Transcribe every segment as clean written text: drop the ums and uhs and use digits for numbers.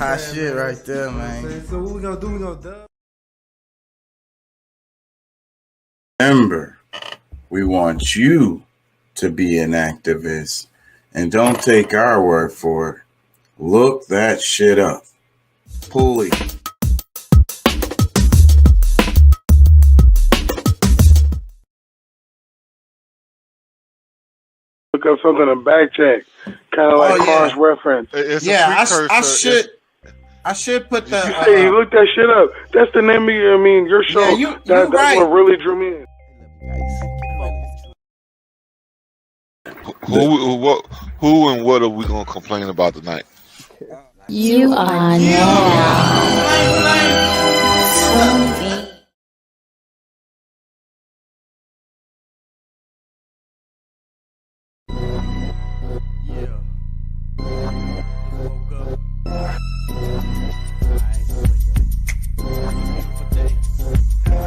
hot shit right there, man. So what we gonna do? We gonna dub? Remember, we want you to be an activist, and don't take our word for it. Look that shit up. Pulley. Look up something in back check, kind of like cross reference. I should put the. You say you look that shit up. That's the name of your show. Yeah, that's right. What really drew me in. Who and what are we gonna complain about tonight? You are now.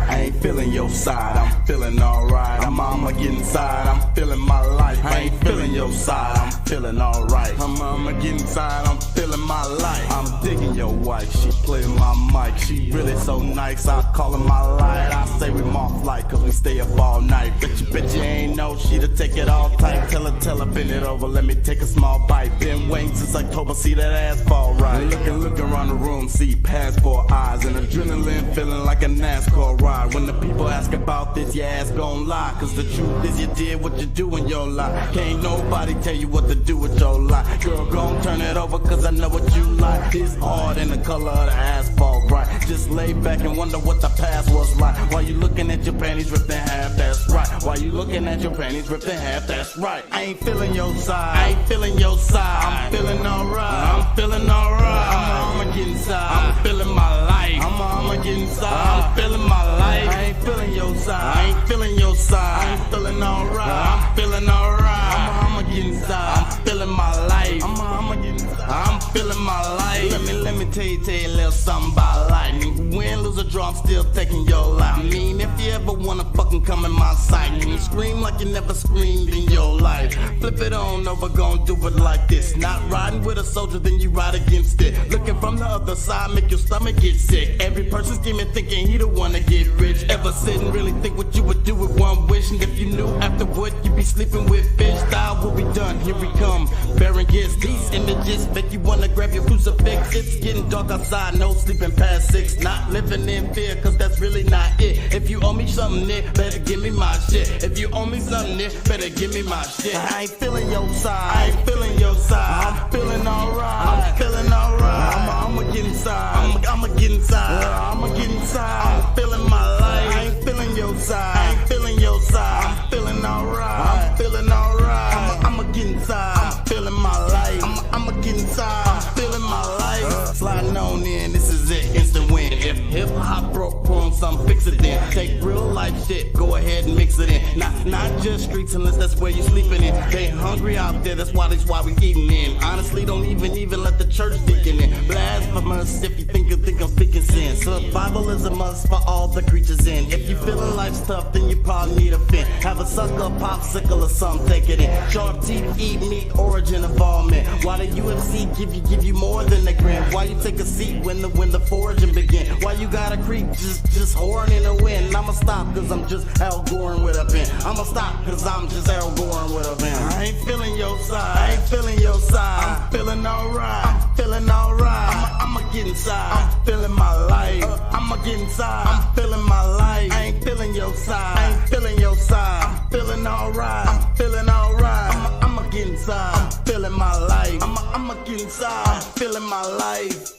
I ain't feeling your side, I'm feeling alright. I'ma get inside, I'm feeling my life. I ain't feeling your side, I'm feeling alright. I'ma get inside, I'm feeling my life. I'm digging your wife, she playing my mic. She really so nice, I call her my light. I say we off flight, cause we stay up all night. Bet you ain't know she to take it all tight. Tell her, bend it over, let me take a small bite. Been waiting since October, see that ass fall right. Looking around the room, see passport eyes. And adrenaline feeling like a NASCAR ride. When the people ask about this, your ass gon' lie. Cause the truth is you did what you do in your life. Can't nobody tell you what to do with your life. Girl, gon' turn it over cause I know what you like. It's hard in the color of the asphalt, right? Just lay back and wonder what the past was like. While you looking at your panties ripped in half, that's right. While you looking at your panties ripped in half, that's right. I ain't feeling your side, I ain't feeling your side. I'm feeling alright, I'm feeling alright. I'ma get inside, I'm feeling my life. I'ma get inside, I'm feeling my life. I ain't feeling your side, I ain't feeling your side. I ain't feeling alright, I'm feeling alright. I'ma get inside, I'm feeling my life. I'ma get inside, I'm feeling my life. Let me tell you a little something about life. Win, lose or draw, I'm still taking your life. I mean, if you ever wanna fucking come in my sight, you scream like you never screamed in your life. Flip it on over, gon' do it like this. Not riding with a soldier, then you ride against it. Looking from the other side, make your stomach get sick. Every person scheming, thinking he the one to get rich. Ever sit and really think what you would do with one wish? And if you knew afterward, you'd be sleeping with fish. Style will be done, here we come. Bearing gifts, these images make you wanna grab your crucifix. It's getting dark outside, no sleeping past 6. Not living in fear, cause that's really not it. If you owe me something, Nick, better give me my shit. If you owe me something, Nick, better give me my shit. I ain't feeling your side, I ain't feeling your side. I'm feeling alright, I'm feeling alright. I'ma get inside, I'ma get inside, I'ma get inside. I'm feeling my life, I ain't feeling your side, I ain't feeling your side. I'm feeling alright, I'm feeling alright. I'ma get inside, I'm feeling my life. I'ma get inside, I'm feeling my life. Sliding on in, this is it, instant win. If hip hop broke, put on some, fix it then. Take real life shit, go ahead and mix it in. Not just streets unless that's where you sleeping in. They hungry out there, that's why we eating in. Honestly, don't even let the church thinking in. Blasphemous if you think I'm speaking sin. Survival is a must for all the creatures in. If you feeling life's tough, then you probably need a fin. Have a sucker, popsicle or something, take it in. Sharp teeth, eat meat, origin involvement. Why the UFC give you more than a grin? Why you take a seat when the foraging begin? Why you gotta creep just horn in the wind? I'ma stop cause I'm just Al Goring with a pen. I'ma stop cause I'm just Al Goring with a pen. I ain't feeling your side, I ain't feeling your side. I'm feeling alright, I'm feeling alright. I'ma get inside, I'm feeling my life. I'ma get inside, I'm feeling my life. I ain't feeling your side, I ain't feeling your side. I'm feeling alright, I'm feeling alright. I'ma get inside, I'm feeling my life. I'ma get inside, I'm feeling my life.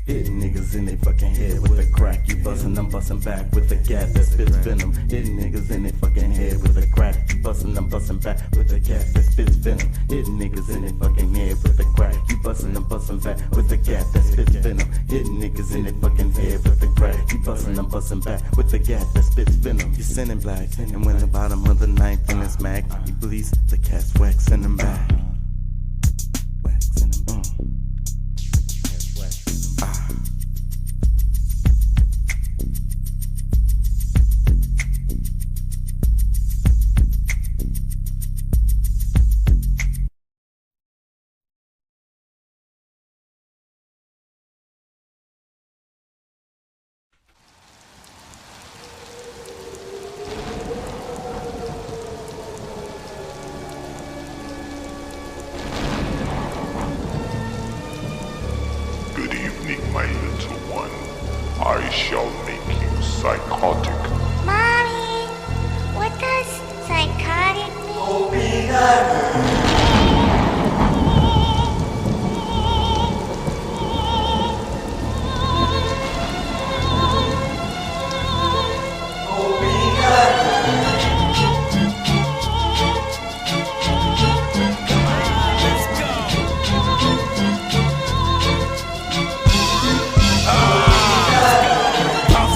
Hitting niggas in they fucking head with a crack. You bustin', I'm bustin' back with a gat that spits venom. Hitting niggas in they fucking head with a crack. You bustin', I'm bustin' back with a gat that spits venom. Hitting niggas in they fucking head with a crack. You bustin', I'm bustin' back with a gat that spits venom. Hitting niggas in they fucking head with a crack. You bustin', I'm bustin' back with a gat that spits venom. You sending black, and when the bottom of the ninth in this mag, you police the cat's waxing them back. Waxing them.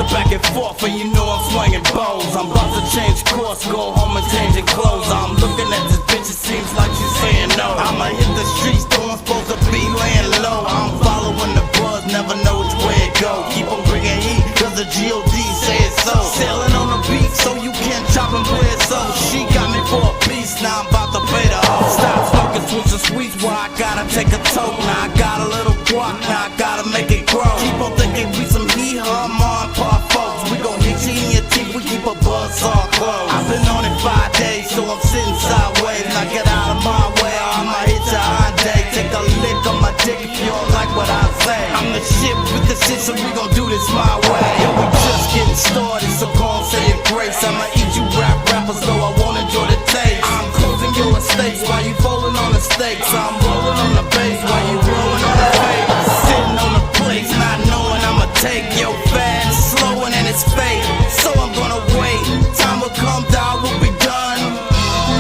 Back and forth, and you know I'm swinging bows. I'm about to change course, go home and changing clothes. I'm looking at this bitch, it seems like she's saying no. I'ma hit the streets, though I'm supposed to be laying low. I'm following the buzz, never know which way it go. Keep on bringing heat, cause the G.O.D. say it so. Sailing on the beat, so you can't chop and play it so. She got me for a piece, now I'm about to pay the hoe. Stop smoking, switch the sweets, where I gotta take a toke. Now I got a little guac, now I gotta make it grow. Keep on thinking we some hee-haw, ma and pa folks. We gon' hit you in your teeth, we keep a buzz all closed. I've been on it 5 days, so I'm sitting sideways. Now get out of my way, or I'ma hit your Hyundai. Take a lick on my dick if you don't like what I say. I'm the shit with the shit, so we gon' do this my way. And we just getting started, so go on, say your grace. I'ma eat you rappers, though I won't enjoy the taste. I'm closing your estates while you falling on the stakes. I'm rolling on the bass while you rolling on the face. Sitting on the place, not knowing I'ma take your fast, slowing and it's fake. So I'm gonna wait, time will come, down will be done.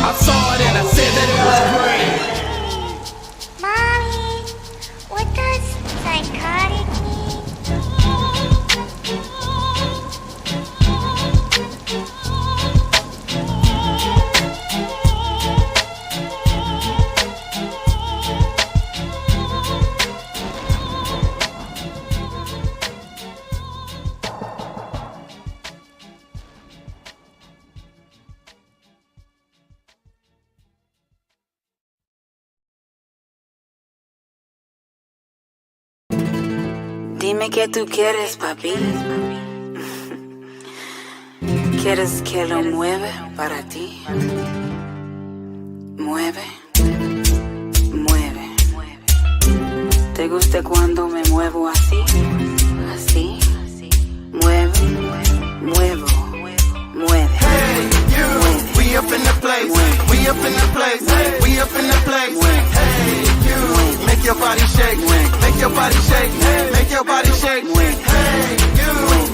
I saw it and I said that it was great. Mommy, what does psychotic Dime qué tú quieres, papi. ¿Quieres que lo mueva para ti? Mueve, mueve. ¿Te gusta cuando me muevo así? Así. Mueve, muevo, mueve. Hey, you, we up in the place, we up in the place, we up in the place. Hey, you, make your body shake, make your body shake, make your body shake. Hey, you,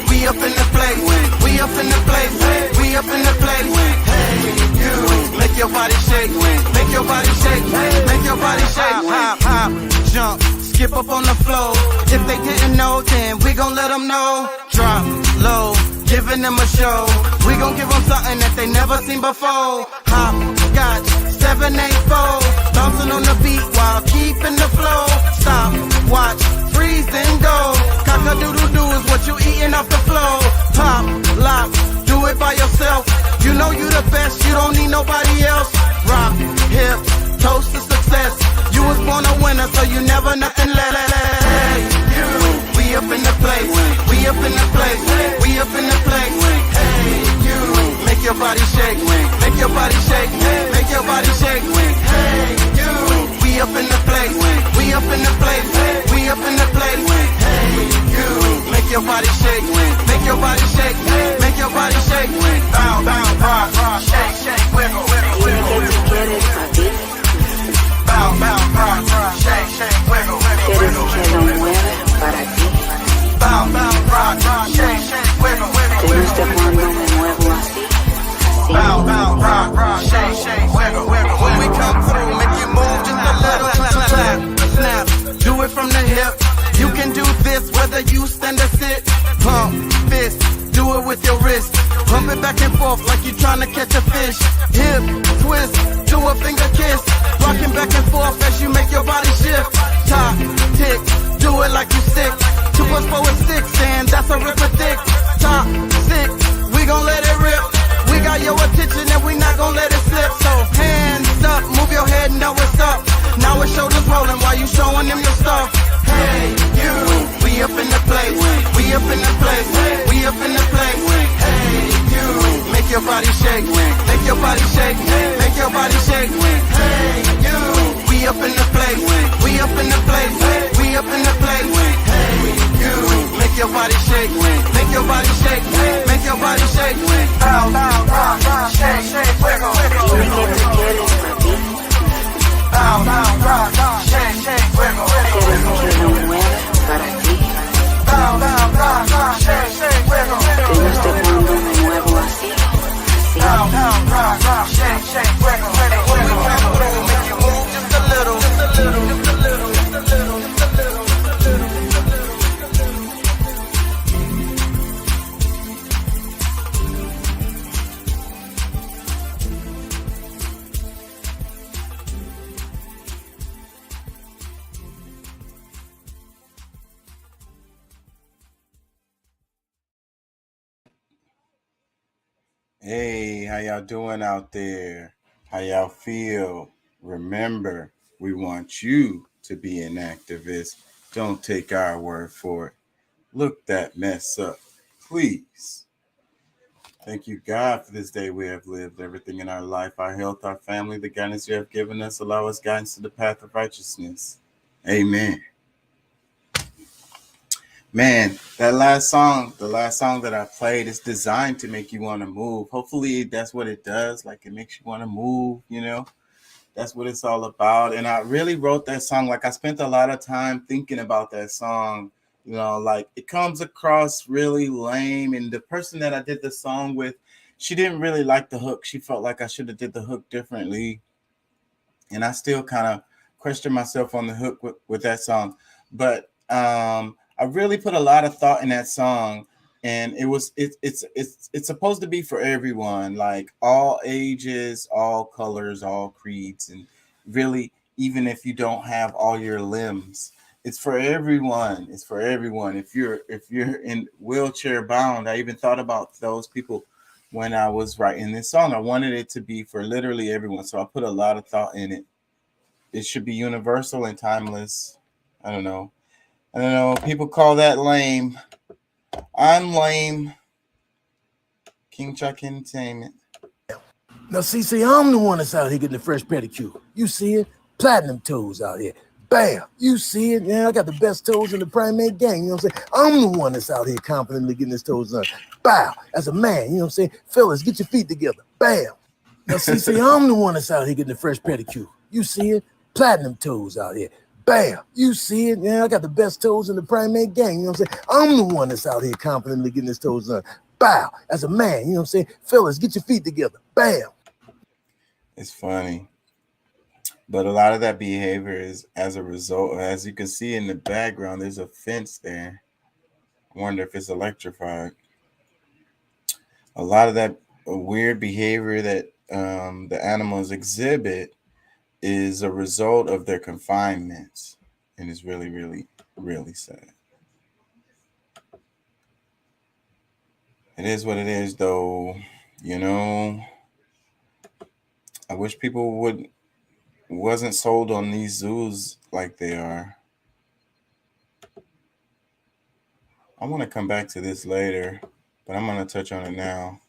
we up in the place, we up in the place, we up in the place. Hey, you, make your body shake, make your body shake, make your body shake. Hop, hop, jump, skip up on the floor. If they didn't know, then we gon' let them know. Drop low, giving them a show. We gon' give them something that they never seen before. Hop, scotch, 784. Bouncing on the beat while keeping the flow. Stop, watch, freeze and go. Cock-a-doodle-doo is what you eating off the floor. Pop, lock, do it by yourself. You know you the best, you don't need nobody else. Rock, hip, toast to success. You was born a winner, so you never nothing less. Hey, you, we up in the place, we up in the place, we up in the place. Hey, you, make your body shake, make your body shake, make your body shake. Hey, you, we up in the place, we up in the place, we up in the place. Hey, you, make your body shake, make your body shake, make your body shake. Bow, bow, rock, rock, shake, shake, wiggle, wiggle, wiggle, wiggle. Bow, bow, rock, rock, shake, shake, wiggle, wiggle, wiggle. ¿Quieres que lo mueva para ti? Bow, bow, rock, rock, shake, shake, wiggle, wiggle, ¿Te gusta cuando me muevo así? bow, bow, rock, rock, shake, shake, wiggle, wiggle. When we come through, make you move just a little, clap, clap, snap. Do it from the hip. You can do this whether you stand or sit. Pump, fist, do it with your wrist. Pump it back and forth like you trying to catch a fish. Hip, twist, do a finger kiss. Rocking back and forth as you make your body shift. Top, tick, do it like you sick. 2 + 4 is 6, and that's a ripper thick. Top, 6, we gon' let it rip. We got your attention and we not gon' let it slip. So hands up, move your head and know what's up. Now it's shoulders rolling while you showing them your stuff. Hey, you, we up in the place, we up in the place, we up in the place. Hey, you, make your body shake, make your body shake, make your body shake. Hey, you, we up in the place, we up in the place, we up in the place. Hey, you, make your body shake, make your body shake, make your body shake. Bow, bow, rock, rock, shake, shake, wiggle, wiggle, Dime wiggle. qué tú quieres, papi. Hey, how y'all doing out there? How y'all feel? Remember, we want you to be an activist. Don't take our word for it. Look that mess up, please. Thank you, God, for this day we have lived. Everything in our life, our health, our family, the guidance you have given us, allow us guidance to the path of righteousness. Amen. Man, the last song that I played is designed to make you want to move. Hopefully that's what it does. Like it makes you want to move, you know? That's what it's all about. And I really wrote that song. Like I spent a lot of time thinking about that song. You know, like it comes across really lame. And the person that I did the song with, she didn't really like the hook. She felt like I should have did the hook differently. And I still kind of question myself on the hook with that song. But I really put a lot of thought in that song. And it's supposed to be for everyone, like all ages, all colors, all creeds, and really, even if you don't have all your limbs, it's for everyone. It's for everyone. If you're in wheelchair bound, I even thought about those people when I was writing this song. I wanted it to be for literally everyone, so I put a lot of thought in it. It should be universal and timeless. I don't know. I don't know. People call that lame. I'm lame. King Chuck Entertainment. Now, see, I'm the one that's out here getting the fresh pedicure. You see it? Platinum toes out here. Bam! You see it? Yeah, I got the best toes in the primate gang. You know what I'm saying? I'm the one that's out here confidently getting his toes done. Bow! As a man, you know what I'm saying? Fellas, get your feet together. Bam! Now, see, I'm the one that's out here getting the fresh pedicure. You see it? Platinum toes out here. Bam! You see it? Yeah, I got the best toes in the primate gang. You know what I'm saying? I'm the one that's out here confidently getting his toes done. Bow! As a man, you know what I'm saying? Fellas, get your feet together. Bam! It's funny. But a lot of that behavior is as a result, as you can see in the background, there's a fence there. I wonder if it's electrified. A lot of that weird behavior that the animals exhibit is a result of their confinements. And it's really, really, really sad. It is what it is, though. You know, I wish people wasn't sold on these zoos like they are. I want to come back to this later, but I'm going to touch on it now.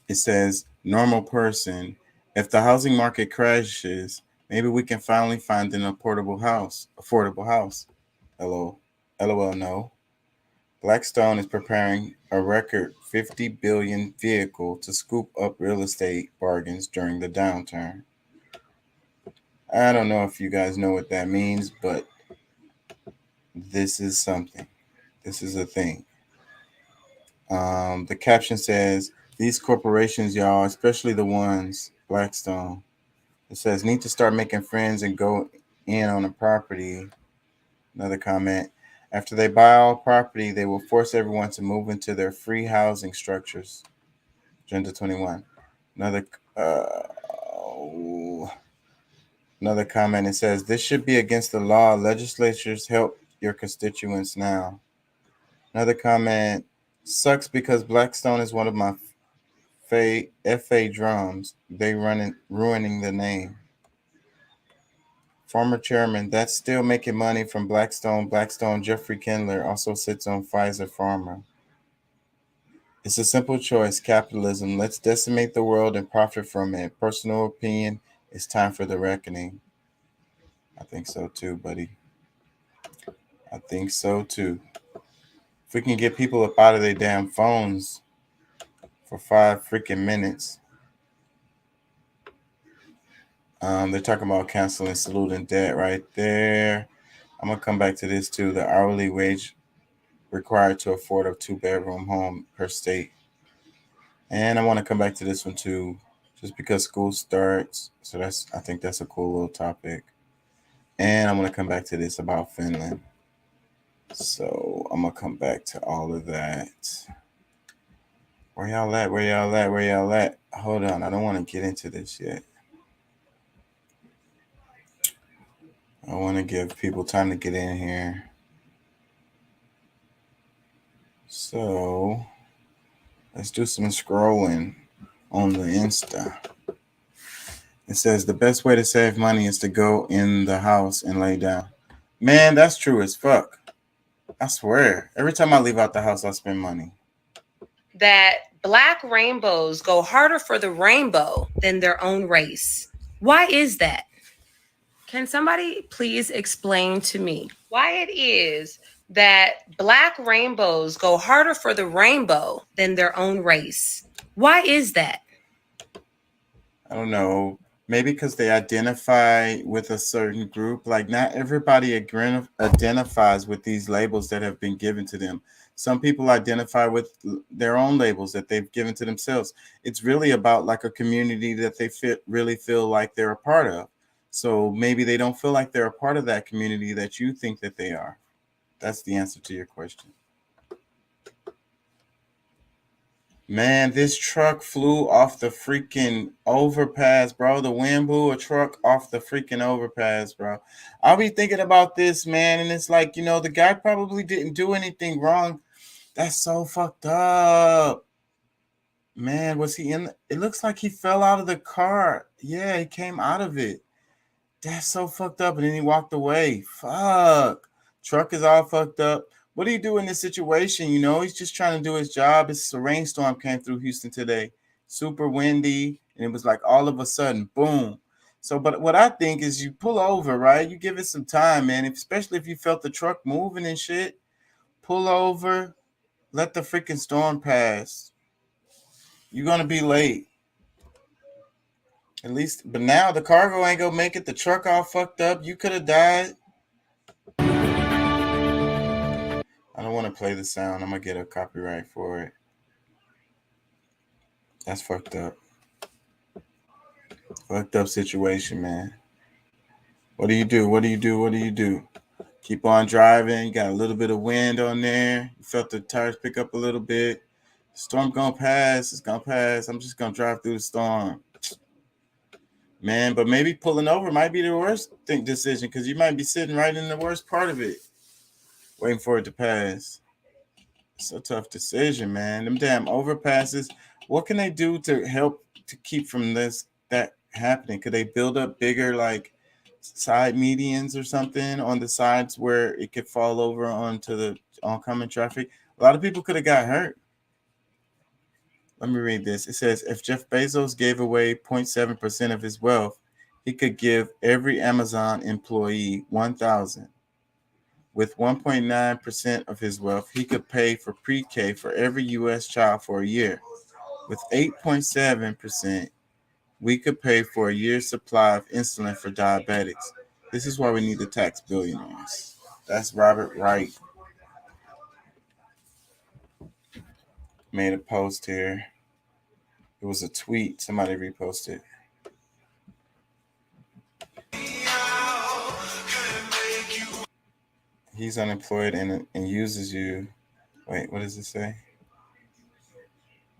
It says, normal person, if the housing market crashes, maybe we can finally find an affordable house. LOL, no. Blackstone is preparing a record 50 billion vehicle to scoop up real estate bargains during the downturn. I don't know if you guys know what that means, but this is something. This is a thing. The caption says, these corporations, y'all, especially the ones, Blackstone, it says, need to start making friends and go in on a property. Another comment. After they buy all property, they will force everyone to move into their free housing structures. Agenda 21. Another comment. It says, this should be against the law. Legislatures help your constituents now. Another comment. Sucks because Blackstone is one of my FA drums. They ruining the name. Former chairman, that's still making money from Blackstone. Jeffrey Kindler also sits on Pfizer Pharma. It's a simple choice, capitalism. Let's decimate the world and profit from it. Personal opinion, it's time for the reckoning. I think so too, buddy. I think so too. If we can get people up out of their damn phones for 5 freaking minutes. They're talking about canceling student debt right there. I'm going to come back to this too. The hourly wage required to afford a 2-bedroom home per state. And I want to come back to this one too, just because school starts. So I think that's a cool little topic. And I'm going to come back to this about Finland. So I'm going to come back to all of that. Where y'all at? Hold on. I don't want to get into this yet. I want to give people time to get in here. So Let's do some scrolling on the Insta. It says the best way to save money is to go in the house and lay down. Man, that's true as fuck. I swear. Every time I leave out the house, I spend money. That black rainbows go harder for the rainbow than their own race. Why is that? Can somebody please explain to me why it is that black rainbows go harder for the rainbow than their own race? Why is that? I don't know. Maybe because they identify with a certain group. Like, not everybody identifies with these labels that have been given to them. Some people identify with their own labels that they've given to themselves. It's really about like a community that they really feel like they're a part of. So maybe they don't feel like they're a part of that community that you think that they are. That's the answer to your question. Man, this truck flew off the freaking overpass, bro. The wind blew a truck off the freaking overpass, bro. I'll be thinking about this, man, and it's like, the guy probably didn't do anything wrong. That's so fucked up. Man, was he in? It looks like he fell out of the car. Yeah, he came out of it. That's so fucked up. And then he walked away. Fuck. Truck is all fucked up. What do you do in this situation? He's just trying to do his job. It's a rainstorm came through Houston today. Super windy. And it was like all of a sudden, boom. So, but what I think is you pull over, right? You give it some time, man. Especially if you felt the truck moving and shit. Pull over. Let the freaking storm pass. You're going to be late. At least, but now the cargo ain't gonna make it. The truck all fucked up. You could have died. I don't want to play the sound. I'm gonna get a copyright for it. That's fucked up. Fucked up situation, man. What do you do? What do you do? What do you do? Keep on driving. You got a little bit of wind on there. You felt the tires pick up a little bit. The storm gonna pass. It's gonna pass. I'm just gonna drive through the storm. Man, but maybe pulling over might be the worst decision because you might be sitting right in the worst part of it, waiting for it to pass. It's a tough decision, man. Them damn overpasses. What can they do to help to keep from that happening? Could they build up bigger like side medians or something on the sides where it could fall over onto the oncoming traffic? A lot of people could have got hurt. Let me read this. It says, if Jeff Bezos gave away 0.7% of his wealth, he could give every Amazon employee $1,000. With 1.9% of his wealth, he could pay for pre-K for every U.S. child for a year. With 8.7%, we could pay for a year's supply of insulin for diabetics. This is why we need to tax billionaires. That's Robert Wright. Made a post here. It was a tweet. Somebody reposted. He's unemployed and uses you. Wait, what does it say?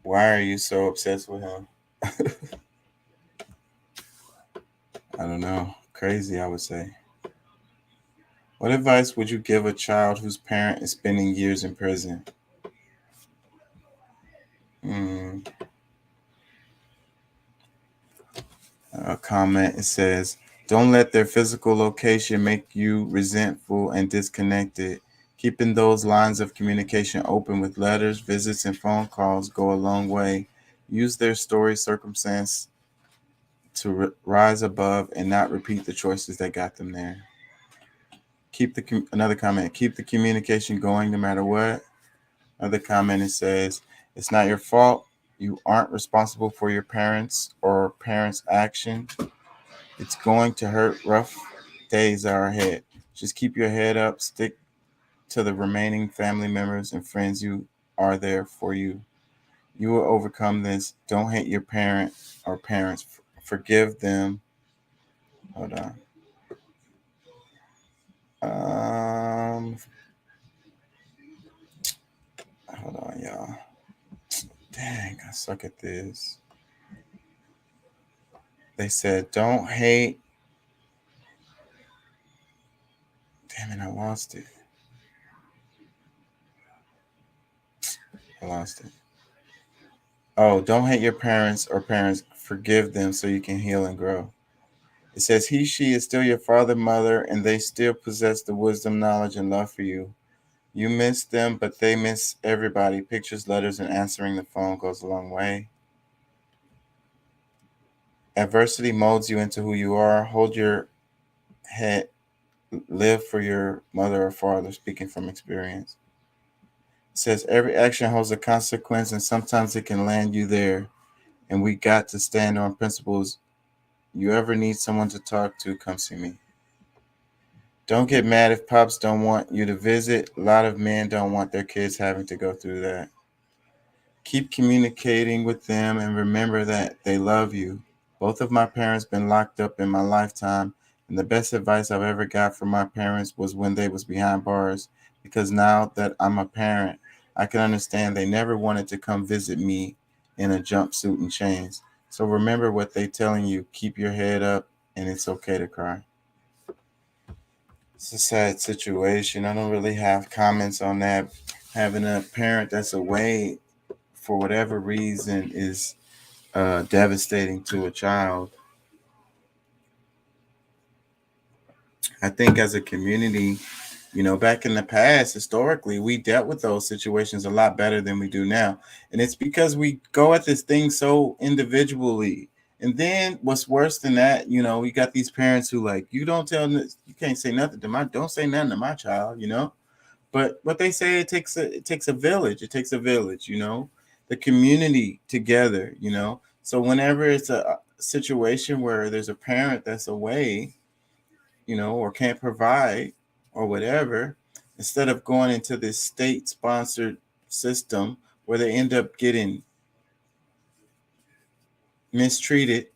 Why are you so obsessed with him? I don't know. Crazy, I would say. What advice would you give a child whose parent is spending years in prison? A comment, it says, don't let their physical location make you resentful and disconnected. Keeping those lines of communication open with letters, visits, and phone calls go a long way. Use their story, circumstance to rise above and not repeat the choices that got them there. Another comment, keep the communication going no matter what. Another comment, it says, it's not your fault. You aren't responsible for your parents or parents' action. It's going to hurt. Rough days are ahead. Just keep your head up. Stick to the remaining family members and friends who are there for you. You will overcome this. Don't hate your parent or parents. Forgive them. Hold on. Hold on, y'all. Dang, I suck at this. They said, don't hate. Damn it, I lost it. Oh, don't hate your parents or parents. Forgive them so you can heal and grow. It says, he, she is still your father, mother, and they still possess the wisdom, knowledge, and love for you. You miss them, but they miss everybody. Pictures, letters, and answering the phone goes a long way. Adversity molds you into who you are. Hold your head. Live for your mother or father, speaking from experience. It says, every action holds a consequence, and sometimes it can land you there. And we got to stand on principles. You ever need someone to talk to, come see me. Don't get mad if pops don't want you to visit. A lot of men don't want their kids having to go through that. Keep communicating with them and remember that they love you. Both of my parents been locked up in my lifetime, and the best advice I've ever got from my parents was when they was behind bars, because now that I'm a parent, I can understand they never wanted to come visit me in a jumpsuit and chains. So remember what they telling you. Keep your head up, and it's okay to cry. It's a sad situation. I don't really have comments on that. Having a parent that's away for whatever reason is devastating to a child. I think as a community, back in the past, historically, we dealt with those situations a lot better than we do now. And it's because we go at this thing so individually. And then what's worse than that, we got these parents who like, you can't say nothing to don't say nothing to my child, But what they say, it takes a village. It takes a village, the community together, So whenever it's a situation where there's a parent that's away, or can't provide or whatever, instead of going into this state-sponsored system where they end up getting mistreated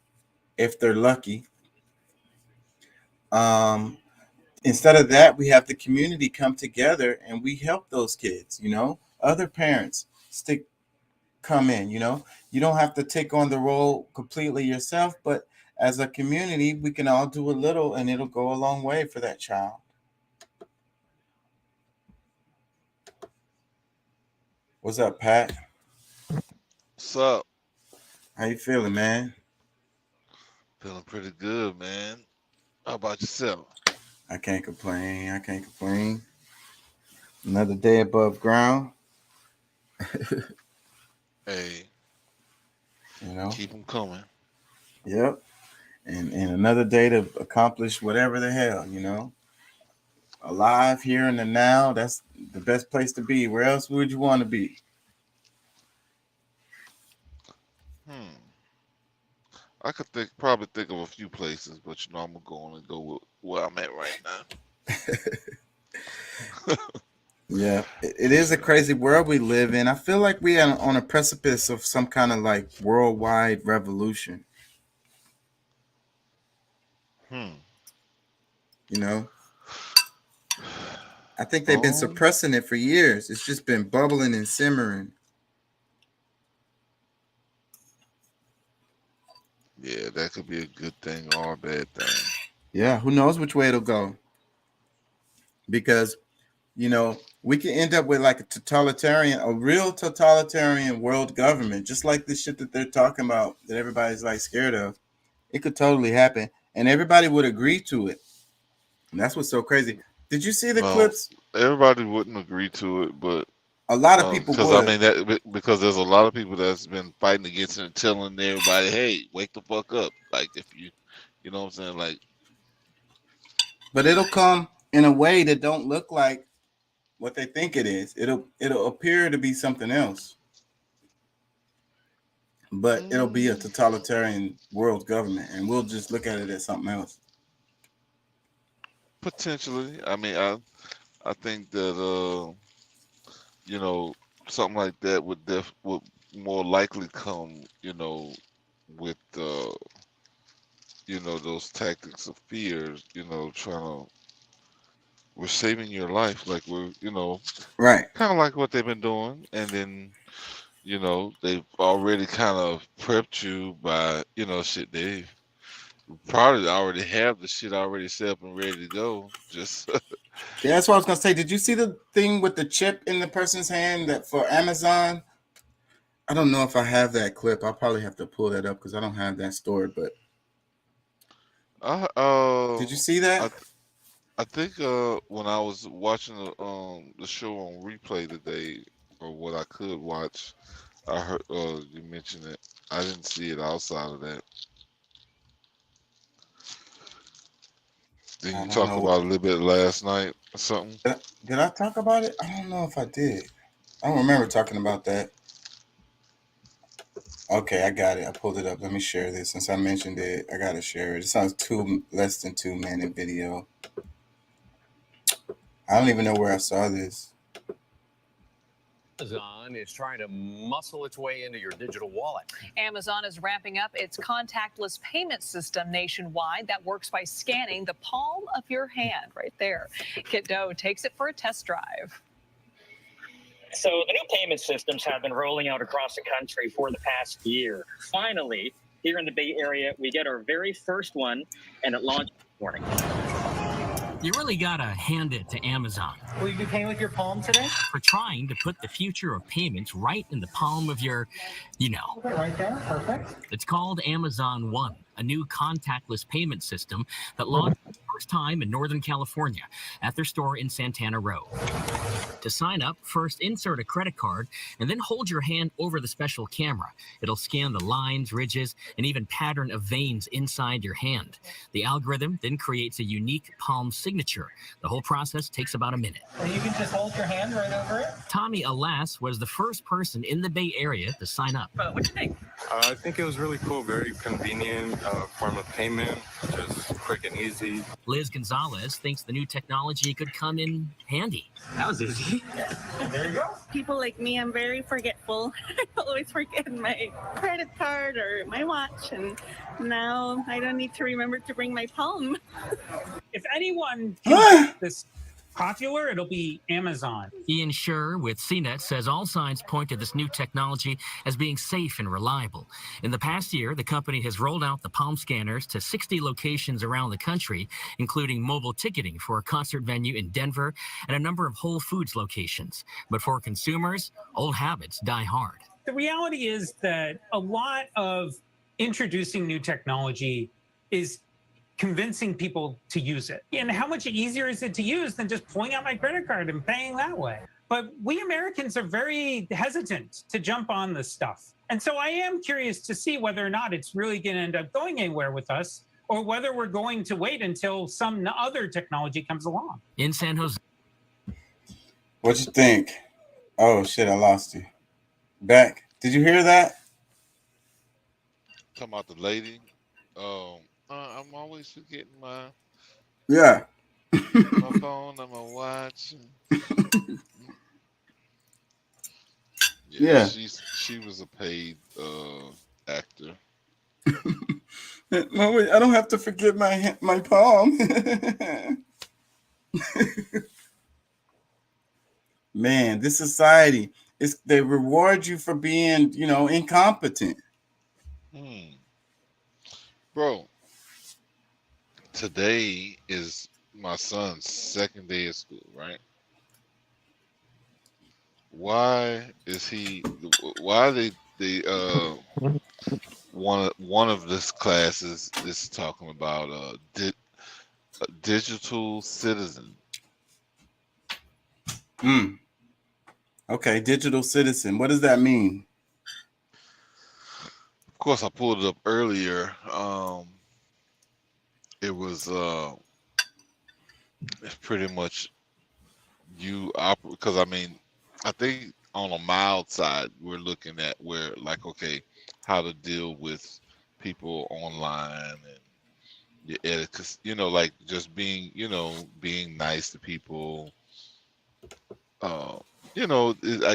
if they're lucky. Instead of that, we have the community come together and we help those kids, other parents come in, you don't have to take on the role completely yourself, but as a community, we can all do a little and it'll go a long way for that child. What's up, Pat? What's up? How you feeling, man? Feeling pretty good, man. How about yourself? I can't complain. Another day above ground. Hey, keep them coming. Yep. And another day to accomplish whatever the hell, Alive here in the now, that's the best place to be. Where else would you want to be? I could probably think of a few places, but I'm gonna go with where I'm at right now. Yeah, it is a crazy world we live in. I feel like we are on a precipice of some kind of like worldwide revolution. I think they've been suppressing it for years. It's just been bubbling and simmering. Yeah, that could be a good thing or a bad thing. Yeah, who knows which way it'll go? Because, we can end up with like a real totalitarian world government, just like this shit that they're talking about that everybody's like scared of. It could totally happen, and everybody would agree to it. And that's what's so crazy. Did you see the clips? Everybody wouldn't agree to it, but a lot of people would. Because there's a lot of people that's been fighting against it and telling everybody, "Hey, wake the fuck up!" Like if you know what I'm saying, like. But it'll come in a way that don't look like what they think it is. It'll appear to be something else, but it'll be a totalitarian world government, and we'll just look at it as something else. Potentially, I mean, I think that something like that would more likely come, with those tactics of fears, we're saving your life, like we're, right, kind of like what they've been doing, and then, they've already kind of prepped you by, shit they probably already have the shit already set up and ready to go. Just yeah, that's what I was gonna say. Did you see the thing with the chip in the person's hand that for Amazon? I don't know if I have that clip. I'll probably have to pull that up because I don't have that stored. But did you see that? I think when I was watching the show on replay today, or what I could watch, I heard you mentioned it. I didn't see it outside of that. Did you talk about it a little bit last night or something? Did I talk about it? I don't know if I did. I don't remember talking about that. Okay, I got it. I pulled it up. Let me share this. Since I mentioned it, I gotta share it. It sounds less than 2 minute video. I don't even know where I saw this. Amazon is trying to muscle its way into your digital wallet. Amazon is ramping up its contactless payment system nationwide that works by scanning the palm of your hand right there. Kit Doe takes it for a test drive. So the new payment systems have been rolling out across the country for the past year. Finally, here in the Bay Area, we get our very first one, and it launched this morning. You really gotta hand it to Amazon. Will you be paying with your palm today? For trying to put the future of payments right in the palm of your, Okay, right there, perfect. It's called Amazon One, a new contactless payment system that launched for the first time in Northern California at their store in Santana Row. To sign up, first insert a credit card and then hold your hand over the special camera. It'll scan the lines, ridges, and even pattern of veins inside your hand. The algorithm then creates a unique palm signature. The whole process takes about a minute. And you can just hold your hand right over it? Tommy Alas was the first person in the Bay Area to sign up. What do you think? I think it was really cool, very convenient form of payment, just quick and easy. Liz Gonzalez thinks the new technology could come in handy. That was easy. There you go. People like me, I'm very forgetful. I always forget my credit card or my watch, and now I don't need to remember to bring my palm. If anyone can make this popular, it'll be Amazon. Ian Scher with CNET says all signs point to this new technology as being safe and reliable. In the past year, the company has rolled out the palm scanners to 60 locations around the country, including mobile ticketing for a concert venue in Denver and a number of Whole Foods locations. But for consumers, old habits die hard. The reality is that a lot of introducing new technology is convincing people to use it. And how much easier is it to use than just pulling out my credit card and paying that way? But we Americans are very hesitant to jump on this stuff. And so I am curious to see whether or not it's really going to end up going anywhere with us, or whether we're going to wait until some other technology comes along. In San Jose. What you think? Oh shit, I lost you. Back. Did you hear that? Talking about the lady. I'm always forgetting my phone and my watch. Yeah. She was a paid actor. I don't have to forget my palm. Man, this society they reward you for being, incompetent. Bro, today is my son's second day of school, right? Why they one of this classes is talking about digital citizen. Okay, digital citizen. What does that mean? Of course, I pulled it up earlier. It was it's pretty much you operate, because I think on a mild side we're looking at where, like, okay, how to deal with people online and your etiquette, like just being nice to people. I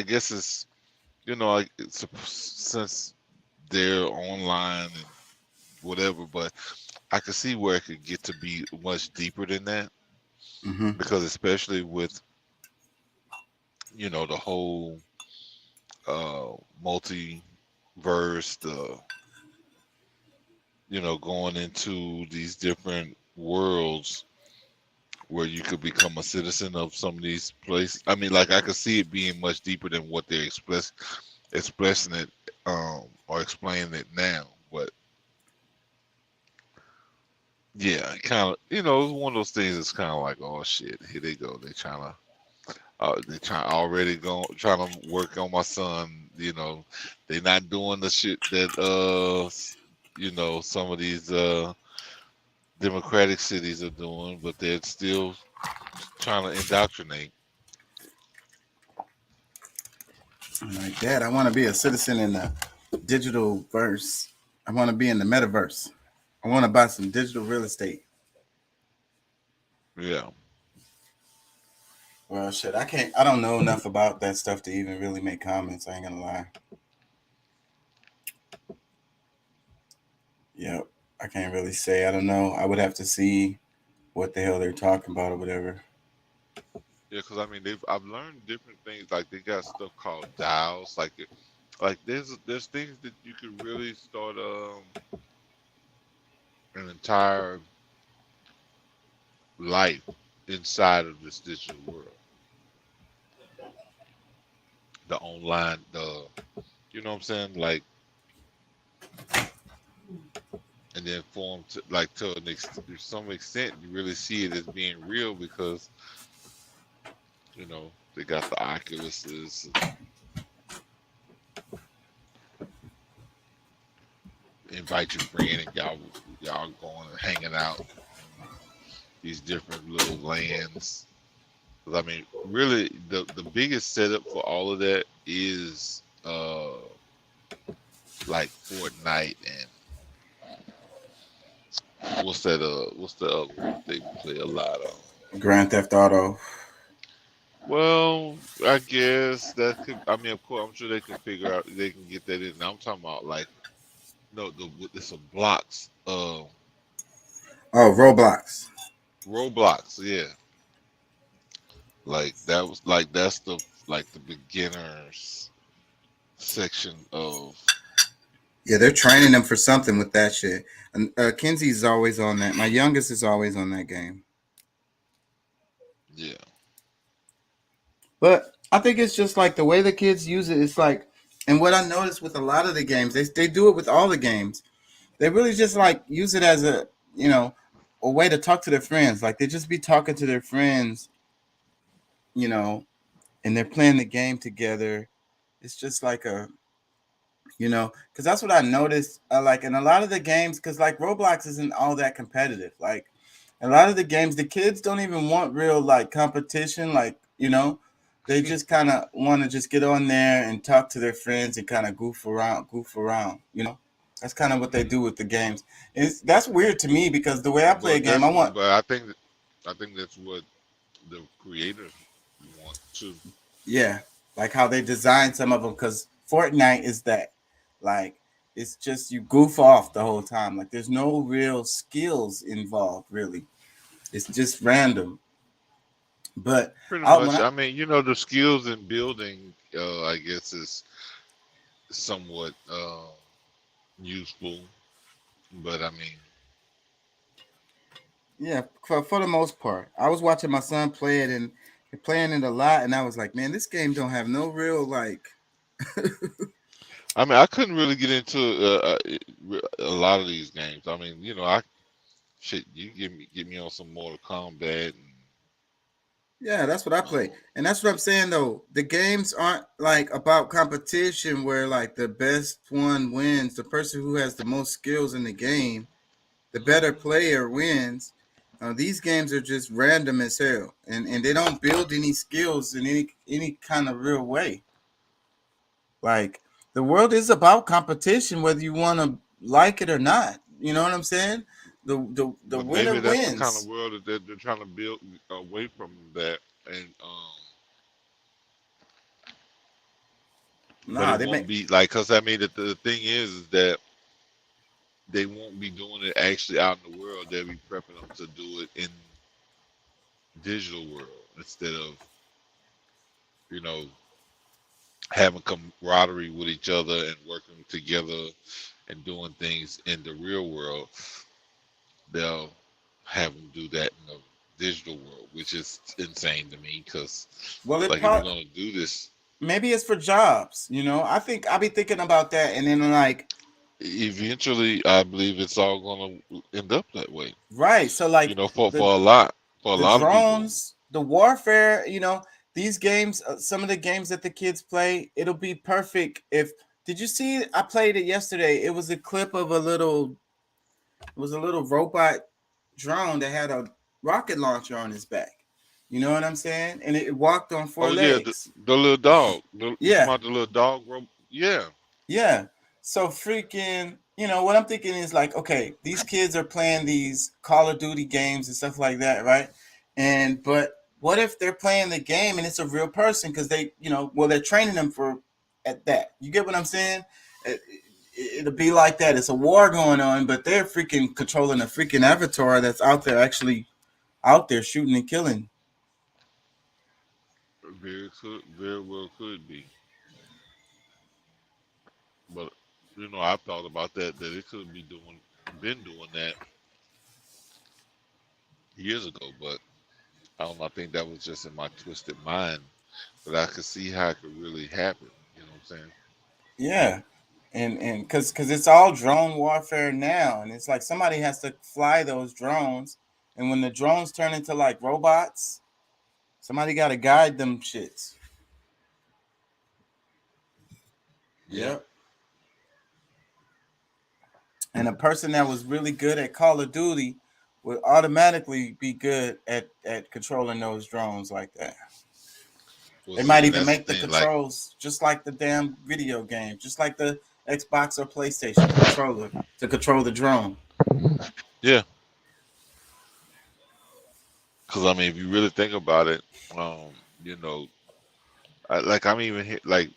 guess it's since they're online and whatever, but I could see where it could get to be much deeper than that, because especially with the whole multiverse, going into these different worlds where you could become a citizen of some of these places. I could see it being much deeper than what they're expressing it or explaining it now. But yeah, kind of, it's one of those things that's kind of like, oh shit, here they go. Trying to work on my son. They're not doing the shit that some of these democratic cities are doing, but they're still trying to indoctrinate. Like that, I want to be a citizen in the digital verse. I want to be in the metaverse. I want to buy some digital real estate. Yeah. Well, shit, I don't know enough about that stuff to even really make comments. I ain't gonna lie. Yep, I can't really say. I don't know. I would have to see what the hell they're talking about or whatever. Yeah, because I mean, I've learned different things. Like they got stuff called dials. Like there's things that you could really start an entire life inside of this digital world. The online, you know what I'm saying? Like, and then form to some extent, you really see it as being real because, they got the Oculuses. Invite your friend and y'all going and hanging out in these different little lands. I mean, really, the biggest setup for all of that is like Fortnite and what's the other one they play a lot of? Grand Theft Auto. Well, I guess that could. I mean, of course, I'm sure they can figure out. They can get that in. Now I'm talking about it's a blocks. Roblox. Roblox, yeah. Like that's the beginners section of. Yeah, they're training them for something with that shit. And Kenzie's always on that. My youngest is always on that game. Yeah. But I think it's just like the way the kids use it. It's like, and what I noticed with a lot of the games, they do it with all the games. They really just like use it as a way to talk to their friends. Like they just be talking to their friends, and they're playing the game together. It's just like because that's what I noticed. Like in a lot of the games, because like Roblox isn't all that competitive. Like a lot of the games, the kids don't even want real like competition. Like they just kind of want to just get on there and talk to their friends and kind of goof around. That's kind of what they do with the games. That's weird to me because the way I play a game, But I think that's what the creators want too. Yeah, like how they design some of them, because Fortnite is that, like, it's just you goof off the whole time. Like, there's no real skills involved, really. It's just random. But pretty much, I mean, the skills in building, I guess, is somewhat useful. But I mean, yeah, for the most part, I was watching my son play it and playing it a lot, and I was like, man, this game don't have no real like. I mean, I couldn't really get into a lot of these games. I mean, you get me on some Mortal Kombat. Yeah, that's what I play. And that's what I'm saying, though. The games aren't like about competition where like the best one wins. The person who has the most skills in the game, the better player wins. These games are just random as hell. And they don't build any skills in any kind of real way. Like, the world is about competition, whether you want to like it or not. You know what I'm saying? The winner maybe that's wins. the kind of world that they're trying to build away from that, and but it won't be like, because I mean the thing is that they won't be doing it actually out in the world. They'll be prepping them to do it in digital world instead of having camaraderie with each other and working together and doing things in the real world. They'll have them do that in the digital world, which is insane to me. Because if you're going to do this, maybe it's for jobs. You know, I think I'll be thinking about that, and then like Eventually, I believe it's all going to end up that way. right. So like You know, for the a lot of people. drones, the warfare, you know, these games, some of the games that the kids play, it'll be perfect. If did you see? I played it yesterday. It was a clip of a little robot drone that had a rocket launcher on his back. You know what I'm saying? And it walked on four Oh yeah, legs. the little dog. You Yeah. talking about the little dog? Yeah. Yeah. So freaking, you know, what I'm thinking is like, okay, these kids are playing these Call of Duty games and stuff like that, right? But what if they're playing the game and it's a real person because they, you know, well, they're training them for at that. You get what I'm saying? It'll be like that. It's a war going on, but they're freaking controlling a freaking avatar that's out there, actually out there shooting and killing. Very well could be. But you know, I've thought about that it could be been doing that years ago, but I don't know. I think that was just in my twisted mind, but I could see how it could really happen. You know what I'm saying? Yeah. And because it's all drone warfare now, and it's like somebody has to fly those drones, and when the drones turn into like robots, somebody got to guide them shits. Yep. And a person that was really good at Call of Duty would automatically be good at controlling those drones like that. Well, They see, might even that's make the the thing. controls just like the damn video game, just like the Xbox or PlayStation controller to control the drone. Yeah. Because I mean, if you really think about it, you know, I'm even here, like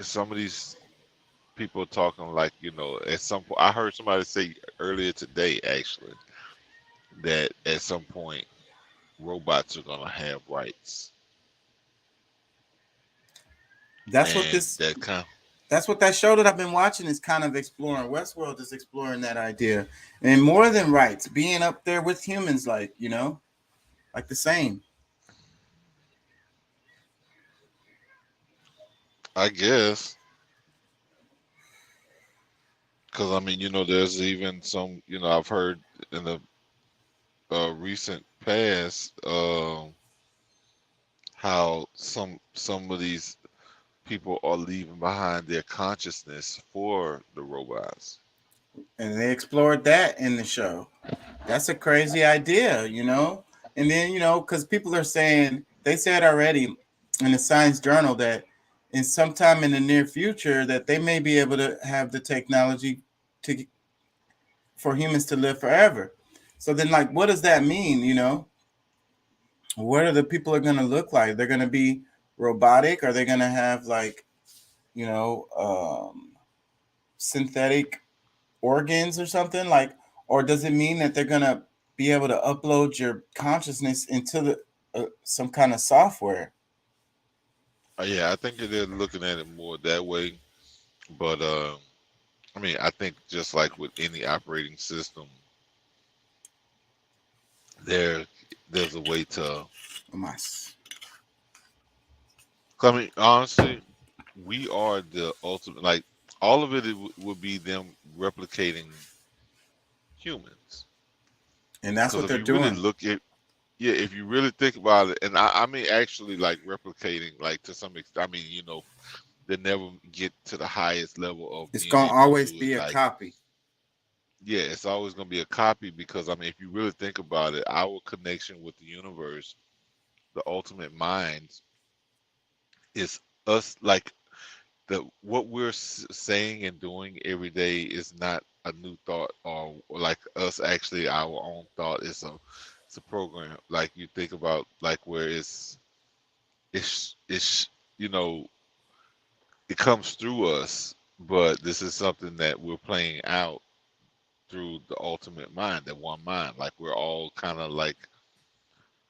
some of these people talking like, you know, at some point, I heard somebody say earlier today actually that at some point robots are gonna have rights. That's what And this. that kind of, That's what that show that I've been watching is kind of exploring. Westworld is exploring that idea, and more than rights, being up there with humans, like you know, like the same. I guess, because I mean, you know, there's even some, you know, I've heard in the recent past how some of these people are leaving behind their consciousness for the robots. And they explored that in the show. That's a crazy idea, you know. And then you know, because people are saying they said already in the Science Journal that in sometime in the near future that they may be able to have the technology to for humans to live forever. So then, like, what does that mean? You know, what are the people are going to look like? They're going to be robotic? Are they going to have like, you know, synthetic organs or something like, or does it mean that they're going to be able to upload your consciousness into the some kind of software? Yeah, I think they're looking at it more that way. But I mean, I think just like with any operating system, there's a way to. I mean, honestly, we are the ultimate. Like all of it would be them replicating humans, and that's what they're if you really doing. look at, yeah, if you really think about it, and I mean actually like replicating, like to some extent. I mean, you know, they never get to the highest level of. It's gonna always be a like, copy. Yeah, it's always gonna be a copy because I mean, if you really think about it, our connection with the universe, the ultimate minds, is us. Like what we're saying and doing every day is not a new thought or like us actually our own thought. It's a program. Like you think about like where it's you know, it comes through us, but this is something that we're playing out through the ultimate mind, that one mind. Like we're all kind of like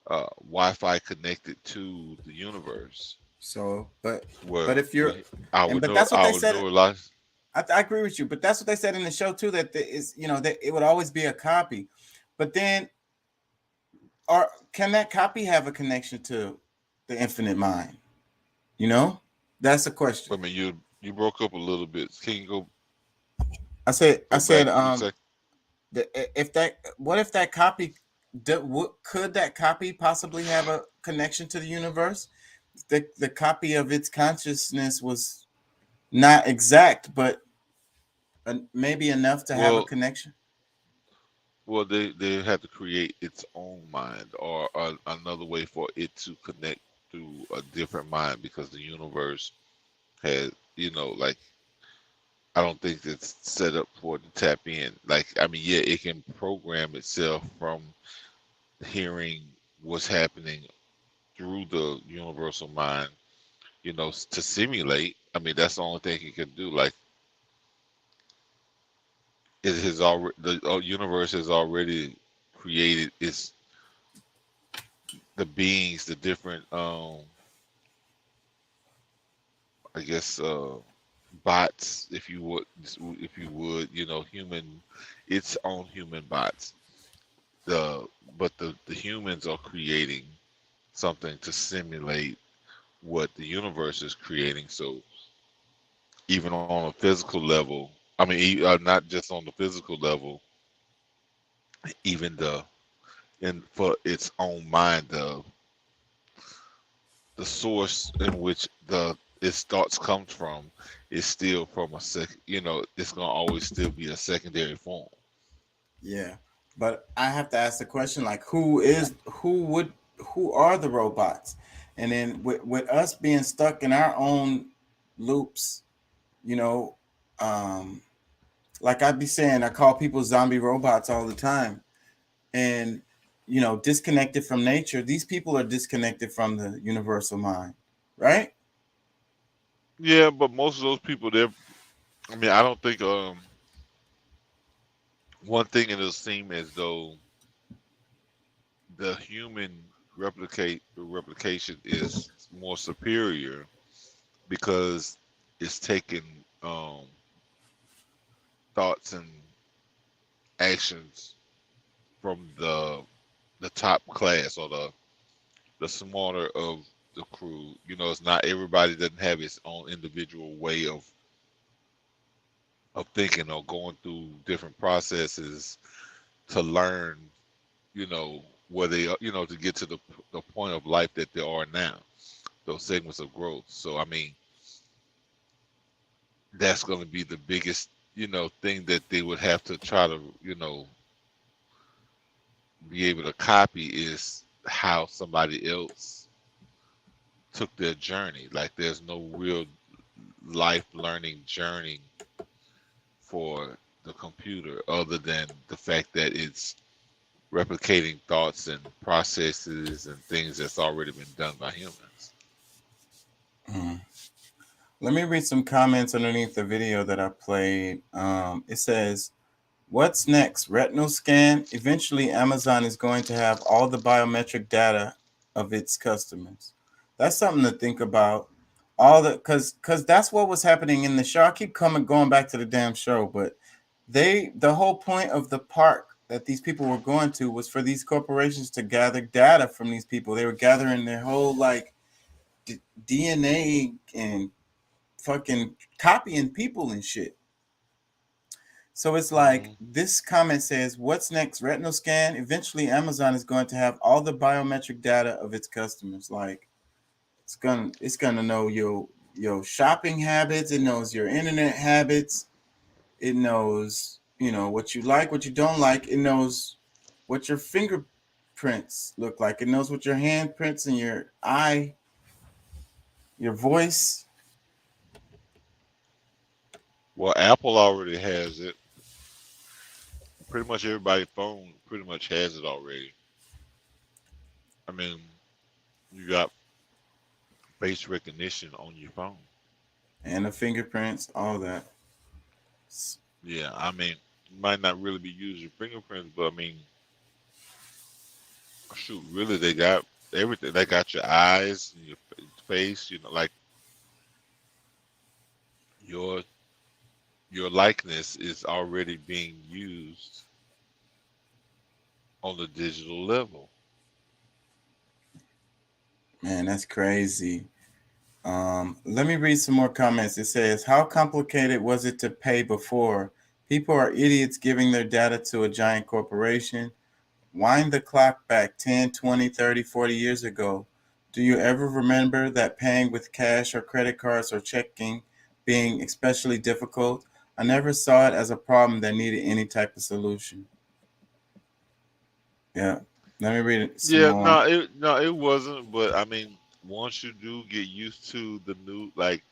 Wi-Fi connected to the universe. So, but Where if you're, but that's what they said. I agree with you, but that's what they said in the show too. That is, you know, that it would always be a copy. But then, can that copy have a connection to the infinite mind? You know, That's a question. I mean, you broke up a little bit. Can you go? I said, Go back 2 seconds. what if that copy, could that copy possibly have a connection to the universe? The copy of its consciousness was not exact, but maybe enough to have a connection. Well, they have to create its own mind, or another way for it to connect to a different mind, because the universe has, like, I don't think it's set up for it to tap in. Like, I mean, yeah, it can program itself from hearing what's happening through the universal mind, to simulate. I mean, that's the only thing it can do. Like, it has already, the universe has already created the beings, the different, I guess, bots, if you would, its own human bots. But the humans are creating something to simulate what the universe is creating. So even on a physical level, I mean, not just on the physical level, even for its own mind, the source in which its thoughts comes from is still from it's gonna always still be a secondary form. Yeah, but I have to ask the question, like, who are the robots? And then with us being stuck in our own loops, like I'd be saying, I call people zombie robots all the time, and disconnected from nature. These people are disconnected from the universal mind, right? Yeah, but most of those people, I mean, I don't think one thing, it'll seem as though the human replication is more superior, because it's taking thoughts and actions from the top class, or the smarter of the crew. It's not everybody doesn't have its own individual way of thinking, or going through different processes to learn, where they are, to get to the point of life that they are now, those segments of growth. So, I mean, that's going to be the biggest, thing that they would have to try to, be able to copy, is how somebody else took their journey. Like, there's no real life learning journey for the computer, other than the fact that it's replicating thoughts and processes and things that's already been done by humans. Let me read some comments underneath the video that I played. It says, what's next? Retinal scan? Eventually, Amazon is going to have all the biometric data of its customers. That's something to think about. Because that's what was happening in the show. I keep going back to the damn show, but the whole point of the park that these people were going to was for these corporations to gather data from these people. They were gathering their whole DNA and fucking copying people and shit. So it's like, this comment says, what's next? Retinal scan? Eventually, Amazon is going to have all the biometric data of its customers. Like, it's gonna know your shopping habits. It knows your internet habits. It knows, what you like, what you don't like. It knows what your fingerprints look like. It knows what your handprints and your eye, your voice. Well, Apple already has it. Pretty much everybody's phone pretty much has it already. I mean, you got face recognition on your phone. And the fingerprints, all that. Yeah, I mean, you might not really be using fingerprints, but I mean, shoot, really, they got everything. They got your eyes, your face, like your likeness is already being used on the digital level. Man, that's crazy. Let me read some more comments. It says, how complicated was it to pay before? People are idiots giving their data to a giant corporation. Wind the clock back 10, 20, 30, 40 years ago. Do you ever remember that paying with cash or credit cards or checking being especially difficult? I never saw it as a problem that needed any type of solution. Yeah. Let me read it some Yeah, more. it wasn't. But I mean, once you do get used to the new, like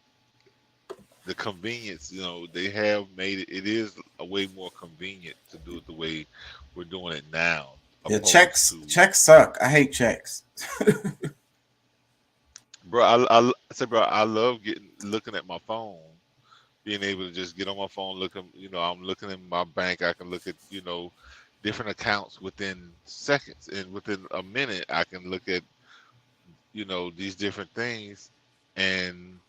the convenience, they have made it. It is a way more convenient to do it the way we're doing it now, Yeah, opposed to. checks suck. I hate checks. Bro, I say, bro, I love looking at my phone, being able to just get on my phone, I'm looking in my bank. I can look at different accounts within seconds, and within a minute, I can look at these different things and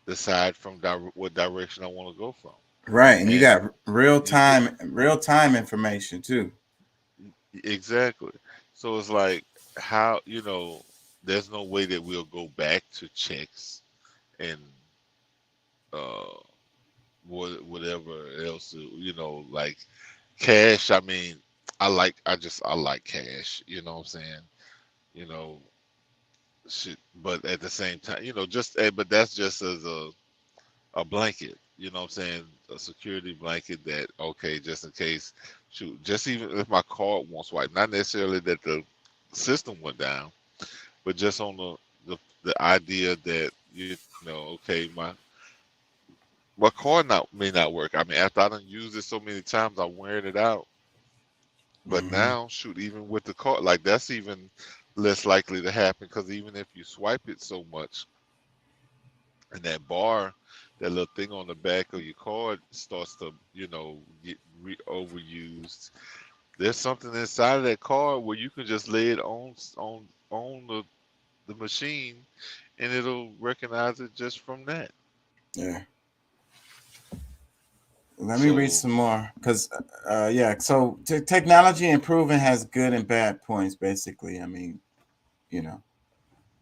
decide from what direction I want to go from. Right, and you And got real time information too. exactly. So it's like how there's no way that we'll go back to checks and whatever else, like cash. I mean, I like cash. You know what I'm saying? You know, shit. But at the same time, but that's just as a blanket. You know what I'm saying? A security blanket that, okay, just in case. Shoot, just even if my card won't swipe, not necessarily that the system went down, but just on the idea that okay, my card may not work. I mean, after I done used it so many times, I'm wearing it out. But now, shoot, even with the card, like that's even less likely to happen, because even if you swipe it so much, and that bar, that little thing on the back of your card starts to, get overused. There's something inside of that card where you can just lay it on the machine, and it'll recognize it just from that. Yeah. Let me read some more, because so technology improving has good and bad points, basically. I mean,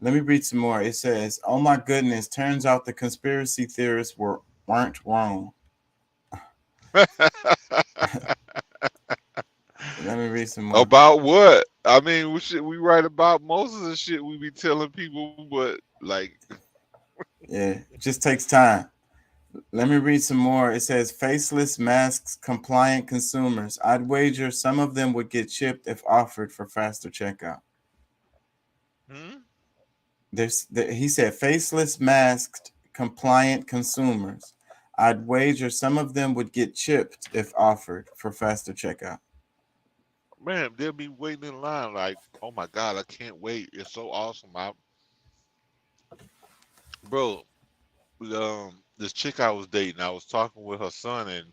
let me read some more. It says, oh my goodness, turns out the conspiracy theorists weren't wrong. Let me read some more. About what? I mean, we write about most of the shit we be telling people, but like yeah, it just takes time. Let me read some more. It says, faceless masks compliant consumers. I'd wager some of them would get chipped if offered for faster checkout. He said, faceless masked compliant consumers. I'd wager some of them would get chipped if offered for faster checkout. Man, they'll be waiting in line like, oh my God, I can't wait. It's so awesome. Bro, this chick I was dating, I was talking with her son, and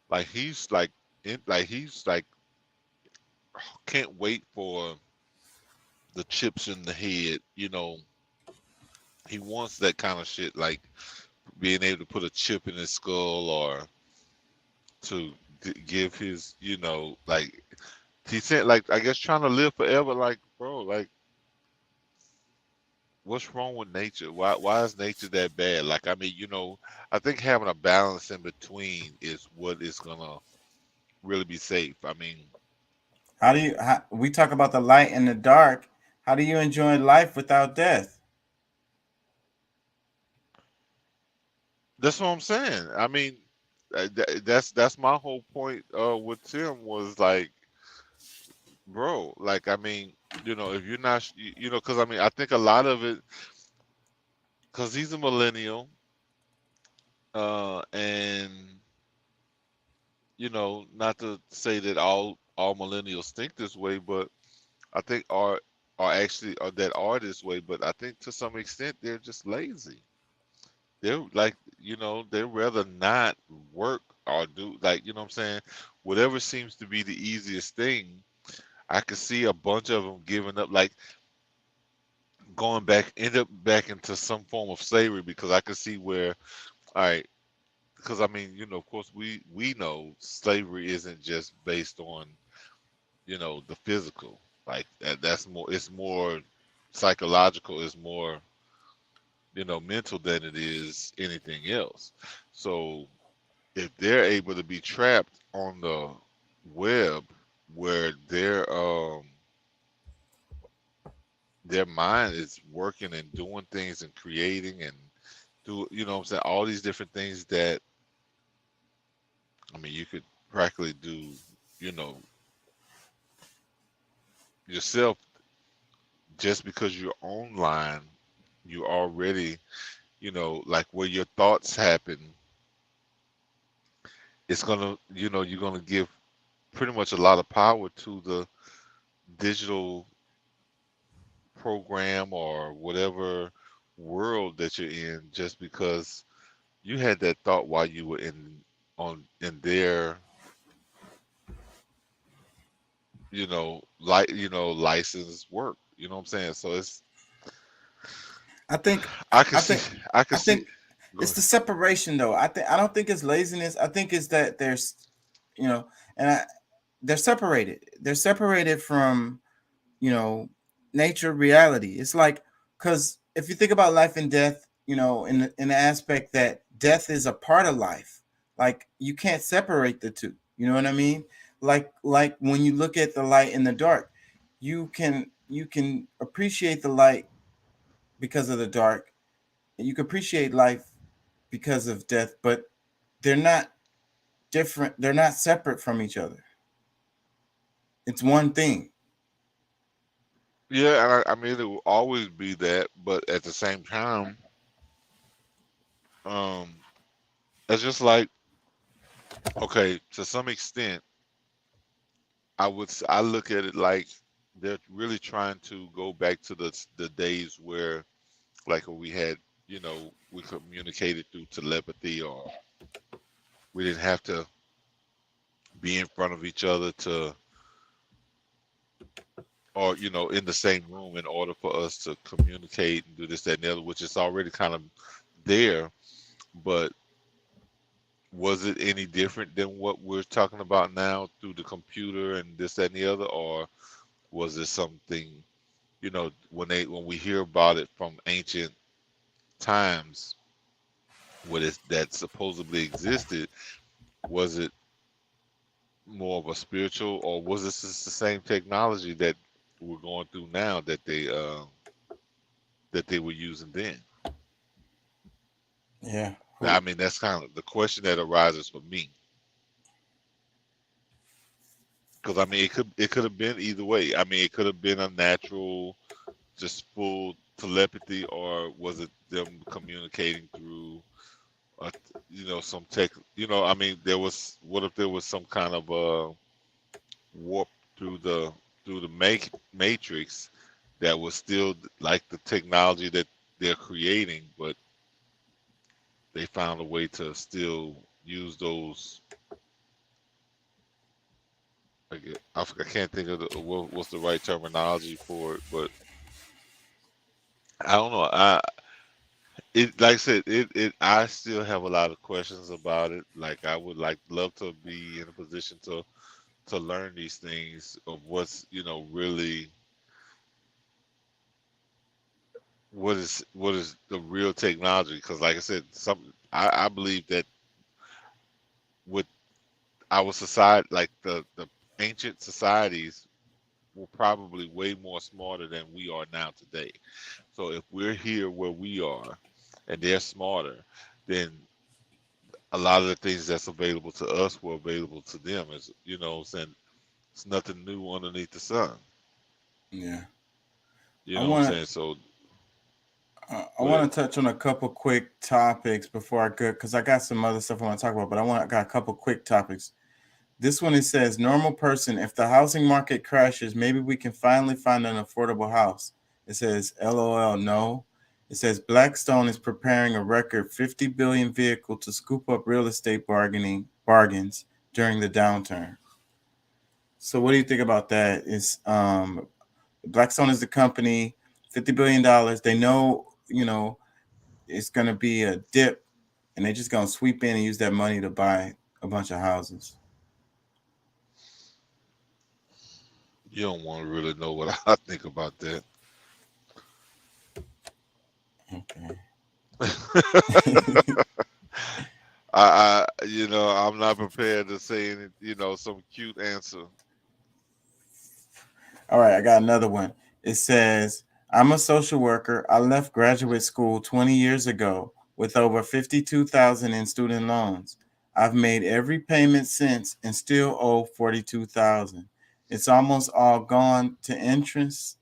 like he's like can't wait for the chips in the head. He wants that kind of shit, like being able to put a chip in his skull, or to give his, like he said, like, I guess trying to live forever. Like, bro, like, what's wrong with nature? Why is nature that bad? Like, I mean, I think having a balance in between is what is gonna really be safe. I mean, we talk about the light and the dark. How do you enjoy life without death? That's what I'm saying. I mean, that's my whole point with Tim, was like, bro, like, I mean, if you're not, because I mean, I think a lot of it, because he's a millennial, and not to say that all millennials think this way, but I think are this way, but I think to some extent they're just lazy. They're like, they'd rather not work or do, like, what I'm saying, whatever seems to be the easiest thing. I could see a bunch of them giving up, like end up back into some form of slavery, because I could see where, all right, because I mean, of course we know slavery isn't just based on, the physical, like that's more, it's more psychological, it's more mental than it is anything else. So if they're able to be trapped on the web where their mind is working and doing things and creating and what I'm saying, all these different things that, I mean, you could practically do, yourself, just because you're online, you already, like where your thoughts happen, it's gonna, you're gonna give pretty much a lot of power to the digital program or whatever world that you're in, just because you had that thought while you were in their licensed work. You know what I'm saying? So I think I can I see think I can I see think it's the separation though. I don't think it's laziness. I think it's that there's, and they're separated. They're separated from, nature, reality. It's like, because if you think about life and death, in the aspect that death is a part of life, like you can't separate the two. You know what I mean? Like when you look at the light and the dark, you can appreciate the light because of the dark. You can appreciate life because of death, but they're not different. They're not separate from each other. It's one thing. Yeah, and I mean it will always be that, but at the same time, um, it's just like, okay, to some extent, I look at it like they're really trying to go back to the days where, like, we had, we communicated through telepathy, or we didn't have to be in front of each other or in the same room in order for us to communicate and do this, that, and the other, which is already kind of there. But was it any different than what we're talking about now through the computer and this, that, and the other, or was it something, when we hear about it from ancient times, that supposedly existed, was it more of a spiritual, or was this just the same technology that we're going through now that they were using then? Yeah. I mean, that's kind of the question that arises for me. Because I mean, it could have been either way. I mean, it could have been a natural, just full telepathy, or was it them communicating through, some tech? I mean, what if there was some kind of warp through the matrix that was still like the technology that they're creating, but they found a way to still use those. I can't think of what's the right terminology for it, but I don't know. Like I said, I still have a lot of questions about it. Like, I would love to be in a position to learn these things of what's really what is the real technology. Because like I said, I believe that with our society, like the ancient societies, were probably way more smarter than we are now today. So if we're here where we are and they're smarter, then a lot of the things that's available to us were available to them. As saying, it's nothing new underneath the sun. Yeah. You I know what I'm want saying? So I go ahead. want to touch on a couple quick topics before I go, because I got some other stuff I want to talk about, but I got a couple quick topics. This one, it says, normal person, if the housing market crashes, maybe we can finally find an affordable house. It says, LOL, no. It says, Blackstone is preparing a record 50 billion vehicle to scoop up real estate bargains during the downturn. So what do you think about that? Is Blackstone is the company, $50 billion. They know, it's going to be a dip, and they're just going to sweep in and use that money to buy a bunch of houses. You don't want to really know what I think about that. Okay. I'm not prepared to say any, some cute answer. All right, I got another one. It says, I'm a social worker. I left graduate school 20 years ago with over 52,000 in student loans. I've made every payment since and still owe 42,000. It's almost all gone to interest.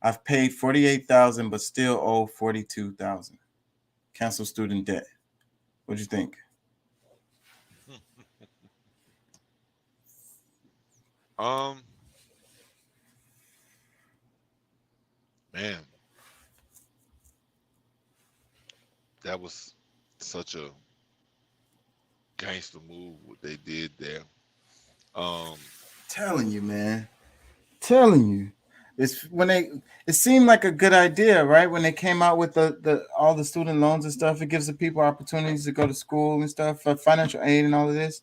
I've paid 48,000 but still owe 42,000. Cancel student debt. What do you think? Man, that was such a gangster move what they did there. Telling you, man. Telling you. It's when it seemed like a good idea, right? When they came out with the all the student loans and stuff, it gives the people opportunities to go to school and stuff, for financial aid and all of this.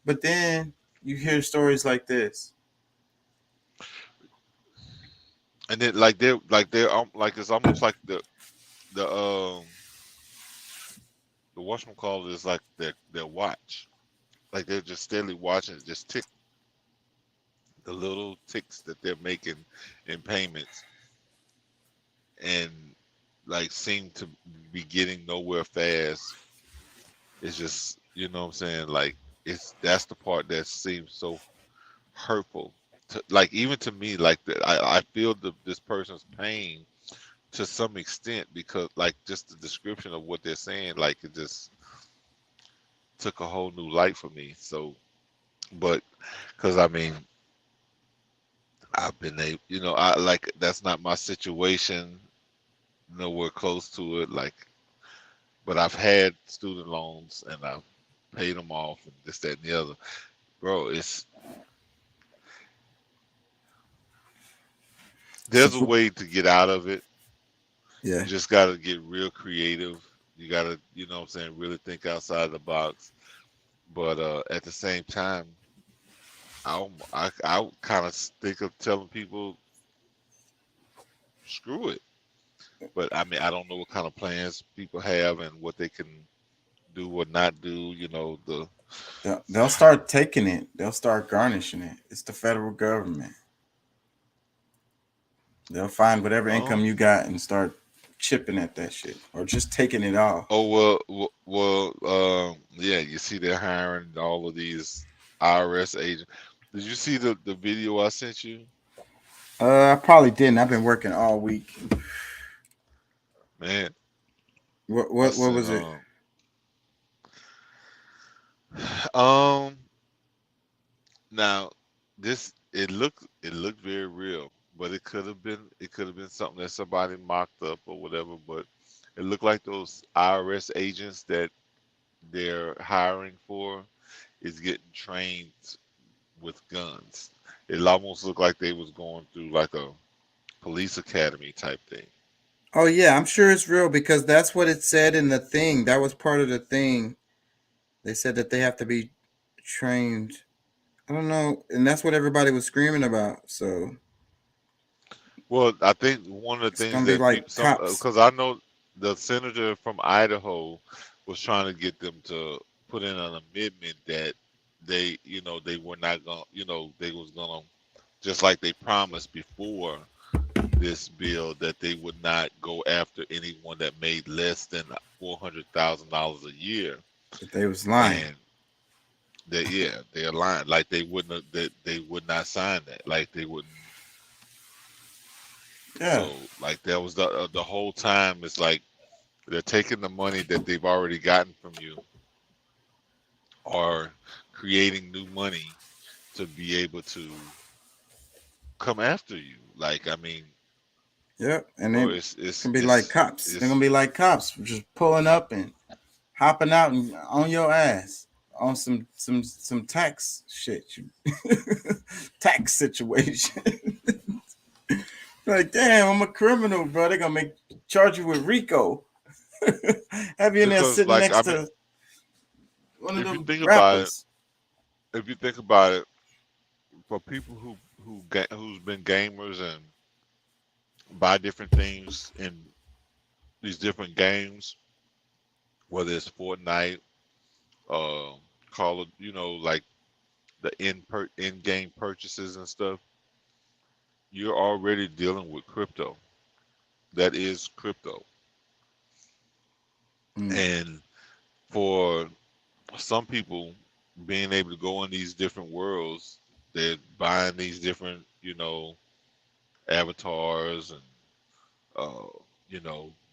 But then you hear stories like this. And then like it's almost like the whatchamacallit is like their watch. Like they're just steadily watching it just tick, the little ticks that they're making in payments, and like seem to be getting nowhere fast. It's just, you know what I'm saying? Like that's the part that seems so hurtful. Like even to me, like I feel this person's pain to some extent, because like just the description of what they're saying, like it just took a whole new light for me. So, but because I mean, I've been able, I like that's not my situation, nowhere close to it. Like, but I've had student loans and I've paid them off and this, that, and the other. Bro, there's a way to get out of it. Yeah. You just got to get real creative. You got to, you know what I'm saying, really think outside the box. But at the same time, I kind of think of telling people, screw it. But I mean, I don't know what kind of plans people have and what they can do or not do. They'll start taking it. They'll start garnishing it. It's the federal government. They'll find whatever income you got and start chipping at that shit, or just taking it off. Oh well, yeah. You see, they're hiring all of these IRS agents. Did you see the video I sent you? I probably didn't. I've been working all week. Man, what was it? Now it looked very real, but it could have been something that somebody mocked up or whatever. But it looked like those IRS agents that they're hiring for is getting trained with guns. It almost looked like they was going through like a police academy type thing. Oh yeah, I'm sure it's real, because that's what it said in the thing. That was part of the thing. They said that they have to be trained. I don't know, and that's what everybody was screaming about. So, well, I think one of the things that like because I know the senator from Idaho was trying to get them to put in an amendment that they were not going, they was going to, just like they promised before this bill, that they would not go after anyone that made less than $400,000 a year. But they was lying. And they're lying. Like they wouldn't, that they would not sign that. Like they wouldn't. Yeah. So like that was the whole time. It's like they're taking the money that they've already gotten from you, or creating new money to be able to come after you. Like, I mean. Yep, and it's gonna be like cops. They're gonna be like cops, just pulling up and hopping out and on your ass on some tax shit, tax situation. Like, damn, I'm a criminal, bro. They're gonna charge you with RICO. Have you in there sitting next to one of them rappers. If you think about it, for people who's been gamers and buy different things and these different games, whether it's Fortnite, Call of, like the in-game purchases and stuff, you're already dealing with crypto. That is crypto. And for some people, being able to go in these different worlds, they're buying these different, avatars and,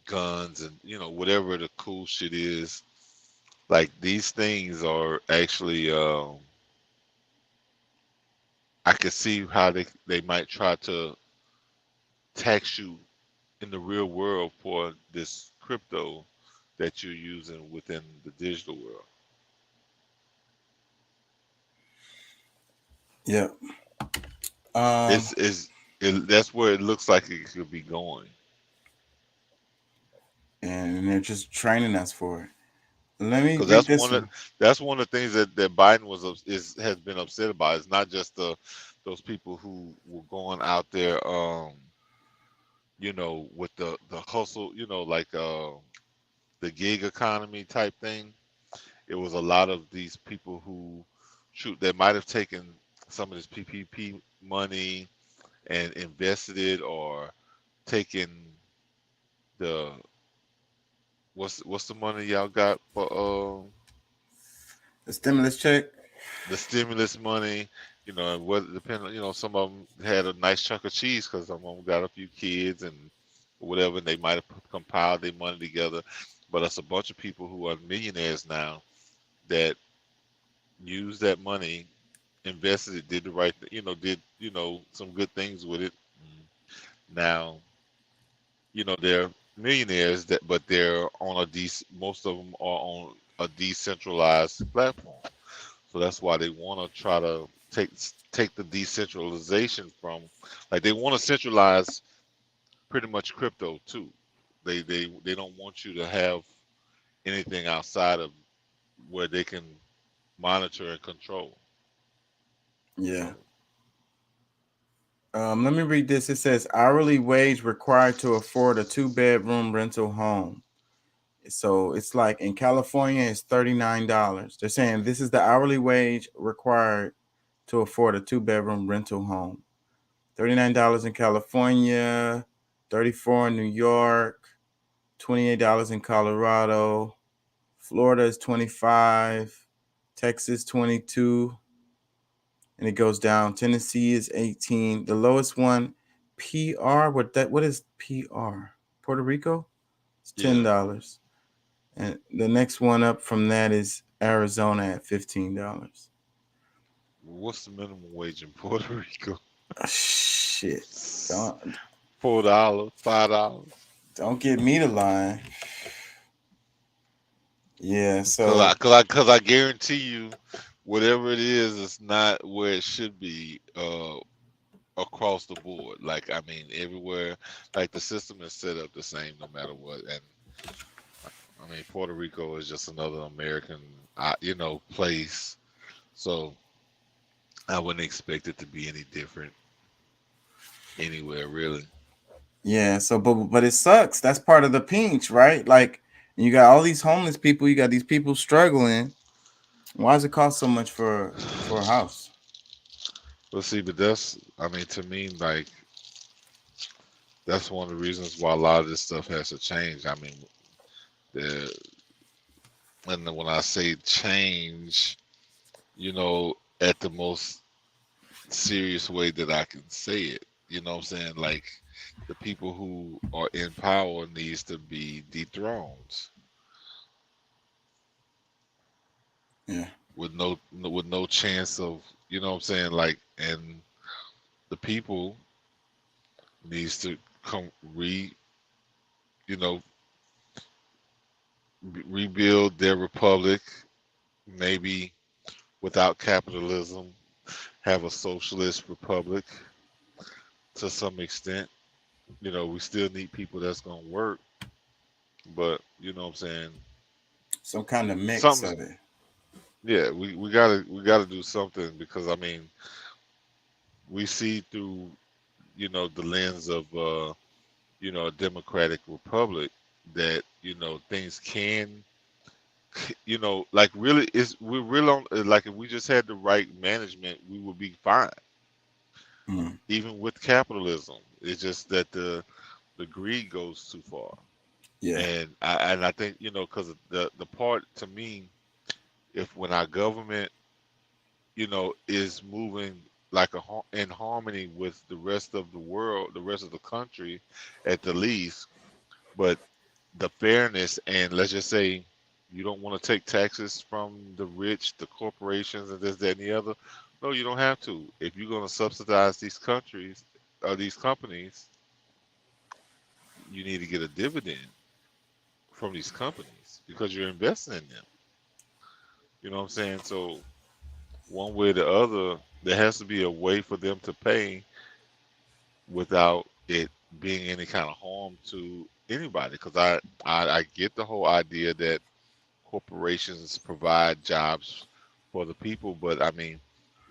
guns and, whatever the cool shit is. Like these things are actually, I could see how they might try to tax you in the real world for this crypto that you're using within the digital world. Yeah. That's where it looks like it could be going. And they're just training us for it. Let me. Because that's one of the things that Biden has been upset about. It's not just those people who were going out there, with the hustle, like the gig economy type thing. It was a lot of these people who that might have taken some of this PPP money and invested it, or taken the what's the money y'all got for the stimulus check? The stimulus money, whether depending, some of them had a nice chunk of cheese because some of them got a few kids and whatever, and they might have compiled their money together. But that's a bunch of people who are millionaires now that used that money, invested it, did the right thing, did some good things with it. Now, they're millionaires but they're on most of them are on a decentralized platform. So that's why they want to try to take the decentralization from, like, they want to centralize pretty much crypto too. They don't want you to have anything outside of where they can monitor and control. Yeah. Let me read this. It says hourly wage required to afford a 2-bedroom rental home. So it's like in California, it's $39. They're saying this is the hourly wage required to afford a 2-bedroom rental home. $39 in California, $34 in New York, $28 in Colorado, Florida is $25, Texas $22. And it goes down. Tennessee is $18. The lowest one, PR. What is PR? Puerto Rico? It's $10. And the next one up from that is Arizona at $15. What's the minimum wage in Puerto Rico? Shit. $4, $5. Don't get me to line. Yeah, so because I guarantee you, whatever it is, it's not where it should be across the board. Like, I mean, everywhere, like the system is set up the same no matter what. And I mean, Puerto Rico is just another American, place. So I wouldn't expect it to be any different anywhere, really. Yeah, so but it sucks. That's part of the pinch, right? Like, you got all these homeless people, you got these people struggling. Why does it cost so much for a house? Well, see, but to me, like, that's one of the reasons why a lot of this stuff has to change. I mean, and when I say change, at the most serious way that I can say it, you know what I'm saying? Like, the people who are in power needs to be dethroned. Yeah. With no chance of, you know what I'm saying, like, and the people needs to come rebuild their republic, maybe without capitalism, have a socialist republic to some extent. We still need people that's gonna work, but you know what I'm saying, some kind of mix of it. Yeah, we gotta do something, because I mean, we see through the lens of a democratic republic, that things can, like really we're real on, like if we just had the right management, we would be fine. Even with capitalism, it's just that the greed goes too far. Yeah. And I think because the part to me, if when our government is moving like in harmony with the rest of the world, the rest of the country at the least, but the fairness, and let's just say you don't want to take taxes from the rich, the corporations, and this, that, and the other. No, you don't have to. If you're going to subsidize these countries or these companies, you need to get a dividend from these companies because you're investing in them. You know what I'm saying? So one way or the other, there has to be a way for them to pay without it being any kind of harm to anybody. Because I get the whole idea that corporations provide jobs for the people, but I mean,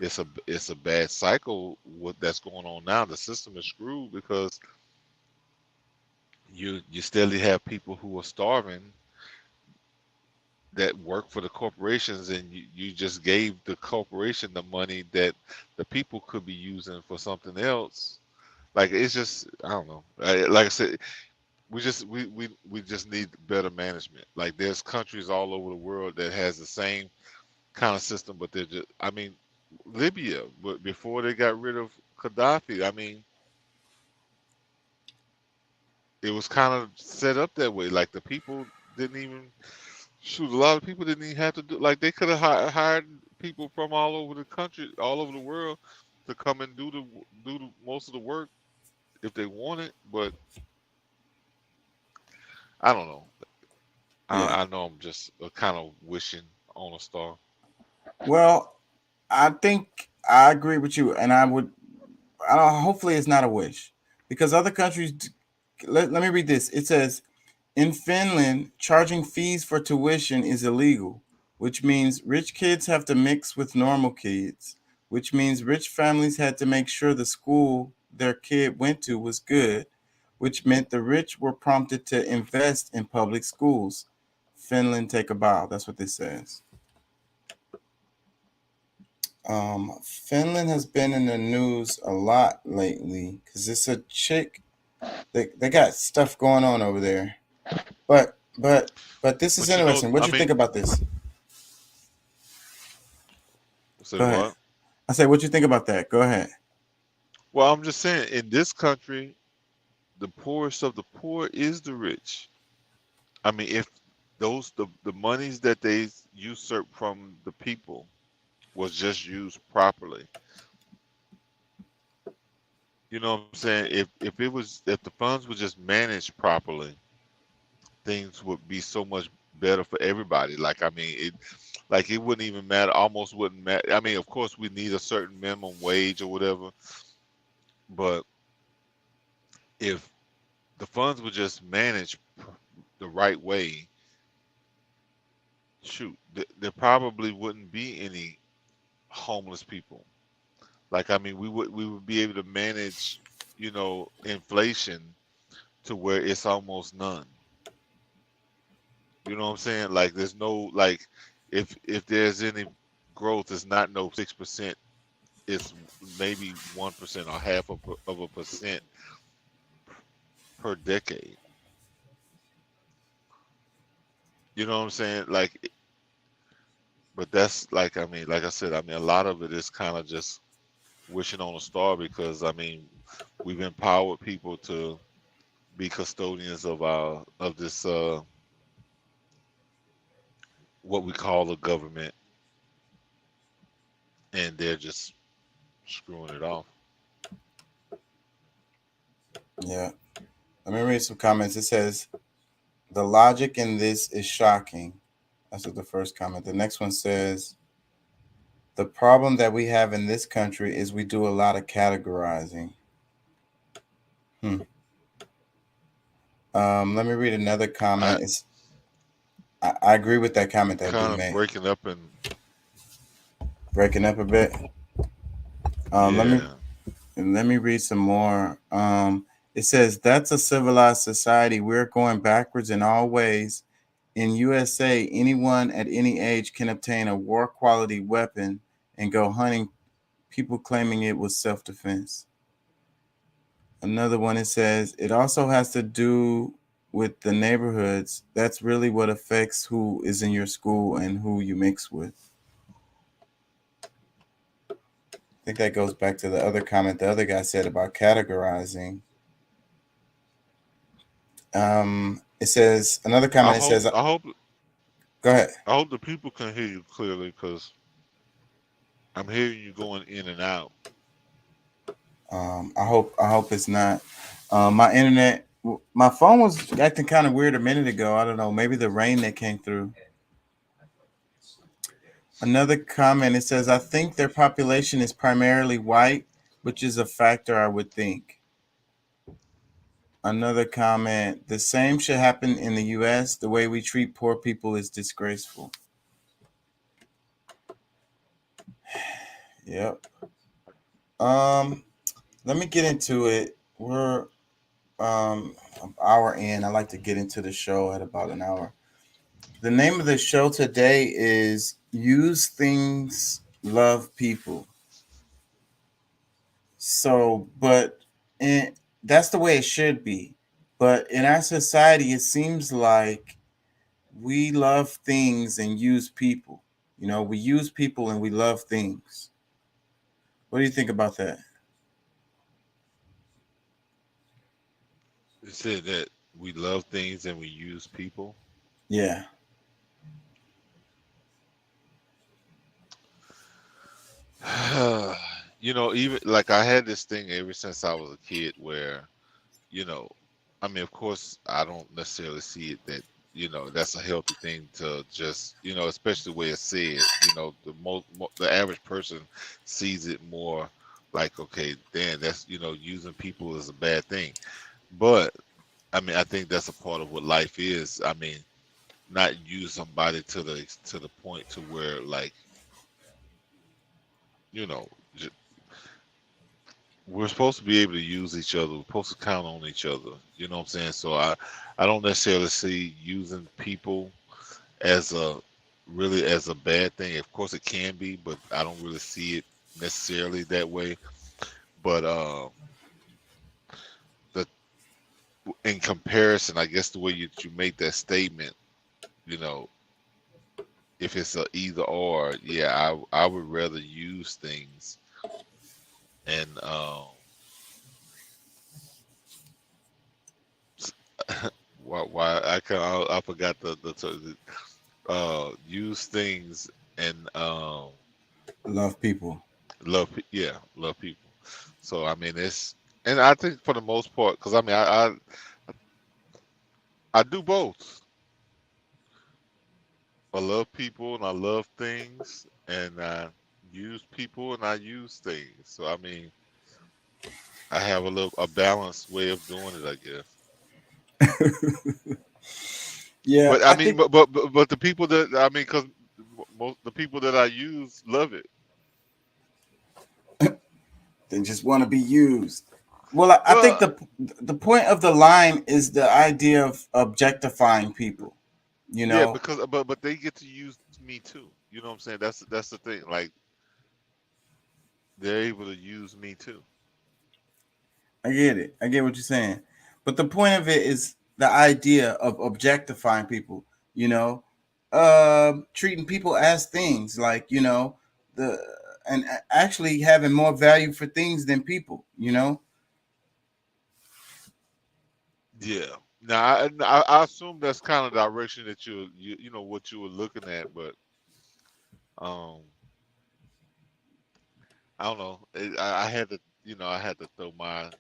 it's a bad cycle that's going on now. The system is screwed because you steadily have people who are starving that work for the corporations, and you just gave the corporation the money that the people could be using for something else. Like it's just, I don't know. Like I said, we just need better management. Like there's countries all over the world that has the same kind of system, but they're just, I mean, Libya, but before they got rid of Gaddafi, I mean, it was kind of set up that way. Like the people didn't even shoot. A lot of people didn't even have to do. Like they could have hired people from all over the country, all over the world, to come and do the most of the work if they wanted. But I don't know. I know I'm just kind of wishing on a star. Well, I think I agree with you, and hopefully it's not a wish, because other countries. Let me read this. It says, in Finland, charging fees for tuition is illegal, which means rich kids have to mix with normal kids, which means rich families had to make sure the school their kid went to was good, which meant the rich were prompted to invest in public schools. Finland, take a bow. That's what this says. Finland has been in the news a lot lately because it's a chick. They got stuff going on over there. But this is interesting. What do you think about this? Say what? I say, what do you think about that? Go ahead. Well, I'm just saying, in this country, the poorest of the poor is the rich. I mean, if the monies that they usurp from the people was just used properly. You know what I'm saying? If the funds were just managed properly, things would be so much better for everybody. Like I mean, it wouldn't even matter. Almost wouldn't matter. I mean, of course, we need a certain minimum wage or whatever, but if the funds were just managed the right way, shoot, there probably wouldn't be any homeless people. Like I mean, we would be able to manage, inflation to where it's almost none. You know what I'm saying? Like there's no, like if there's any growth, it's not no 6%. It's maybe 1% or half of a percent per decade. You know what I'm saying? Like, but that's like, I mean, like I said, I mean, a lot of it is kind of just wishing on a star, because I mean, we've empowered people to be custodians of this what we call the government, and they're just screwing it off. Yeah. Let me read some comments. It says, the logic in this is shocking. That's what the first comment. The next one says, the problem that we have in this country is we do a lot of categorizing. Let me read another comment. I agree with that comment that you made. Breaking up a bit. Let me read some more. It says that's a civilized society. We're going backwards in all ways. In USA, anyone at any age can obtain a war quality weapon and go hunting, people claiming it was self-defense. Another one, it says it also has to do with the neighborhoods. That's really what affects who is in your school and who you mix with. I think that goes back to the other comment the other guy said about categorizing. It says another comment. It says, I hope. Go ahead. I hope the people can hear you clearly because I'm hearing you going in and out. I hope it's not. My internet, my phone was acting kind of weird a minute ago. I don't know. Maybe the rain that came through. Another comment. It says, I think their population is primarily white, which is a factor I would think. Another comment. The same should happen in the U.S. The way we treat poor people is disgraceful. Yep. Let me get into it. We're an hour in. I like to get into the show at about an hour. The name of the show today is Use Things, Love People. So, that's the way it should be. But in our society, it seems like we love things and use people. You know, we use people and we love things. What do you think about that? You said that we love things and we use people. Yeah. You know, even like I had this thing ever since I was a kid where, you know, I mean, of course, I don't necessarily see it that, you know, that's a healthy thing to just, you know, especially the way it's said, you know, the average person sees it more like, okay, then that's, you know, using people is a bad thing. But I mean, I think that's a part of what life is. I mean, not use somebody to the point to where, like, you know, we're supposed to be able to use each other. We're supposed to count on each other. You know what I'm saying? So I don't necessarily see using people as a bad thing. Of course it can be, but I don't really see it necessarily that way. But in comparison, I guess the way you make that statement, you know, if it's a either or, yeah, I would rather use things. And why I forgot the use things and love people. Love people. So I mean, and I think for the most part, because I mean, I do both. I love people and I love things, and I use people and I use things. So I mean, I have a balanced way of doing it, I guess. Yeah, but I mean, but the people that I mean, because the people that I use love it. They just want to be used. Well, I think the point of the line is the idea of objectifying people. You know, yeah, because but they get to use me too. You know what I'm saying? That's the thing. Like, they're able to use me too. I get it. I get what you're saying. But the point of it is the idea of objectifying people, you know, treating people as things, like, you know, and actually having more value for things than people, you know? Yeah. Now, I assume that's kind of the direction that you know what you were looking at, but I don't know. I had to, you know, I had to throw my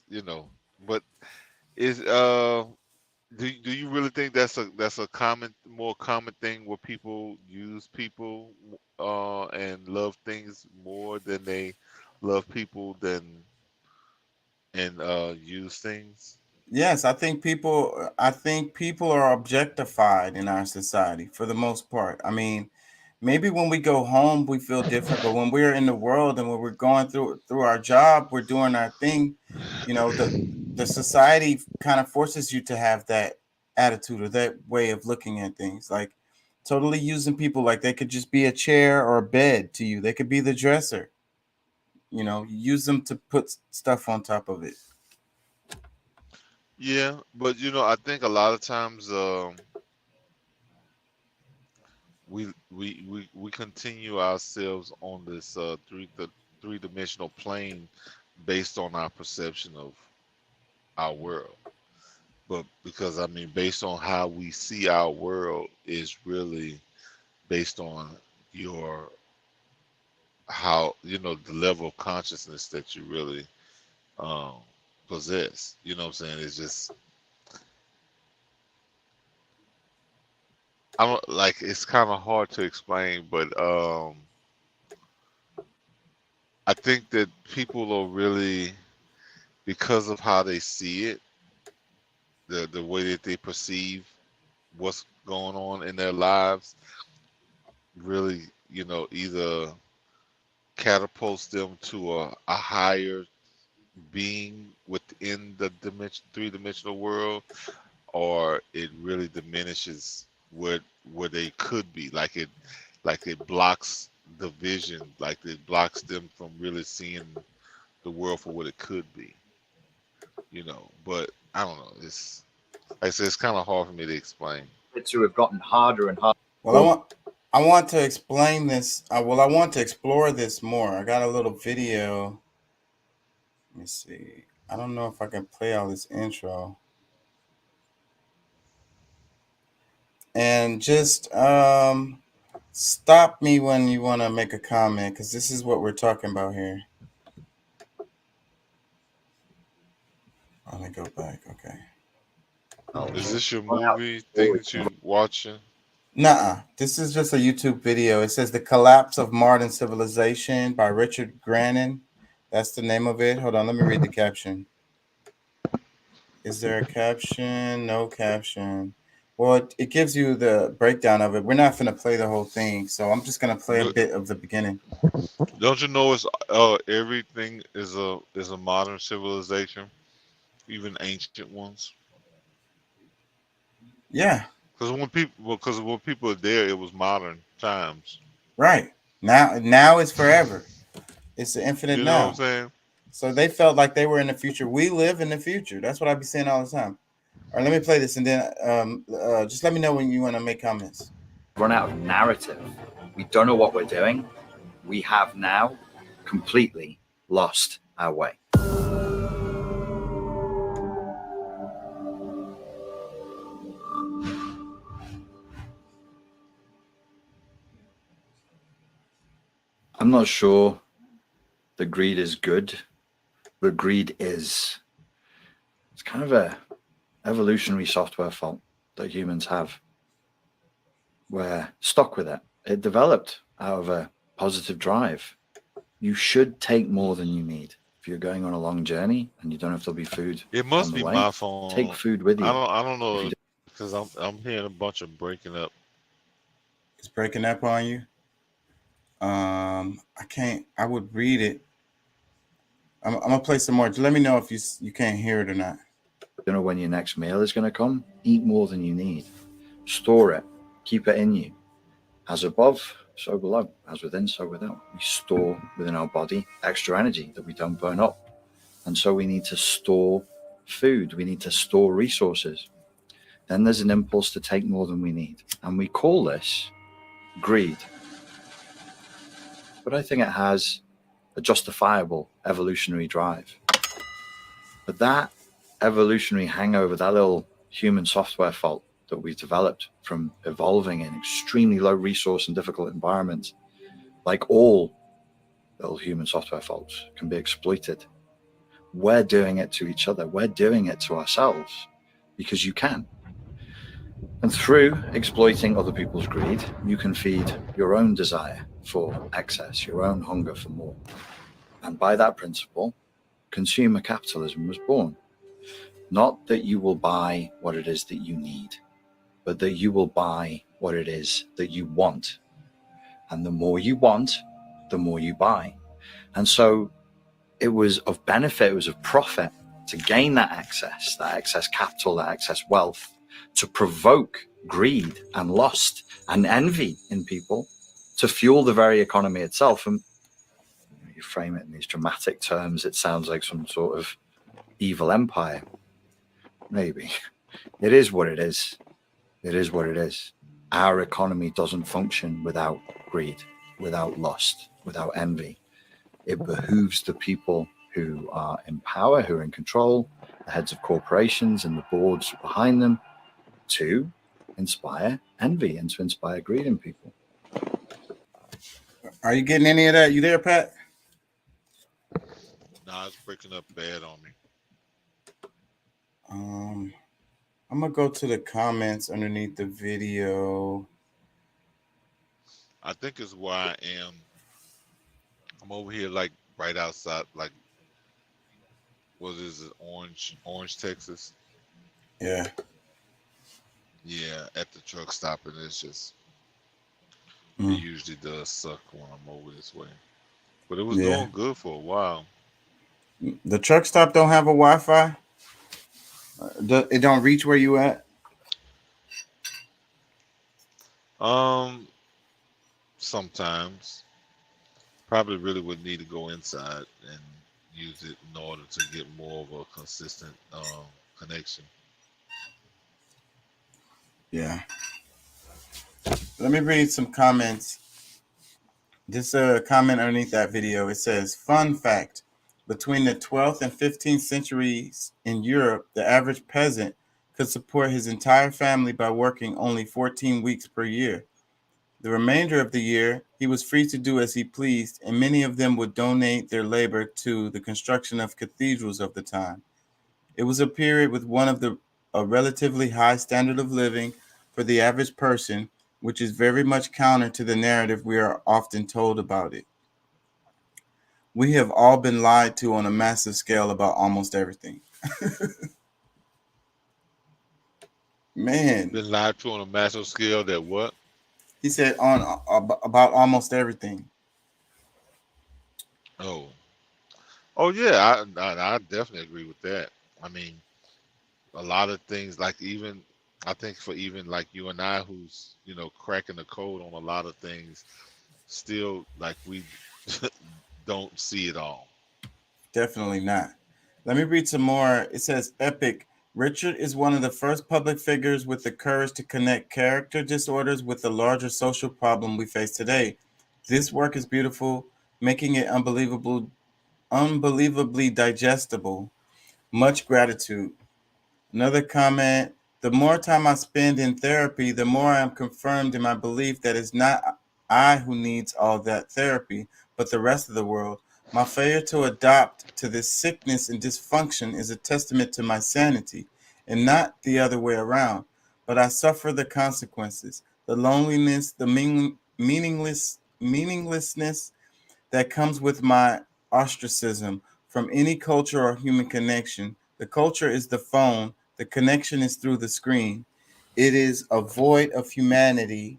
you know, but is do you really think that's a more common thing where people use people and love things more than they love people and use things? Yes, I think people are objectified in our society for the most part. I mean, maybe when we go home we feel different, but when we're in the world and when we're going through our job, we're doing our thing, the society kind of forces you to have that attitude or that way of looking at things, like totally using people like they could just be a chair or a bed to you. They could be the dresser. You use them to put stuff on top of it. Yeah, but I think a lot of times we continue ourselves on this three-dimensional plane based on our perception of our world. But because based on how we see our world is really based on the level of consciousness that you really possess. You know what I'm saying? It's just it's kind of hard to explain, but I think that people are really, because of how they see it, the way that they perceive what's going on in their lives, really, either catapults them to a higher being within the three-dimensional world, or it really diminishes where they could be. Like it blocks the vision, like it blocks them from really seeing the world for what it could be. But I don't know. It's like I said, it's kind of hard for me to explain. To have gotten harder and harder. Well, I want to explain this. I want to explore this more. I got a little video. Let me see. I don't know if I can play all this intro. And just stop me when you want to make a comment, because this is what we're talking about here. Let me go back. Okay. Is this your movie thing that you're watching? Nuh-uh. This is just a YouTube video. It says The Collapse of Modern Civilization by Richard Grannon. That's the name of it. Hold on. Let me read the caption. Is there a caption? No caption. Well, it gives you the breakdown of it. We're not going to play the whole thing, so I'm just going to play a bit of the beginning. Don't you know it's everything is a modern civilization, even ancient ones? Yeah. Because when people were there, it was modern times. Right. Now it's forever. It's the infinite You know now. what I'm saying? So they felt like they were in the future. We live in the future. That's what I be saying all the time. All right, let me play this, and then just let me know when you want to make comments. Run out of narrative. We don't know what we're doing. We have now completely lost our way. I'm not sure that greed is good, but greed is. It's kind of a evolutionary software fault that humans have. We're stuck with it. It developed out of a positive drive. You should take more than you need. If you're going on a long journey and you don't know if there'll be food, It must on the be way, my phone. take food with you. I don't know, because I'm hearing a bunch of breaking up. It's breaking up on you. I can't. I would read it. I'm gonna play some more. Let me know if you can't hear it or not. You know when your next meal is going to come. Eat more than you need. Store it. Keep it in you. As above, so below. As within, so without. We store within our body extra energy that we don't burn up. And so we need to store food. We need to store resources. Then there's an impulse to take more than we need. And we call this greed. But I think it has a justifiable evolutionary drive. But that evolutionary hangover, that little human software fault that we've developed from evolving in extremely low resource and difficult environments, like all little human software faults, can be exploited. We're doing it to each other. We're doing it to ourselves because you can. And through exploiting other people's greed, you can feed your own desire for excess, your own hunger for more. And by that principle, consumer capitalism was born. Not that you will buy what it is that you need, but that you will buy what it is that you want. And the more you want, the more you buy. And so it was of benefit, it was of profit to gain that excess capital, that excess wealth, to provoke greed and lust and envy in people, to fuel the very economy itself. And you frame it in these dramatic terms, it sounds like some sort of evil empire. Maybe. It is what it is. It is what it is. Our economy doesn't function without greed, without lust, without envy. It behooves the people who are in power, who are in control, the heads of corporations and the boards behind them, to inspire envy and to inspire greed in people. Are you getting any of that? You there, Pat? Nah, it's breaking up bad on me. I'm gonna go to the comments underneath the video. I think it's where I am. I'm over here, like right outside, like what is it, Orange, Texas? Yeah. Yeah, at the truck stop, and it's just it usually does suck when I'm over this way. But it was doing good for a while. The truck stop don't have a Wi-Fi. It don't reach where you at. Sometimes probably really would need to go inside and use it in order to get more of a consistent connection. Yeah. Let me read some comments. This comment underneath that video. It says, fun fact, between the 12th and 15th centuries in Europe, the average peasant could support his entire family by working only 14 weeks per year. The remainder of the year, he was free to do as he pleased, and many of them would donate their labor to the construction of cathedrals of the time. It was a period with a relatively high standard of living for the average person, which is very much counter to the narrative we are often told about it. We have all been lied to on a massive scale about almost everything. Man. Been lied to on a massive scale that what? He said about almost everything. Oh yeah, I definitely agree with that. I mean, a lot of things, like even I think for even like you and I, who's cracking the code on a lot of things, still like we don't see it all. Definitely not. Let me read some more. It says, Epic. Richard is one of the first public figures with the courage to connect character disorders with the larger social problem we face today. This work is beautiful, making it unbelievably digestible. Much gratitude. Another comment. The more time I spend in therapy, the more I am confirmed in my belief that it's not I who needs all that therapy, but the rest of the world. My failure to adapt to this sickness and dysfunction is a testament to my sanity, and not the other way around. But I suffer the consequences, the loneliness, the meaninglessness that comes with my ostracism from any culture or human connection. The culture is the phone. The connection is through the screen. It is a void of humanity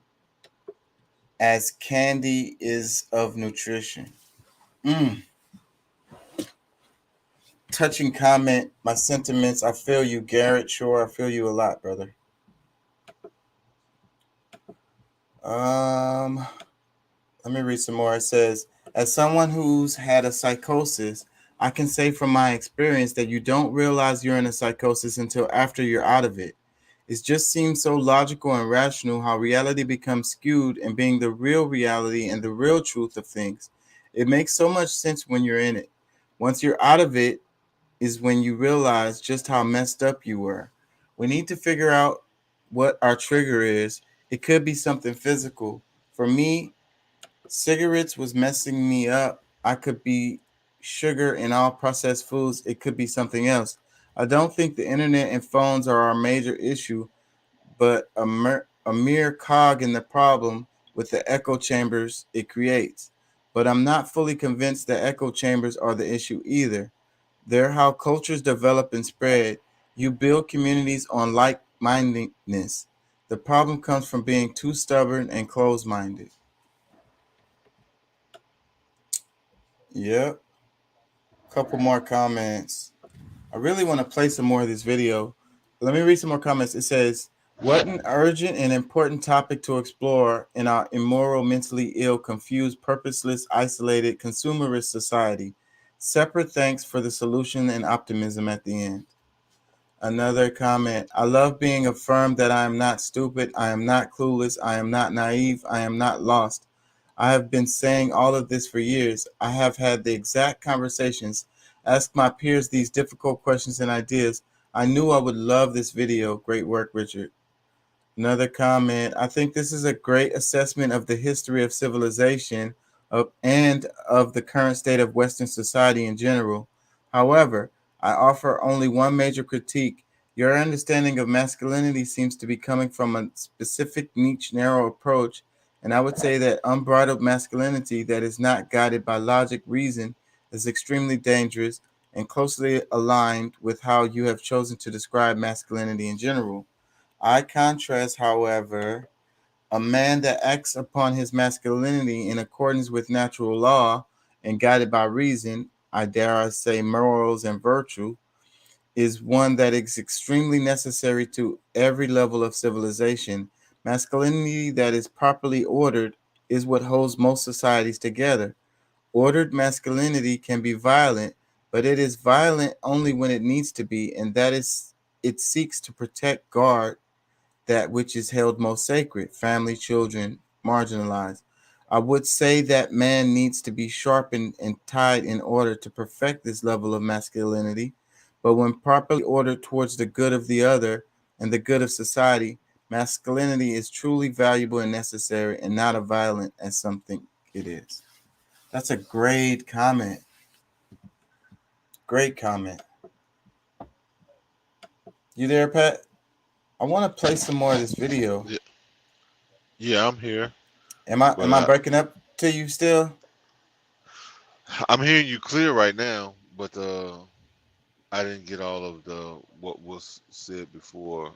as candy is of nutrition. Touching comment, my sentiments. I feel you, Garrett. Sure, I feel you a lot, brother. Let me read some more. It says, as someone who's had a psychosis, I can say from my experience that you don't realize you're in a psychosis until after you're out of it. It just seems so logical and rational how reality becomes skewed and being the real reality and the real truth of things. It makes so much sense when you're in it. Once you're out of it is when you realize just how messed up you were. We need to figure out what our trigger is. It could be something physical. For me, cigarettes was messing me up. I could be sugar in all processed foods. It could be something else. I don't think the internet and phones are our major issue, but a mere cog in the problem with the echo chambers it creates. But I'm not fully convinced that echo chambers are the issue either. They're how cultures develop and spread. You build communities on like-mindedness. The problem comes from being too stubborn and closed-minded. Yep. Couple more comments. I really want to play some more of this video. Let me read some more comments. It says, what an urgent and important topic to explore in our immoral, mentally ill, confused, purposeless, isolated, consumerist society. Separate thanks for the solution and optimism at the end. Another comment. I love being affirmed that I am not stupid. I am not clueless. I am not naive. I am not lost. I have been saying all of this for years. I have had the exact conversations, asked my peers these difficult questions and ideas. I knew I would love this video. Great work, Richard. Another comment. I think this is a great assessment of the history of civilization and of the current state of Western society in general. However, I offer only one major critique. Your understanding of masculinity seems to be coming from a specific niche, narrow approach, and I would say that unbridled masculinity that is not guided by logic, reason, is extremely dangerous and closely aligned with how you have chosen to describe masculinity in general. I contrast, however, a man that acts upon his masculinity in accordance with natural law and guided by reason, I dare say morals and virtue, is one that is extremely necessary to every level of civilization. Masculinity that is properly ordered is what holds most societies together. Ordered masculinity can be violent, but it is violent only when it needs to be, and that is, it seeks to protect, guard that which is held most sacred, family, children, marginalized. I would say that man needs to be sharpened and tied in order to perfect this level of masculinity, but when properly ordered towards the good of the other and the good of society, masculinity is truly valuable and necessary and not as violent as some think it is. That's a great comment. Great comment. You there, Pat? I want to play some more of this video. Yeah, I'm here. Am I breaking up to you still? I'm hearing you clear right now, but I didn't get all of the what was said before.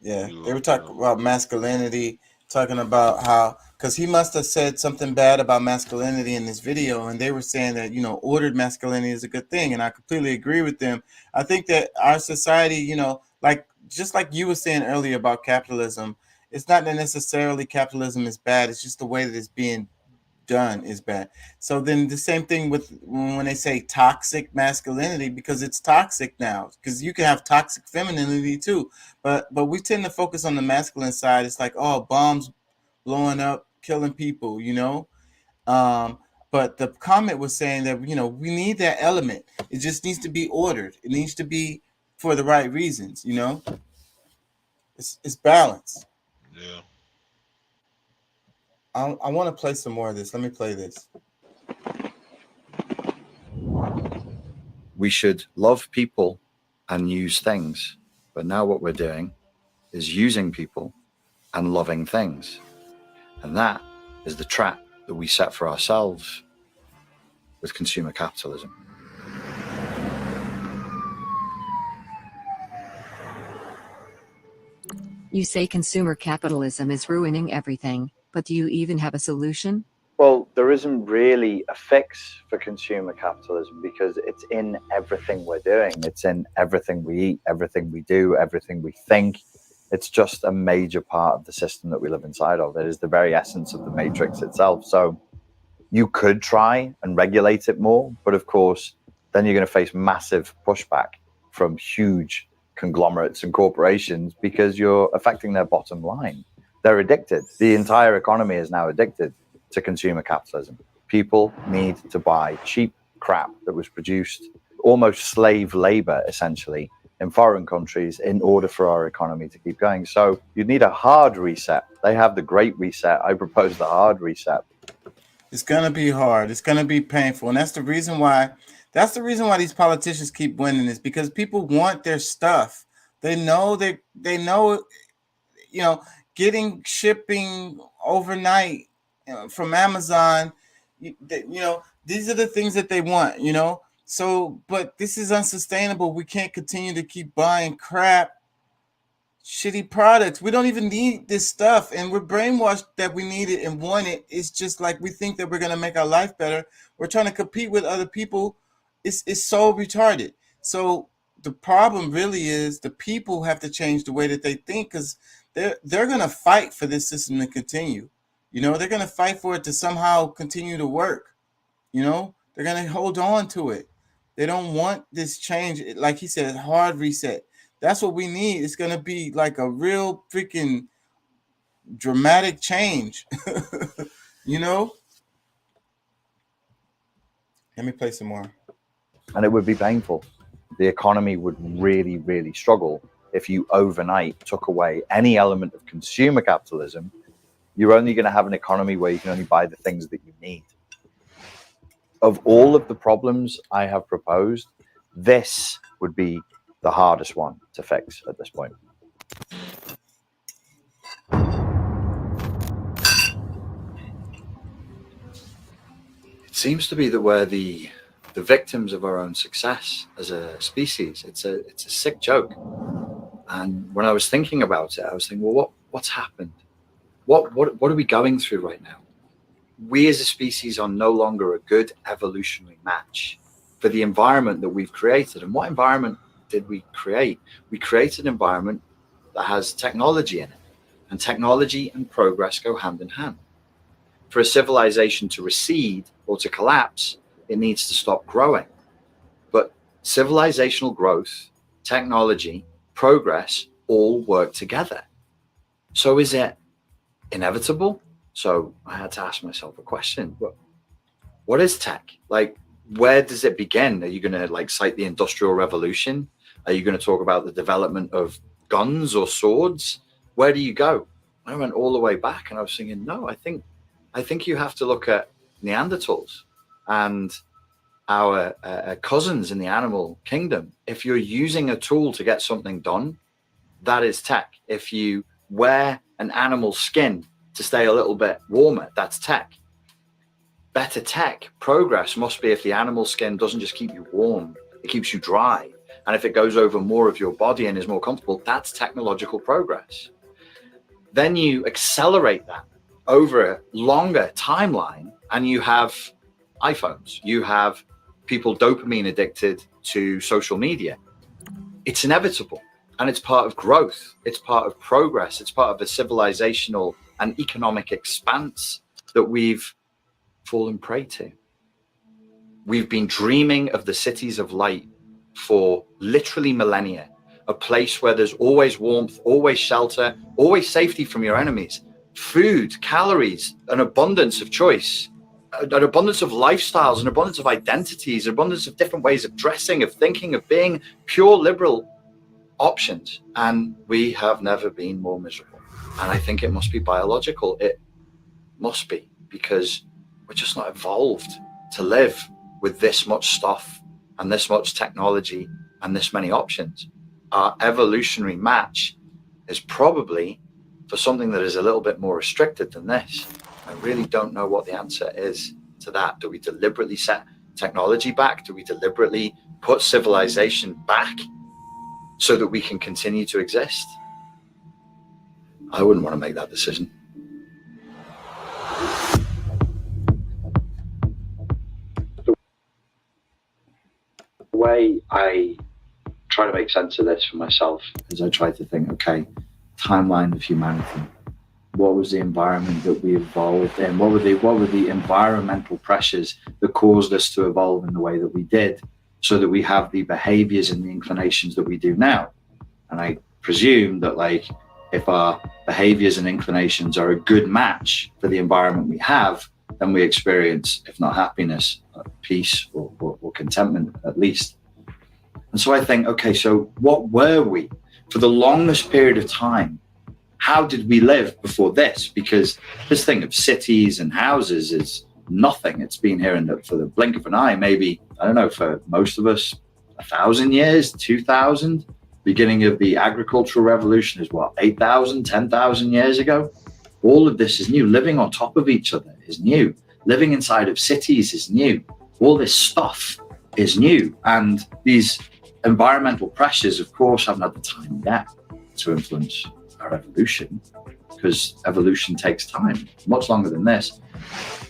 Yeah, they were talking about masculinity, talking about how, because he must have said something bad about masculinity in this video, and they were saying that, you know, ordered masculinity is a good thing, and I completely agree with them. I think that our society, you know, like just like you were saying earlier about capitalism, it's not that necessarily capitalism is bad, it's just the way that it's being done is bad. So then the same thing with when they say toxic masculinity, because it's toxic now, because you can have toxic femininity too, but we tend to focus on the masculine side. It's like, oh, bombs blowing up, killing people, you know. But the comment was saying that, you know, we need that element. It just needs to be ordered. It needs to be for the right reasons, you know. It's balance. Yeah. I want to play some more of this. Let me play this. We should love people and use things. But now what we're doing is using people and loving things. And that is the trap that we set for ourselves with consumer capitalism. You say consumer capitalism is ruining everything, but do you even have a solution? Well, there isn't really a fix for consumer capitalism because it's in everything we're doing. It's in everything we eat, everything we do, everything we think. It's just a major part of the system that we live inside of. It is the very essence of the matrix itself. So you could try and regulate it more, but of course, then you're going to face massive pushback from huge conglomerates and corporations because you're affecting their bottom line. They're addicted. The entire economy is now addicted to consumer capitalism. People need to buy cheap crap that was produced almost slave labor, essentially, in foreign countries in order for our economy to keep going. So you need a hard reset. They have the great reset. I propose the hard reset. It's going to be hard. It's going to be painful. And that's the reason why these politicians keep winning, is because people want their stuff. They know, you know, getting shipping overnight from Amazon, you know, these are the things that they want, you know. So, but this is unsustainable. We can't continue to keep buying crap shitty products. We don't even need this stuff, and we're brainwashed that we need it and want it. It's just like we think that we're gonna make our life better. We're trying to compete with other people. It's so retarded. So the problem really is the people have to change the way that they think, because they're gonna fight for this system to continue. You know, they're gonna fight for it to somehow continue to work. You know, they're gonna hold on to it. They don't want this change. Like he said, hard reset. That's what we need. It's gonna be like a real freaking dramatic change. You know? Let me play some more. And it would be painful. The economy would really, really struggle if you overnight took away any element of consumer capitalism. You're only going to have an economy where you can only buy the things that you need. Of all of the problems I have proposed, this would be the hardest one to fix at this point. It seems to be that we're the victims of our own success as a species. It's a sick joke. And when I was thinking about it, I was thinking, well, what's happened? What are we going through right now? We as a species are no longer a good evolutionary match for the environment that we've created. And what environment did we create? We created an environment that has technology in it, and technology and progress go hand in hand. For a civilization to recede or to collapse, it needs to stop growing. But civilizational growth, technology, progress all work together. So is it inevitable? So I had to ask myself a question. What is tech? Like, where does it begin? Are you going to cite the Industrial Revolution? Are you going to talk about the development of guns or swords? Where do you go? I went all the way back and I was thinking, no, I think you have to look at Neanderthals and our cousins in the animal kingdom. If you're using a tool to get something done, that is tech. If you wear an animal skin to stay a little bit warmer, that's tech. Better tech progress must be if the animal skin doesn't just keep you warm, it keeps you dry. And if it goes over more of your body and is more comfortable, that's technological progress. Then you accelerate that over a longer timeline and you have iPhones, you have people dopamine addicted to social media. It's inevitable and it's part of growth. It's part of progress. It's part of the civilizational and economic expanse that we've fallen prey to. We've been dreaming of the cities of light for literally millennia, a place where there's always warmth, always shelter, always safety from your enemies, food, calories, an abundance of choice, an abundance of lifestyles, an abundance of identities, an abundance of different ways of dressing, of thinking, of being, pure liberal options. And we have never been more miserable. And I think it must be biological. It must be, because we're just not evolved to live with this much stuff and this much technology and this many options. Our evolutionary match is probably for something that is a little bit more restricted than this. I really don't know what the answer is to that. Do we deliberately set technology back? Do we deliberately put civilization back so that we can continue to exist? I wouldn't want to make that decision. The way I try to make sense of this for myself is I try to think, okay, timeline of humanity. What was the environment that we evolved in? What were the environmental pressures that caused us to evolve in the way that we did, so that we have the behaviors and the inclinations that we do now? And I presume that, like, if our behaviors and inclinations are a good match for the environment we have, then we experience, if not happiness, peace or contentment at least. And so I think, okay, so what were we for the longest period of time? How did we live before this? Because this thing of cities and houses is nothing. It's been here for the blink of an eye, maybe, I don't know, for most of us, 1,000 years, 2,000. Beginning of the agricultural revolution is what, 8,000, 10,000 years ago? All of this is new. Living on top of each other is new. Living inside of cities is new. All this stuff is new. And these environmental pressures, of course, haven't had the time yet to influence our evolution, because evolution takes time, much longer than this.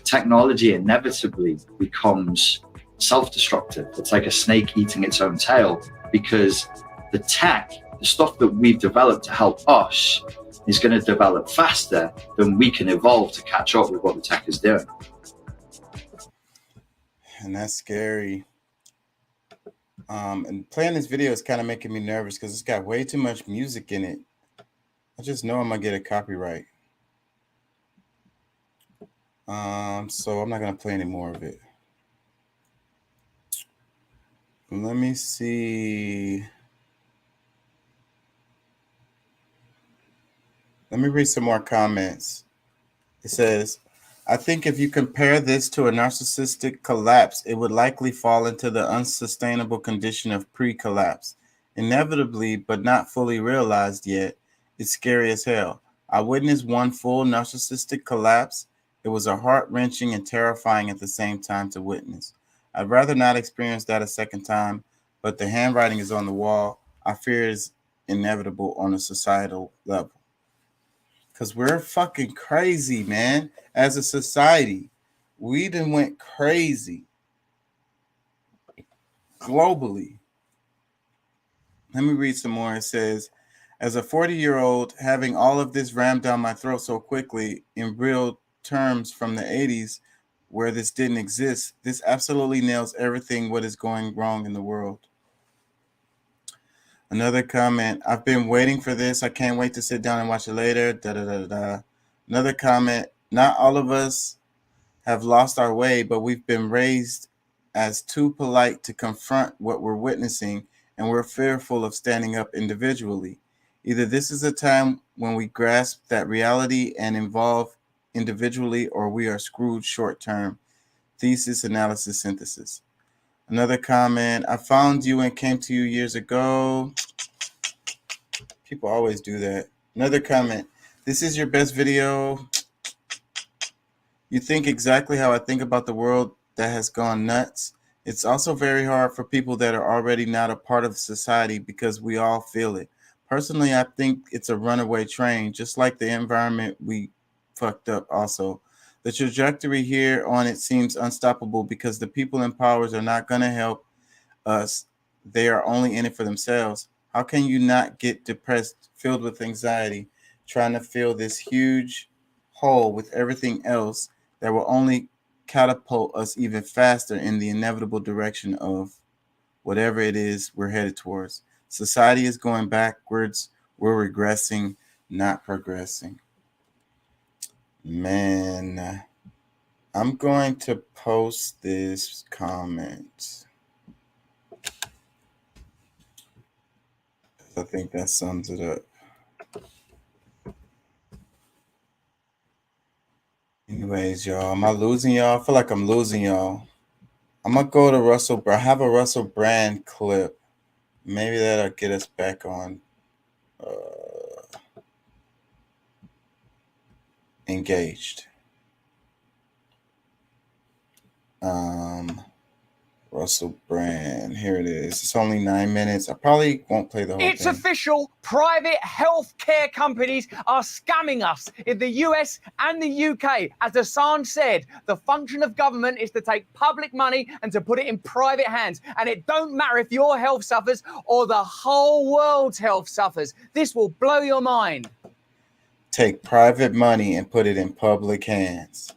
Technology inevitably becomes self-destructive. It's like a snake eating its own tail, because the tech, the stuff that we've developed to help us, is going to develop faster than we can evolve to catch up with what the tech is doing. And that's scary. And playing this video is kind of making me nervous because it's got way too much music in it. I just know I'm gonna get a copyright. So I'm not gonna play any more of it. Let me see. Let me read some more comments. It says, I think if you compare this to a narcissistic collapse, it would likely fall into the unsustainable condition of pre-collapse. Inevitably, but not fully realized yet, it's scary as hell. I witnessed one full narcissistic collapse. It was a heart-wrenching and terrifying at the same time to witness. I'd rather not experience that a second time, but the handwriting is on the wall. I fear it's inevitable on a societal level. Because we're fucking crazy, man. As a society, we done went crazy globally. Let me read some more. It says, as a 40-year-old, having all of this rammed down my throat so quickly in real terms from the 80s where this didn't exist, this absolutely nails everything what is going wrong in the world. Another comment, I've been waiting for this. I can't wait to sit down and watch it later. Da, da, da, da. Another comment, not all of us have lost our way, but we've been raised as too polite to confront what we're witnessing, and we're fearful of standing up individually. Either this is a time when we grasp that reality and evolve individually, or we are screwed short term. Thesis, analysis, synthesis. Another comment, I found you and came to you years ago. People always do that. Another comment, this is your best video. You think exactly how I think about the world that has gone nuts. It's also very hard for people that are already not a part of society because we all feel it. Personally, I think it's a runaway train, just like the environment we fucked up also. The trajectory here on it seems unstoppable because the people in powers are not going to help us. They are only in it for themselves. How can you not get depressed, filled with anxiety, trying to fill this huge hole with everything else that will only catapult us even faster in the inevitable direction of whatever it is we're headed towards? Society is going backwards. We're regressing, not progressing. Man, I'm going to post this comment. I think that sums it up. Anyways, y'all, am I losing y'all? I feel like I'm losing y'all. I'm going to go to Russell. I have a Russell Brand clip. Maybe that'll get us back on engaged. Russell Brand. Here it is. It's only 9 minutes. I probably won't play the whole It's thing. official. Private healthcare companies are scamming us in the US and the UK. As Assange said, the function of government is to take public money and to put it in private hands. And it don't matter if your health suffers or the whole world's health suffers. This will blow your mind. Take private money and put it in public hands.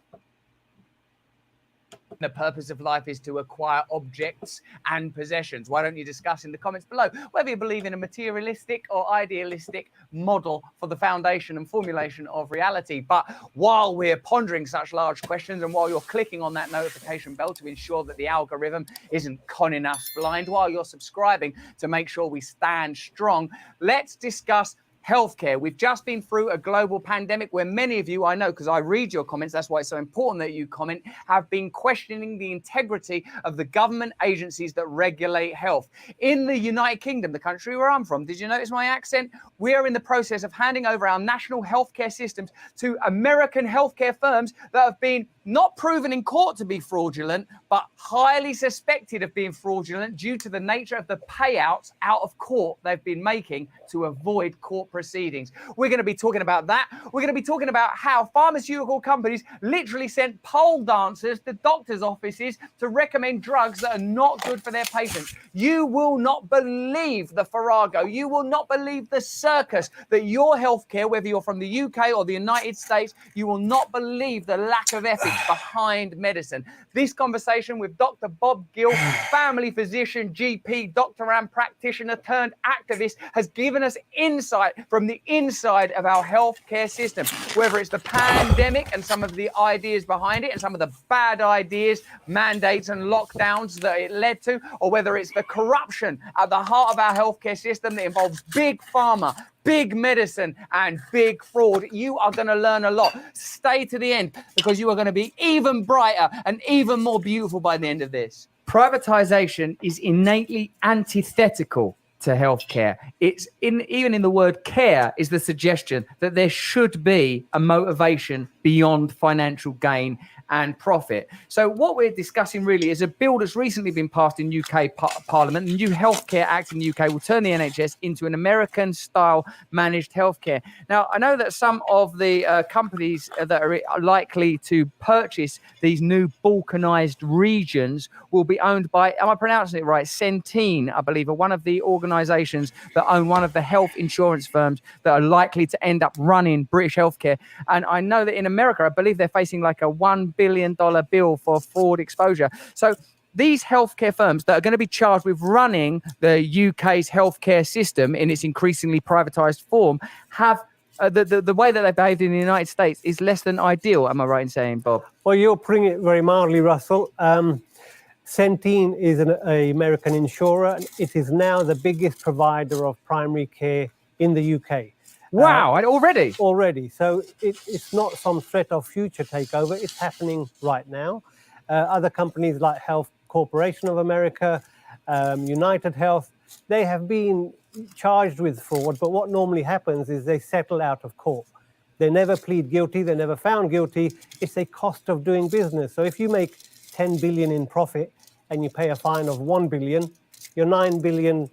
The purpose of life is to acquire objects and possessions. Why don't you discuss in the comments below whether you believe in a materialistic or idealistic model for the foundation and formulation of reality? But while we're pondering such large questions, and while you're clicking on that notification bell to ensure that the algorithm isn't conning us blind, while you're subscribing to make sure we stand strong, let's discuss healthcare. We've just been through a global pandemic where many of you, I know because I read your comments, that's why it's so important that you comment, have been questioning the integrity of the government agencies that regulate health. In the United Kingdom, the country where I'm from, did you notice my accent? We are in the process of handing over our national healthcare systems to American healthcare firms that have been not proven in court to be fraudulent, but highly suspected of being fraudulent due to the nature of the payouts out of court they've been making to avoid court proceedings. We're going to be talking about that. We're going to be talking about how pharmaceutical companies literally sent pole dancers to doctors' offices to recommend drugs that are not good for their patients. You will not believe the farrago. You will not believe the circus that your healthcare, whether you're from the UK or the United States, you will not believe the lack of ethics behind medicine. This conversation with Dr. Bob Gill, family physician, GP, doctor and practitioner turned activist, has given us insight from the inside of our healthcare system, whether it's the pandemic and some of the ideas behind it and some of the bad ideas, mandates and lockdowns that it led to, or whether it's the corruption at the heart of our healthcare system that involves big pharma, big medicine and big fraud. You are going to learn a lot. Stay to the end because you are going to be even brighter and even more beautiful by the end of this. Privatization is innately antithetical to healthcare. It's even in the word care is the suggestion that there should be a motivation beyond financial gain and profit. So what we're discussing really is a bill that's recently been passed in UK Parliament. The new Healthcare Act in the UK will turn the NHS into an American-style managed healthcare. Now, I know that some of the companies that are likely to purchase these new balkanized regions will be owned by, am I pronouncing it right, Centene, I believe, are one of the organisations that own one of the health insurance firms that are likely to end up running British healthcare. And I know that in America, I believe they're facing like a $1 billion bill for fraud exposure. So these healthcare firms that are going to be charged with running the UK's healthcare system in its increasingly privatised form have the way that they behaved in the United States is less than ideal. Am I right in saying, Bob? Well, you're putting it very mildly, Russell. Centene is an American insurer. It is now the biggest provider of primary care in the UK. Wow, already? Already. So it's not some threat of future takeover. It's happening right now. Other companies like Health Corporation of America, United Health, they have been charged with fraud, but what normally happens is they settle out of court. They never plead guilty. They're never found guilty. It's a cost of doing business. So if you make 10 billion in profit and you pay a fine of 1 billion, you're 9 billion,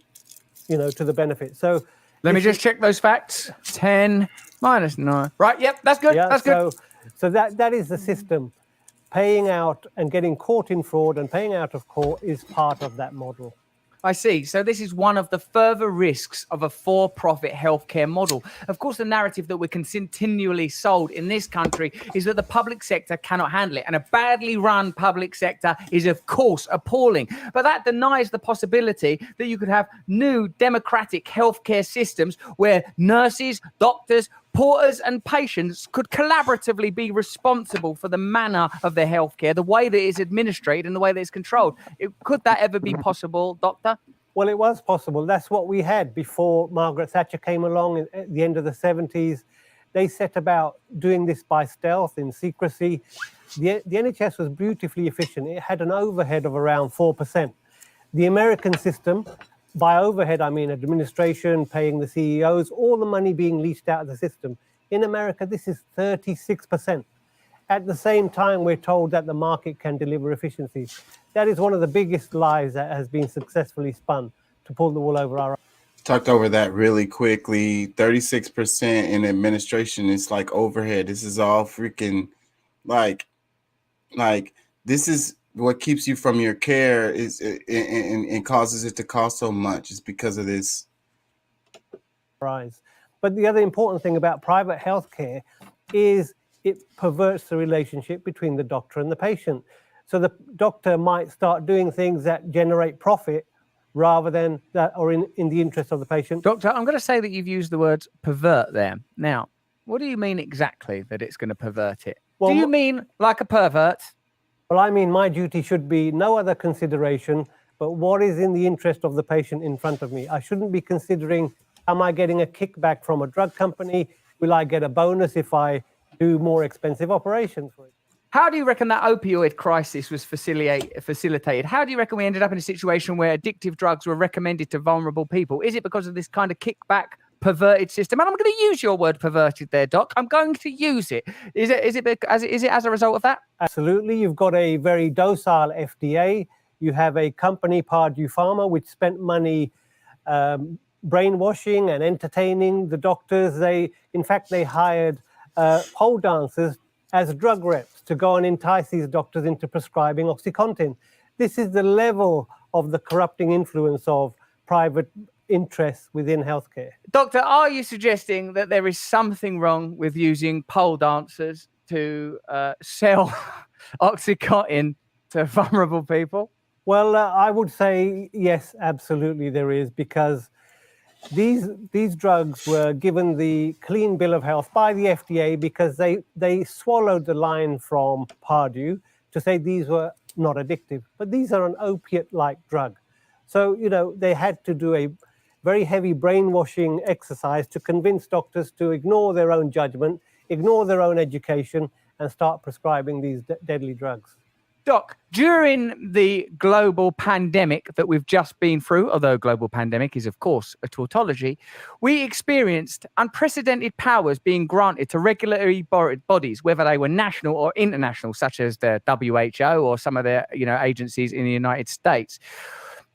to the benefit. So let me just check those facts. 10 minus 9. Right, yep, that's good. Yeah, that's good. So that is the system. Paying out and getting caught in fraud and paying out of court is part of that model. I see. So this is one of the further risks of a for-profit healthcare model. Of course, the narrative that we're continually sold in this country is that the public sector cannot handle it. And a badly run public sector is, of course, appalling. But that denies the possibility that you could have new democratic healthcare systems where nurses, doctors, porters and patients could collaboratively be responsible for the manner of their healthcare, the way that it's administered and the way that it's controlled. Could that ever be possible, Doctor? Well, it was possible. That's what we had before Margaret Thatcher came along at the end of the 70s. They set about doing this by stealth, in secrecy. The NHS was beautifully efficient. It had an overhead of around 4%. The American system, by overhead, I mean administration, paying the CEOs, all the money being leached out of the system. In America, this is 36%. At the same time, we're told that the market can deliver efficiencies. That is one of the biggest lies that has been successfully spun to pull the wool over our eyes. Talked over that really quickly. 36% in administration is like overhead. This is all freaking like this is what keeps you from your care is and causes it to cost so much. It's because of this. But the other important thing about private healthcare is it perverts the relationship between the doctor and the patient. So the doctor might start doing things that generate profit rather than that or in the interest of the patient. Doctor, I'm going to say that you've used the word pervert there. Now, what do you mean exactly that it's going to pervert it? Well, do you mean like a pervert? Well, I mean, my duty should be no other consideration but what is in the interest of the patient in front of me. I shouldn't be considering, am I getting a kickback from a drug company? Will I get a bonus if I do more expensive operations for it? How do you reckon that opioid crisis was facilitated? How do you reckon we ended up in a situation where addictive drugs were recommended to vulnerable people? Is it because of this kind of kickback perverted system. And I'm going to use your word perverted there, Doc. I'm going to use it. Is it as a result of that? Absolutely. You've got a very docile FDA. You have a company, Purdue Pharma, which spent money brainwashing and entertaining the doctors. In fact, they hired pole dancers as drug reps to go and entice these doctors into prescribing OxyContin. This is the level of the corrupting influence of private interests within healthcare. Doctor, are you suggesting that there is something wrong with using pole dancers to sell OxyContin to vulnerable people? Well, I would say yes, absolutely there is, because these drugs were given the clean bill of health by the FDA because they swallowed the line from Purdue to say these were not addictive, but these are an opiate-like drug. So, they had to do a very heavy brainwashing exercise to convince doctors to ignore their own judgment, ignore their own education, and start prescribing these deadly drugs. Doc, during the global pandemic that we've just been through, although global pandemic is, of course, a tautology, we experienced unprecedented powers being granted to regulatory bodies, whether they were national or international, such as the WHO or some of the agencies in the United States.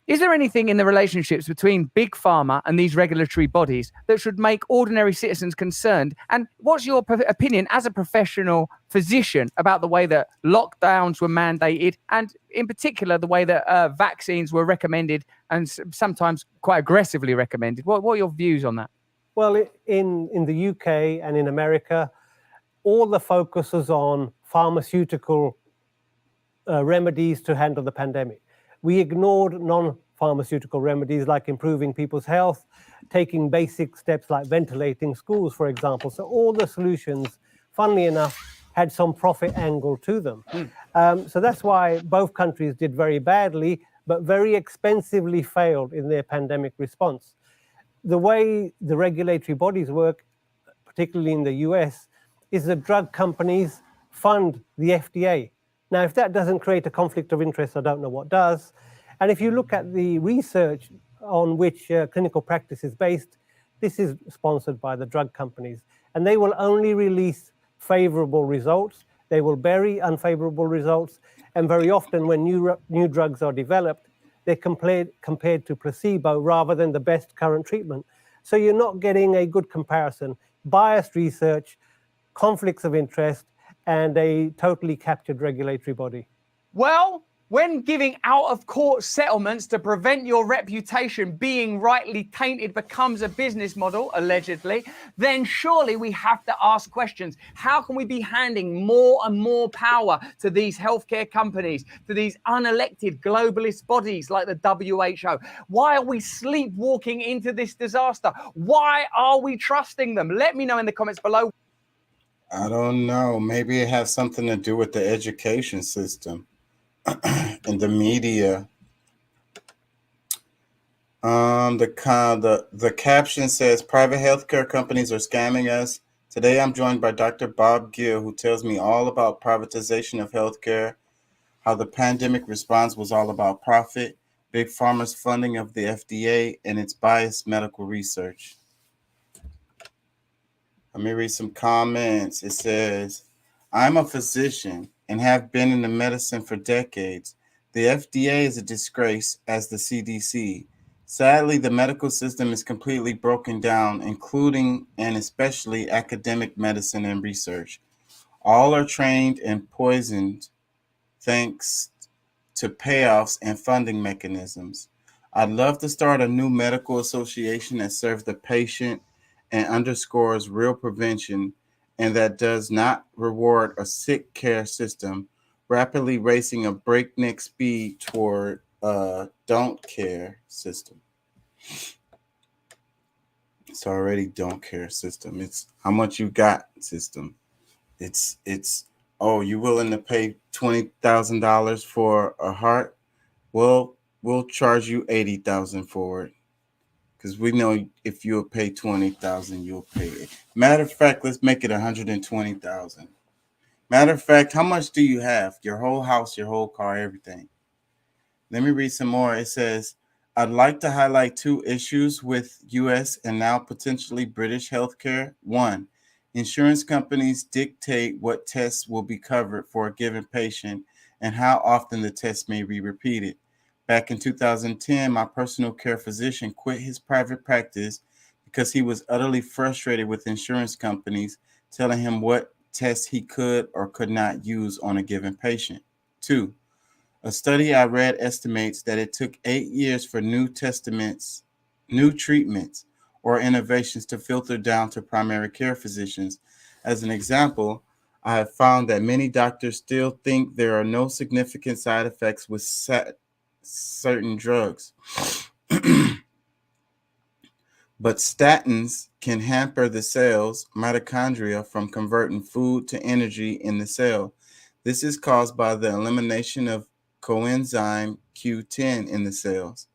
Is there anything in the relationships between Big Pharma and these regulatory bodies that should make ordinary citizens concerned? And what's your opinion as a professional physician about the way that lockdowns were mandated, and in particular, the way that vaccines were recommended and sometimes quite aggressively recommended? What are your views on that? Well, in the UK and in America, all the focus was on pharmaceutical remedies to handle the pandemic. We ignored non-pharmaceutical remedies like improving people's health, taking basic steps like ventilating schools, for example. So all the solutions, funnily enough, had some profit angle to them. So that's why both countries did very badly, but very expensively failed in their pandemic response. The way the regulatory bodies work, particularly in the US, is that drug companies fund the FDA. Now, if that doesn't create a conflict of interest, I don't know what does. And if you look at the research on which clinical practice is based, this is sponsored by the drug companies. And they will only release favorable results. They will bury unfavorable results. And very often when new drugs are developed, they're compared to placebo rather than the best current treatment. So you're not getting a good comparison. Biased research, conflicts of interest, and a totally captured regulatory body. Well, when giving out-of-court settlements to prevent your reputation being rightly tainted becomes a business model, allegedly, then surely we have to ask questions. How can we be handing more and more power to these healthcare companies, to these unelected globalist bodies like the WHO? Why are we sleepwalking into this disaster? Why are we trusting them? Let me know in the comments below. I don't know. Maybe it has something to do with the education system and the media. The caption says, private healthcare companies are scamming us. Today, I'm joined by Dr. Bob Gill, who tells me all about privatization of healthcare, how the pandemic response was all about profit, Big Pharma's funding of the FDA, and its biased medical research. Let me read some comments. It says, I'm a physician and have been in the medicine for decades. The FDA is a disgrace as the CDC. Sadly, the medical system is completely broken down, including and especially academic medicine and research. All are trained and poisoned thanks to payoffs and funding mechanisms. I'd love to start a new medical association that serves the patient and underscores real prevention, and that does not reward a sick care system rapidly racing a breakneck speed toward a don't care system. It's already don't care system. It's how much you got system. It's oh, you willing to pay $20,000 for a heart? Well, we'll charge you $80,000 for it. Because we know if you'll pay $20,000, you'll pay it. Matter of fact, let's make it $120,000. Matter of fact, how much do you have? Your whole house, your whole car, everything. Let me read some more. It says, I'd like to highlight two issues with U.S. and now potentially British healthcare. One, insurance companies dictate what tests will be covered for a given patient and how often the test may be repeated. Back in 2010, my personal care physician quit his private practice because he was utterly frustrated with insurance companies telling him what tests he could or could not use on a given patient. Two, a study I read estimates that it took 8 years for new treatments, or innovations to filter down to primary care physicians. As an example, I have found that many doctors still think there are no significant side effects with certain drugs. But statins can hamper the cell's mitochondria from converting food to energy in the cell. This is caused by the elimination of coenzyme Q10 in the cells.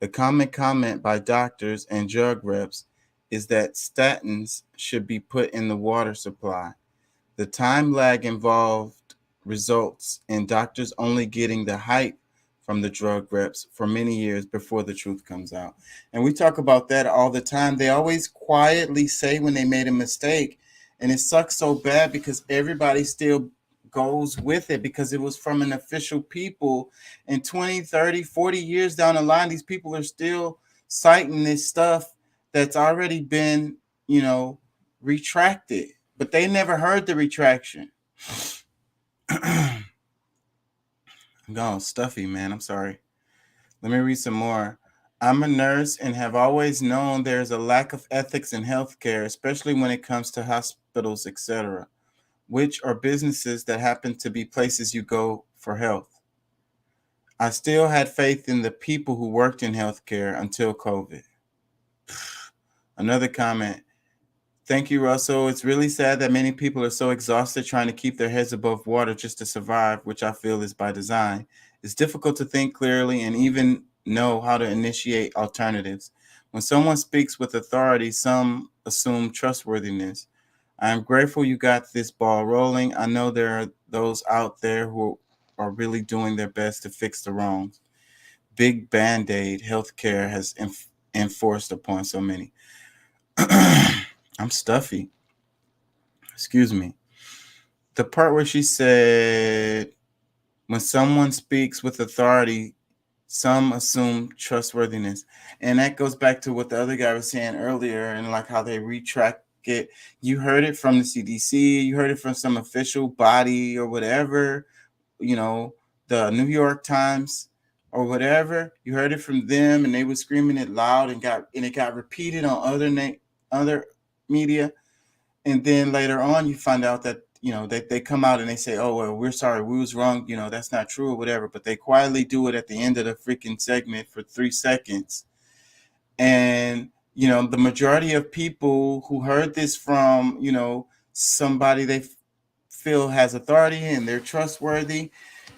The common comment by doctors and drug reps is that statins should be put in the water supply. The time lag involved results in doctors only getting the hype from the drug reps for many years before the truth comes out. And we talk about that all the time. They always quietly say when they made a mistake, and it sucks so bad because everybody still goes with it because it was from an official people. And 20, 30, 40 years down the line, these people are still citing this stuff that's already been, retracted, but they never heard the retraction. I'm going stuffy, man. I'm sorry. Let me read some more. I'm a nurse and have always known there's a lack of ethics in healthcare, especially when it comes to hospitals, etc., which are businesses that happen to be places you go for health. I still had faith in the people who worked in healthcare until COVID. Another comment. Thank you, Russell. It's really sad that many people are so exhausted trying to keep their heads above water just to survive, which I feel is by design. It's difficult to think clearly and even know how to initiate alternatives. When someone speaks with authority, some assume trustworthiness. I am grateful you got this ball rolling. I know there are those out there who are really doing their best to fix the wrongs. Big Band-Aid healthcare has enforced upon so many. I'm stuffy. Excuse me. The part where she said, when someone speaks with authority, some assume trustworthiness. And that goes back to what the other guy was saying earlier and like how they retract it. You heard it from the CDC. You heard it from some official body or whatever, the New York Times or whatever. You heard it from them and they were screaming it loud and it got repeated on other media, and then later on you find out that they come out and they say, oh well, we're sorry, we was wrong, that's not true or whatever, but they quietly do it at the end of the freaking segment for 3 seconds. And the majority of people who heard this from somebody they feel has authority and they're trustworthy,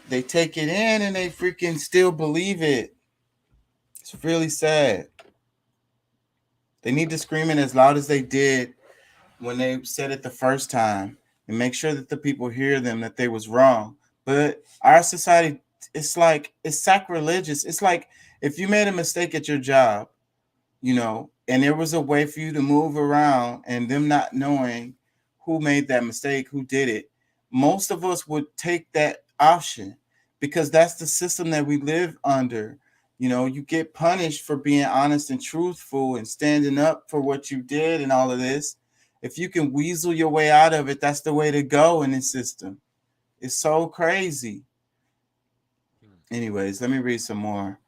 they take it in and they freaking still believe it. It's really sad. They need to scream it as loud as they did when they said it the first time and make sure that the people hear them, that they was wrong. But our society, it's sacrilegious. It's like if you made a mistake at your job, and there was a way for you to move around and them not knowing who made that mistake, who did it, most of us would take that option because that's the system that we live under. You get punished for being honest and truthful and standing up for what you did and all of this. If you can weasel your way out of it, that's the way to go in this system. It's so crazy. Anyways, let me read some more.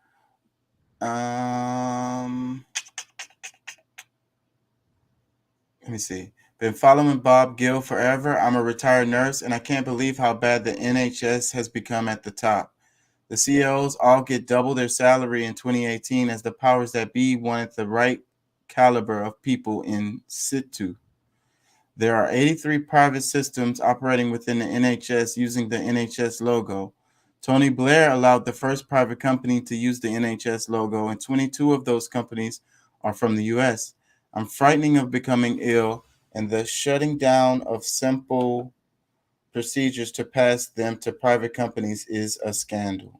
Let me see. Been following Bob Gill forever. I'm a retired nurse, and I can't believe how bad the NHS has become at the top. The CEOs all get double their salary in 2018 as the powers that be wanted the right caliber of people in situ. There are 83 private systems operating within the NHS using the NHS logo. Tony Blair allowed the first private company to use the NHS logo, and 22 of those companies are from the US. I'm frightening of becoming ill, and the shutting down of simple procedures to pass them to private companies is a scandal.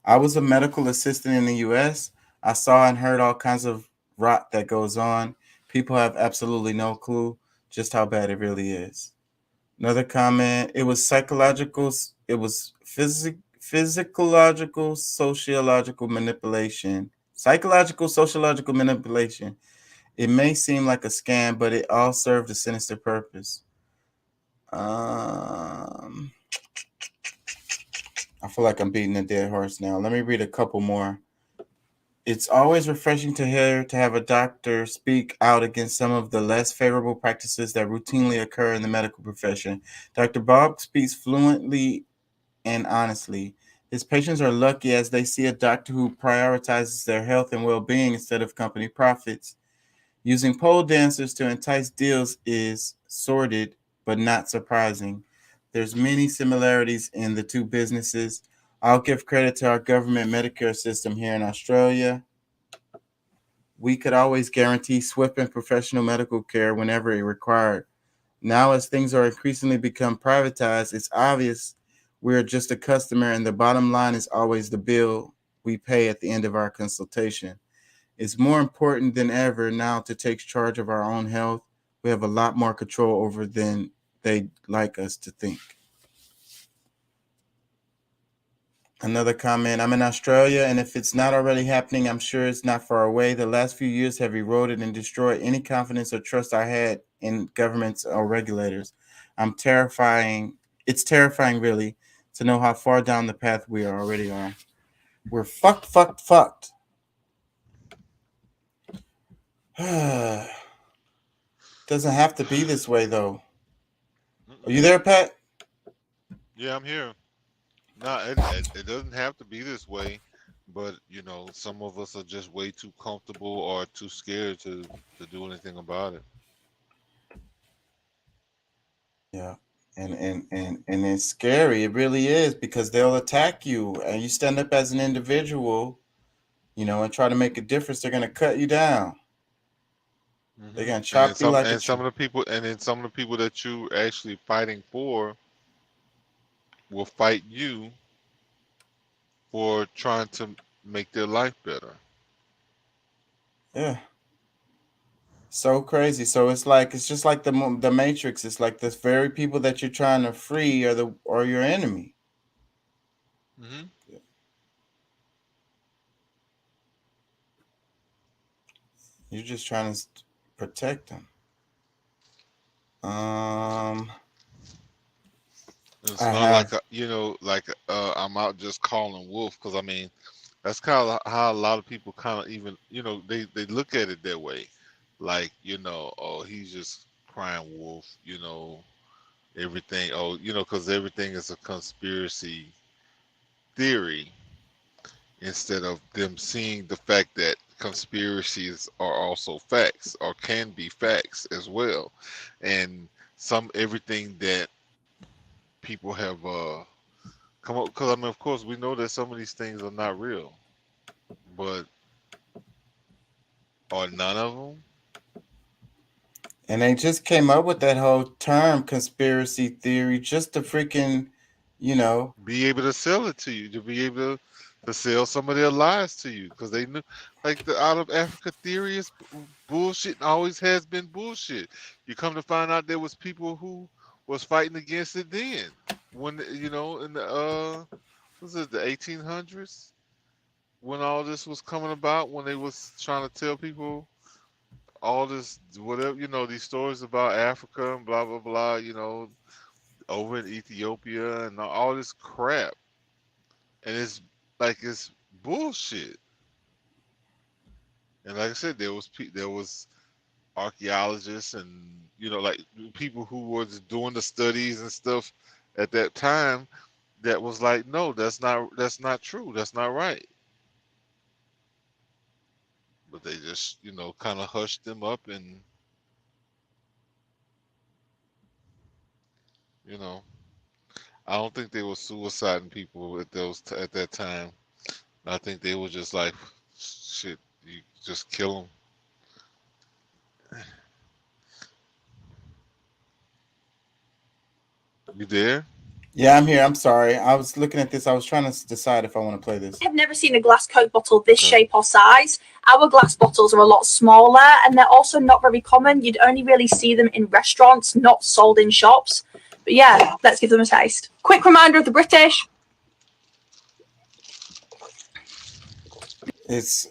I was a medical assistant in the US. I saw and heard all kinds of rot that goes on. People have absolutely no clue just how bad it really is. Another comment, it was psychological, it was physiological, sociological manipulation. Psychological, sociological manipulation. It may seem like a scam, but it all served a sinister purpose. I feel like I'm beating a dead horse now. Let me read a couple more. It's always refreshing to have a doctor speak out against some of the less favorable practices that routinely occur in the medical profession. Dr. Bob speaks fluently and honestly. His patients are lucky as they see a doctor who prioritizes their health and well-being instead of company profits. Using pole dancers to entice deals is sordid, but not surprising. There's many similarities in the two businesses. I'll give credit to our government Medicare system here in Australia. We could always guarantee swift and professional medical care whenever it required. Now, as things are increasingly become privatized, it's obvious we're just a customer, and the bottom line is always the bill we pay at the end of our consultation. It's more important than ever now to take charge of our own health. We have a lot more control over than they'd like us to think. Another comment, I'm in Australia, and if it's not already happening, I'm sure it's not far away. The last few years have eroded and destroyed any confidence or trust I had in governments or regulators. It's terrifying, really, to know how far down the path we already are. We're fucked. Doesn't have to be this way, though. Are you there, Pat? Yeah, I'm here. No, it doesn't have to be this way, but you know, some of us are just way too comfortable or too scared to do anything about it. Yeah. And it's scary. It really is, because they'll attack you, and you stand up as an individual, and try to make a difference. They're going to cut you down. They're going to chop you like a some of the people that you actually fighting for will fight you for trying to make their life better. Yeah. So crazy. So it's just like the Matrix. It's like the very people that you're trying to free are your enemy. Mm-hmm. You're just trying to protect them. It's not I'm out just calling wolf, because I mean that's kind of how a lot of people kind of even they look at it that way, like oh, he's just crying wolf, everything, because everything is a conspiracy theory, instead of them seeing the fact that conspiracies are also facts, or can be facts as well, and everything that people have come up, because I mean, of course, we know that some of these things are not real, but are none of them? And they just came up with that whole term conspiracy theory just to freaking, be able to sell it to you, to be able to sell some of their lies to you, because they knew, like, the out of Africa theory is bullshit and always has been bullshit. You come to find out there was people who was fighting against it then, when in the was it the 1800s, when all this was coming about, when they was trying to tell people all this, whatever, these stories about Africa and blah blah blah, over in Ethiopia and all this crap, and it's bullshit. And like I said, there was archaeologists and like people who was doing the studies and stuff at that time that was like, no, that's not true, that's not right. But they just kind of hushed them up, and I don't think they were suiciding people at that time. I think they were just like, shit, you just kill them. You there? Yeah, I'm here. I'm sorry. I was looking at this. I was trying to decide if I want to play this. I have never seen a glass Coke bottle this shape or size. Our glass bottles are a lot smaller and they're also not very common. You'd only really see them in restaurants, not sold in shops. But yeah, let's give them a taste. Quick reminder of the British. It's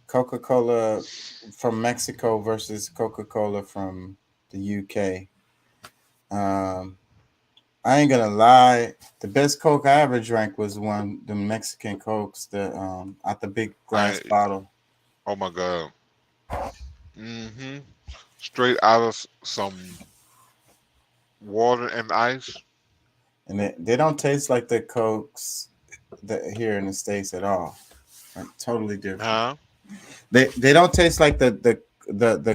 Coca-Cola from Mexico versus Coca-Cola from the UK. I ain't gonna lie, the best Coke I ever drank was the Mexican Cokes, out the big glass bottle. Oh my god. Straight out of some water and ice. And they don't taste like the Cokes that here in the States at all. Like, totally different. Huh? They don't taste like the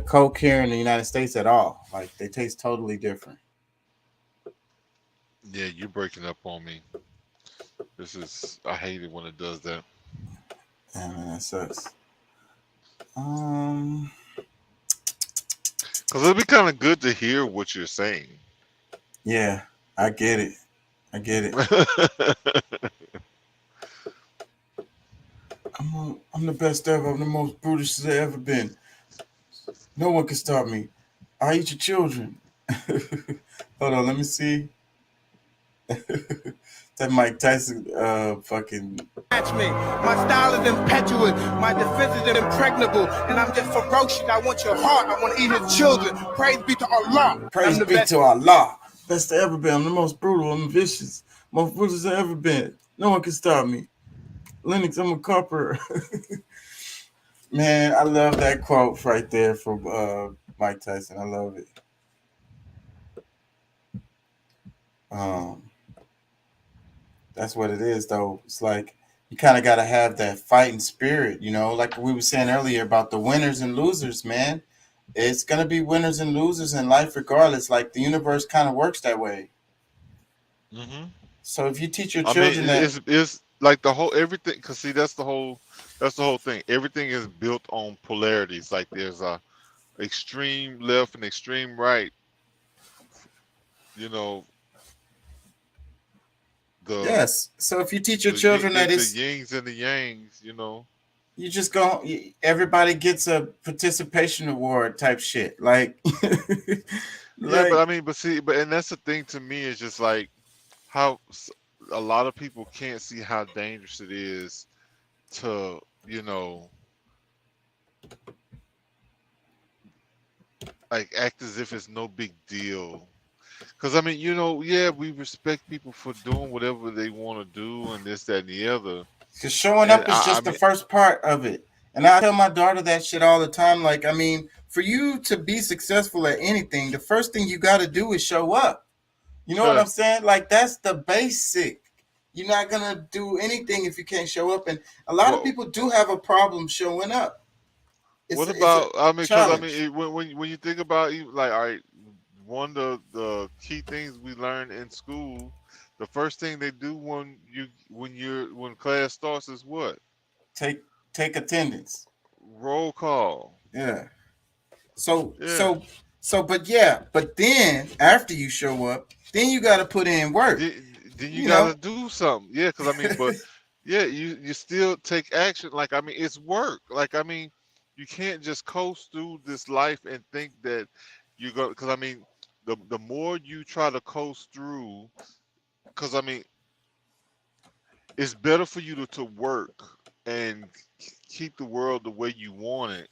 Coke here in the United States at all. Like, they taste totally different. Yeah, you're breaking up on me. I hate it when it does that. Yeah, man, that sucks. Because it'd be kind of good to hear what you're saying. Yeah, I get it. I'm the best ever. I'm the most brutish there ever been. No one can stop me. I eat your children. Hold on, let me see. That Mike Tyson fucking Match me. My style is impetuous. My defense is impregnable. And I'm just ferocious. I want your heart. I want to eat his children. Praise be to Allah. Praise be to Allah. Best to ever been. I'm the most brutal. I'm vicious. Most brutal I ever been. No one can stop me. Lennox, I'm a copper. Man, I love that quote right there from Mike Tyson. I love it. That's what it is, though. It's like you kind of got to have that fighting spirit, like we were saying earlier about the winners and losers, man. It's going to be winners and losers in life regardless. Like the universe kind of works that way. Mm-hmm. So if you teach your children it's like the whole everything, because see, that's the whole thing. Everything is built on polarities. Like there's a extreme left and extreme right. Yes. So if you teach your children that it's the yings and the yangs, you just go. Everybody gets a participation award type shit. Like, yeah, but and that's the thing to me is just like how a lot of people can't see how dangerous it is to, like act as if it's no big deal. Because we respect people for doing whatever they want to do and this, that, and the other. Because showing up is just the first part of it. And I tell my daughter that shit all the time. Like, for you to be successful at anything, the first thing you got to do is show up. You know what I'm saying? Like, that's the basic. You're not going to do anything if you can't show up. And a lot of people do have a problem showing up. What about, when you think about, like, all right, one of the key things we learn in school, the first thing they do when class starts is what? Take attendance. Roll call. Yeah. But then after you show up, then you got to put in work. Then you got to do something. Yeah, because but yeah, you still take action. Like, it's work. Like, you can't just coast through this life and think that you're going, because the more you try to coast through, because it's better for you to work and keep the world the way you want it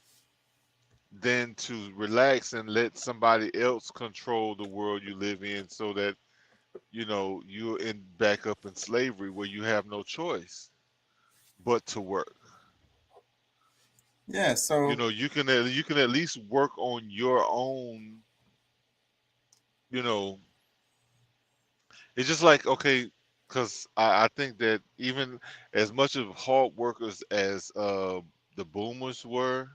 than to relax and let somebody else control the world you live in, so that you're back up in slavery where you have no choice but to work. Yeah, so you can at least work on your own. It's just like, okay, because I think that even as much of hard workers as the boomers were,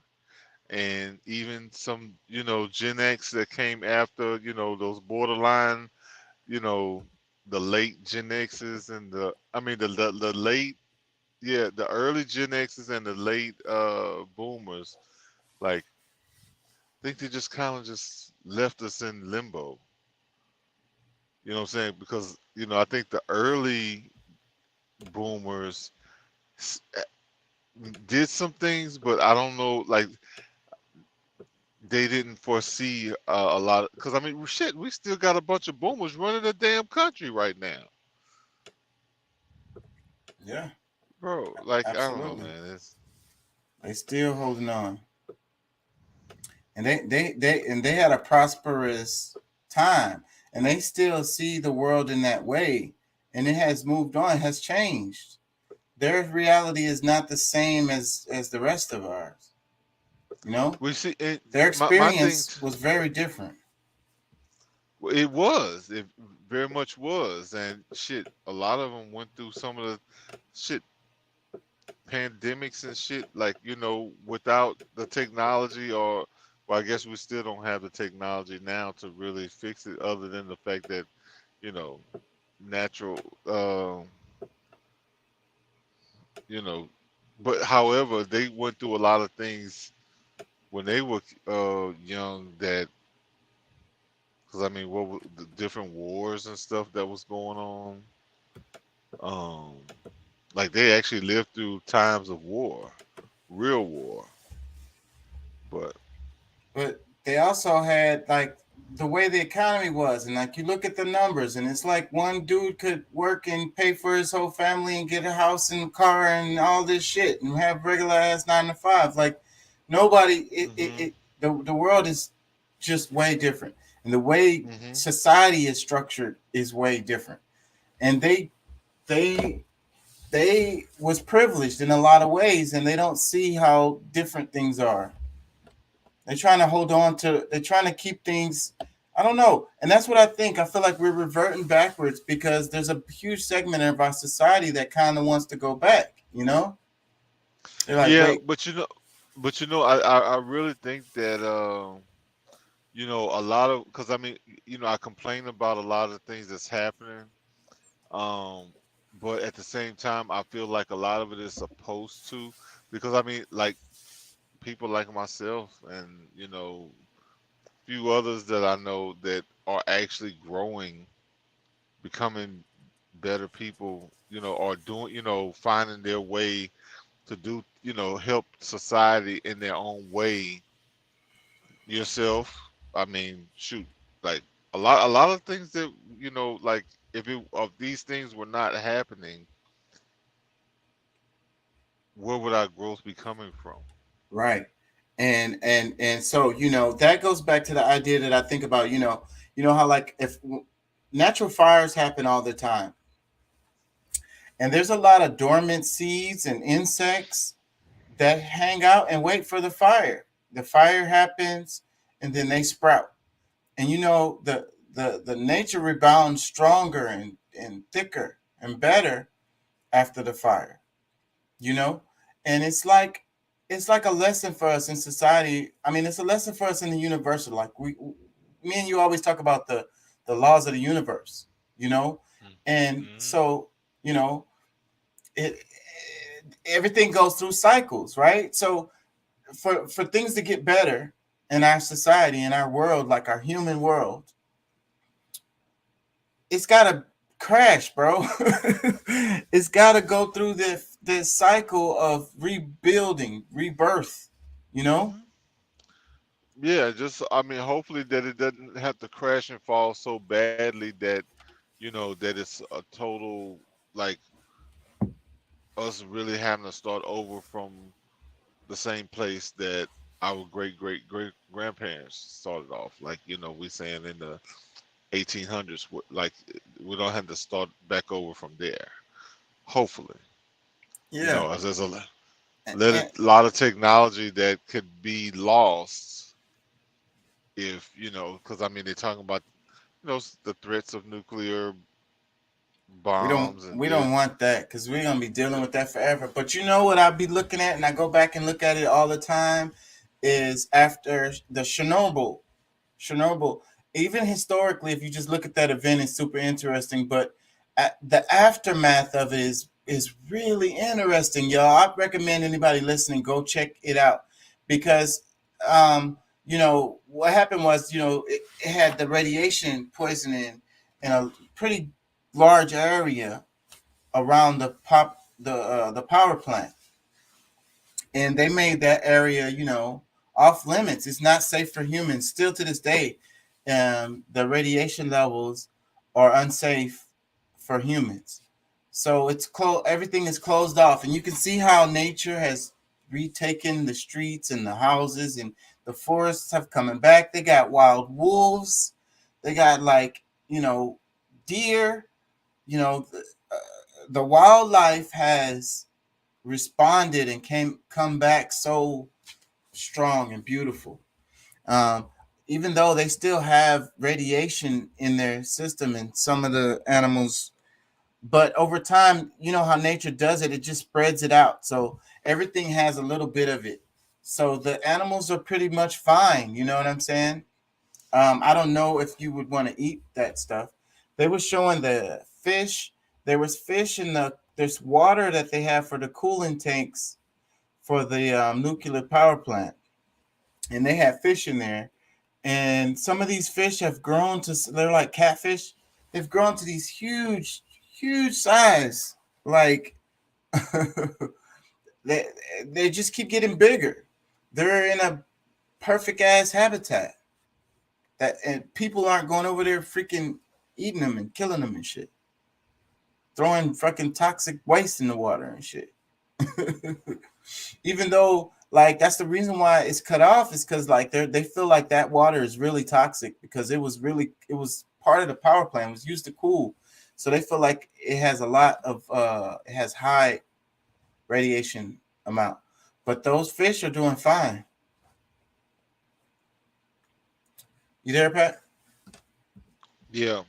and even some Gen X that came after, those borderline, the late Gen X's and the late, the early Gen X's and the late boomers, like, I think they just kind of just left us in limbo. You know what I'm saying? Because I think the early boomers did some things, but I don't know, like they didn't foresee a lot. Because I mean, shit, we still got a bunch of boomers running the damn country right now, Yeah, bro. Like I don't know, absolutely. man. They still holding on, and they had a prosperous time, and they still see the world in that way, and it has moved on, has changed. Their reality is not the same as the rest of ours. We see their my thing. experience was very different. It was. It very much was, and shit. A lot of them went through some of the shit, pandemics and shit. Like without the technology, or well, I guess we still don't have the technology now to really fix it. Other than the fact that natural. But however, they went through a lot of things when they were young. That because I mean, what were the different wars and stuff that was going on? Like they actually lived through times of war, real war. But they also had like the way the economy was, and like you look at the numbers, and it's like one dude could work and pay for his whole family and get a house and car and all this shit and have regular ass 9 to 5. Like nobody, the world is just way different, and the way society is structured is way different. And they was privileged in a lot of ways, and they don't see how different things are. They're trying to hold on to, they're trying to keep things, I don't know. And that's what I think. I feel like we're reverting backwards because there's a huge segment of our society that kind of wants to go back, They're like, yeah, wait. but I really think that a lot of, because I mean, I complain about a lot of things that's happening. But at the same time, I feel like a lot of it is supposed to, because I mean, like people like myself and few others that I know that are actually growing, becoming better people, are doing, finding their way to do, help society in their own way. Yourself, I mean, shoot, like a lot of things that like if these things were not happening, where would our growth be coming from? Right. And so, that goes back to the idea that I think about, how like if natural fires happen all the time, and there's a lot of dormant seeds and insects that hang out and wait for the fire. The fire happens and then they sprout. And the nature rebounds stronger and thicker and better after the fire, and it's like a lesson for us in society. I mean, it's a lesson for us in the universal. Like me and you always talk about the laws of the universe, and so everything goes through cycles, right? So for things to get better in our society, in our world, like our human world, it's got to crash, bro. It's got to go through this cycle of rebuilding, rebirth, Yeah, just I mean, hopefully that it doesn't have to crash and fall so badly that that it's a total, like us really having to start over from the same place that our great grandparents started off. Like we saying in the 1800s, like we don't have to start back over from there. Hopefully, there's a lot of technology that could be lost if because I mean they're talking about the threats of nuclear bombs. We don't want that, because we're gonna be dealing with that forever. But what I'll be looking at, and I go back and look at it all the time, is after the Chernobyl. Even historically, if you just look at that event, it's super interesting. But the aftermath of it is really interesting, y'all. I recommend anybody listening go check it out, because what happened was it had the radiation poisoning, in a pretty large area around the power plant, and they made that area, off limits. It's not safe for humans. Still to this day, the radiation levels are unsafe for humans. So it's closed. Everything is closed off, and you can see how nature has retaken the streets and the houses, and the forests have coming back. They got wild wolves. They got deer. The wildlife has responded and come back so strong and beautiful. Even though they still have radiation in their system and some of the animals, but over time, you know how nature does it, it just spreads it out. So everything has a little bit of it. So the animals are pretty much fine. You know what I'm saying? I don't know if you would want to eat that stuff. They were showing the fish. There was fish in there's water that they have for the cooling tanks for the nuclear power plant. And they had fish in there. And some of these fish have grown they're like catfish. They've grown to these huge size. Like they just keep getting bigger. They're in a perfect ass habitat. And people aren't going over there freaking eating them and killing them and shit. Throwing fucking toxic waste in the water and shit. Even though, that's the reason why it's cut off, is because they feel like that water is really toxic, because it was part of the power plant. It was used to cool. So they feel like it has a lot of it has high radiation amount. But those fish are doing fine. You there, Pat? Yeah.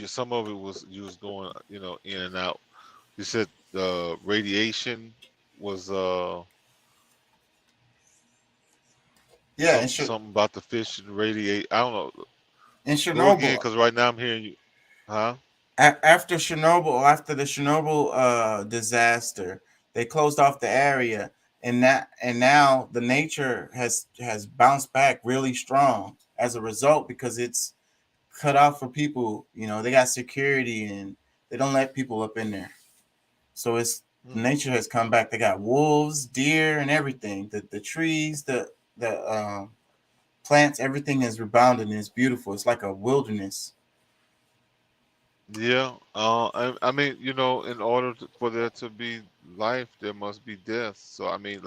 Some of it was you was going, in and out. You said the radiation was something about the fish and radiate. I don't know. In Chernobyl, because right now I'm hearing you, huh? After the Chernobyl disaster, they closed off the area, and now the nature has bounced back really strong as a result, because it's cut off for people. They got security and they don't let people up in there. So nature has come back. They got wolves, deer, and everything. The trees, the plants, everything is rebounded and it's beautiful. It's like a wilderness. Yeah. I mean, in order for there to be life, there must be death. So I mean,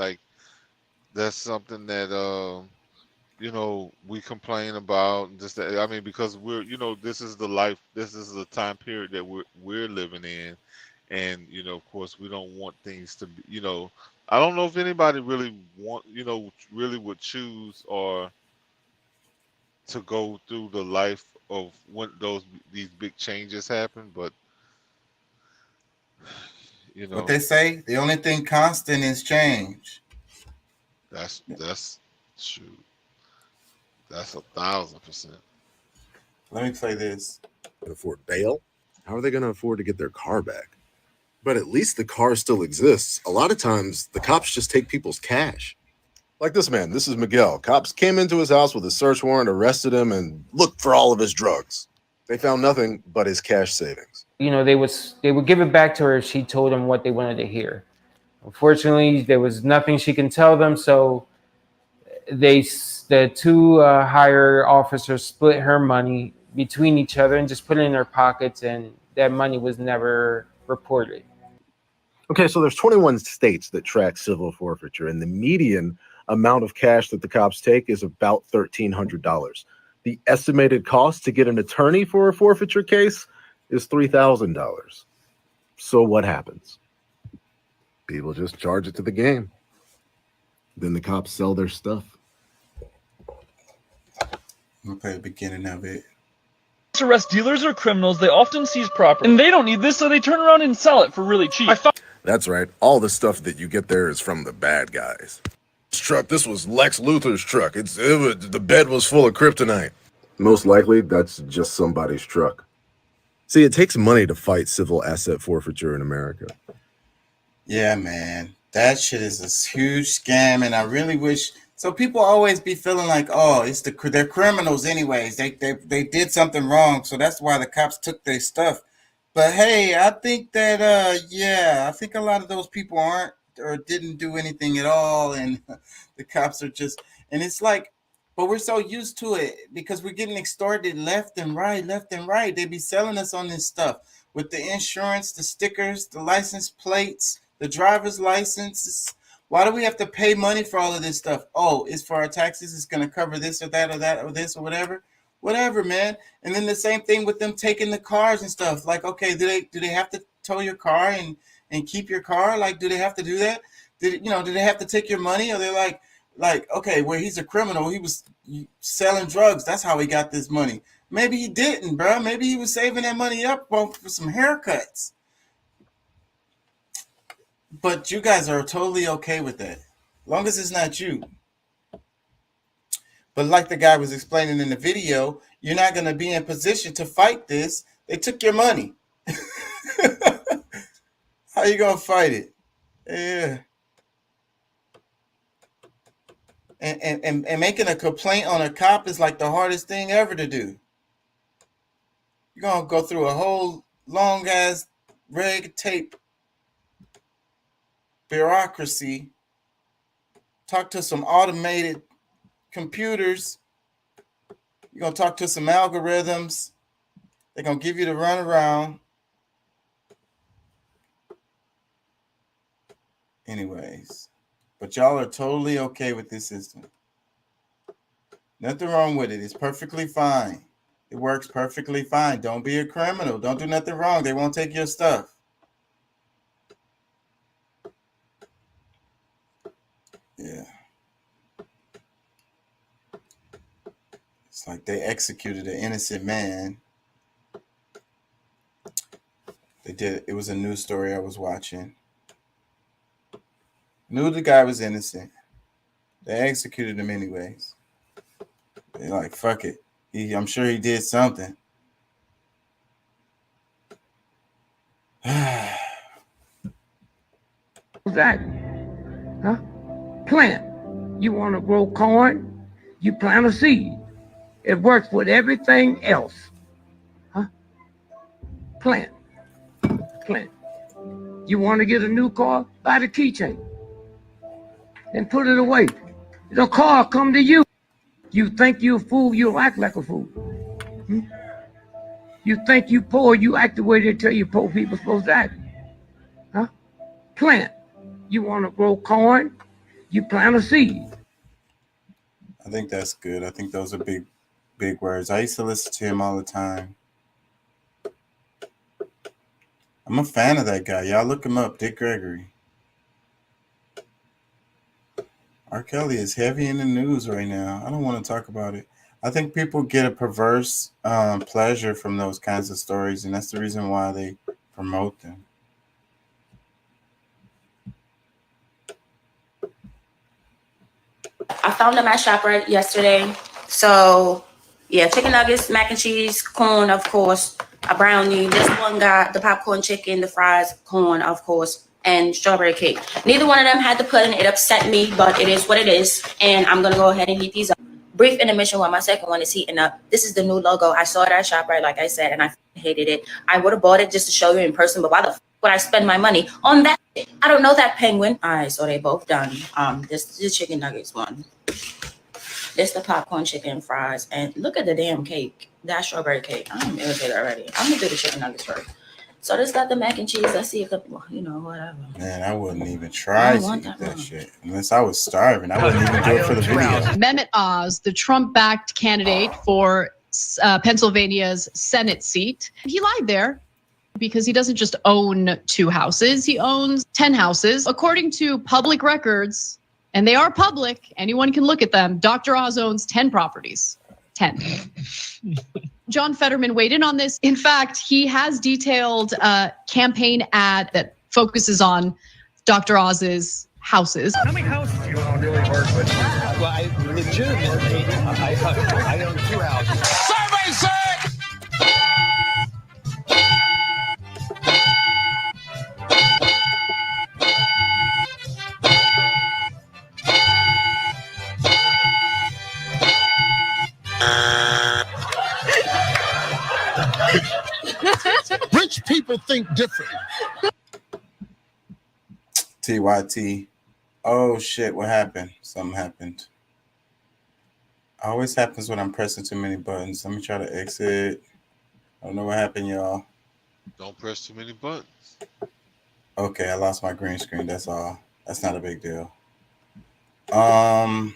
that's something that we complain about. Just that, I mean, because we're this is the life, this is the time period that we're living in, and of course we don't want things to be. I don't know if anybody really really would choose or to go through the life of when these big changes happen, but what they say, the only thing constant is change. That's true. That's 1,000%. Let me play this. Afford bail? How are they going to afford to get their car back? But at least the car still exists. A lot of times, the cops just take people's cash. Like this man. This is Miguel. Cops came into his house with a search warrant, arrested him, and looked for all of his drugs. They found nothing but his cash savings. They would give it back to her if she told them what they wanted to hear. Unfortunately, there was nothing she can tell them, so the two higher officers split her money between each other and just put it in their pockets, and that money was never reported. Okay, so there's 21 states that track civil forfeiture, and the median amount of cash that the cops take is about $1,300. The estimated cost to get an attorney for a forfeiture case is $3,000. So what happens? People just charge it to the game. Then the cops sell their stuff. We'll play the beginning of it. Arrest dealers or criminals, they often seize property, and they don't need this, so they turn around and sell it for really cheap. That's right. All the stuff that you get there is from the bad guys. This truck, this was Lex Luthor's truck. The bed was full of kryptonite. Most likely, that's just somebody's truck. See, it takes money to fight civil asset forfeiture in America. Yeah, man. That shit is a huge scam, and I really wish So people always be feeling like, oh, they're criminals anyways. They did something wrong, so that's why the cops took their stuff. But hey, I think that I think a lot of those people aren't or didn't do anything at all, and the cops are just, and it's like, but we're so used to it because we're getting extorted left and right. They be selling us on this stuff with the insurance, the stickers, the license plates, the driver's licenses. Why do we have to pay money for all of this stuff? Oh, it's for our taxes. It's going to cover this or that or that or this or whatever. Whatever, man. And then the same thing with them taking the cars and stuff. Like, okay, do they have to tow your car and keep your car? Like, do they have to do that? Do they have to take your money? Or they're like, okay, well, he's a criminal. He was selling drugs. That's how he got this money. Maybe he didn't, bro. Maybe he was saving that money up for some haircuts. But you guys are totally okay with that, as long as it's not you. But like the guy was explaining in the video, you're not going to be in position to fight this. They took your money. How you going to fight it? Yeah. And making a complaint on a cop is like the hardest thing ever to do. You're going to go through a whole long-ass red tape bureaucracy, talk to some automated computers. You're going to talk to some algorithms. They're going to give you the runaround. Anyways, but y'all are totally okay with this system. Nothing wrong with it. It's perfectly fine. It works perfectly fine. Don't be a criminal. Don't do nothing wrong. They won't take your stuff. Yeah. It's like they executed an innocent man. They did. It was a news story I was watching. Knew the guy was innocent. They executed him anyways. They're like, fuck it. I'm sure he did something. That, huh? Plant. You want to grow corn? You plant a seed. It works with everything else. Huh? Plant. You want to get a new car? Buy the keychain. And put it away. The car come to you. You think you a fool, you'll act like a fool. Hmm? You think you poor, you act the way they tell you poor people supposed to act. Huh? Plant. You want to grow corn? You plant a seed. I think that's good. I think those are big words. I used to listen to him all the time. I'm a fan of that guy. Y'all look him up, Dick Gregory. R. Kelly is heavy in the news right now. I don't want to talk about it. I think people get a perverse pleasure from those kinds of stories, and that's the reason why they promote them. I found them at ShopRite yesterday. So, yeah, chicken nuggets, mac and cheese, corn, of course, a brownie. This one got the popcorn chicken, the fries, corn, of course, and strawberry cake. Neither one of them had the pudding. It upset me, but it is what it is. And I'm going to go ahead and heat these up. Brief intermission while my second one is heating up. This is the new logo. I saw it at ShopRite, like I said, and I hated it. I would have bought it just to show you in person, but why the f would I spend my money on that? I don't know that penguin. All right, so they both done. This is the chicken nuggets one. This the popcorn chicken fries. And look at the damn cake. That strawberry cake. I'm irritated already. I'm going to do the chicken nuggets first. So this got the mac and cheese. Let's see if the, whatever. Man, I wouldn't even try to eat that shit. Unless I was starving. I wouldn't even do it for the video. Mehmet Oz, the Trump-backed candidate for Pennsylvania's Senate seat. He lied there because he doesn't just own 2 houses. He owns 10 houses. According to public records, and they are public, anyone can look at them, Dr. Oz owns 10 properties. 10. John Fetterman weighed in on this. In fact, he has detailed a campaign ad that focuses on Dr. Oz's houses. How many houses do you own? Really work with? Well, I legitimately, I own 2 houses. Survey said! think differently. TYT. Oh shit, what happened? Something happened. Always happens when I'm pressing too many buttons. Let me try to exit. I don't know what happened, y'all. Don't press too many buttons. Okay, I lost my green screen. That's all. That's not a big deal. Dr.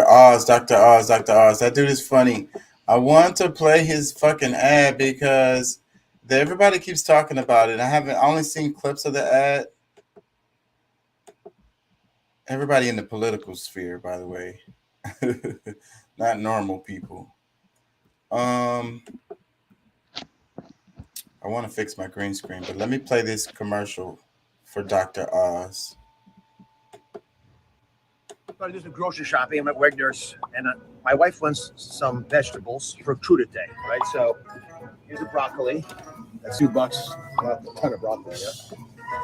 Oz. That dude is funny. I want to play his fucking ad because everybody keeps talking about it. I only seen clips of the ad. Everybody in the political sphere, by the way. Not normal people. I want to fix my green screen, but let me play this commercial for Dr. Oz. I'm going to do some grocery shopping. I'm at Wegner's, and my wife wants some vegetables for crudite, right? So here's a broccoli. That's $2. A ton of broccoli here.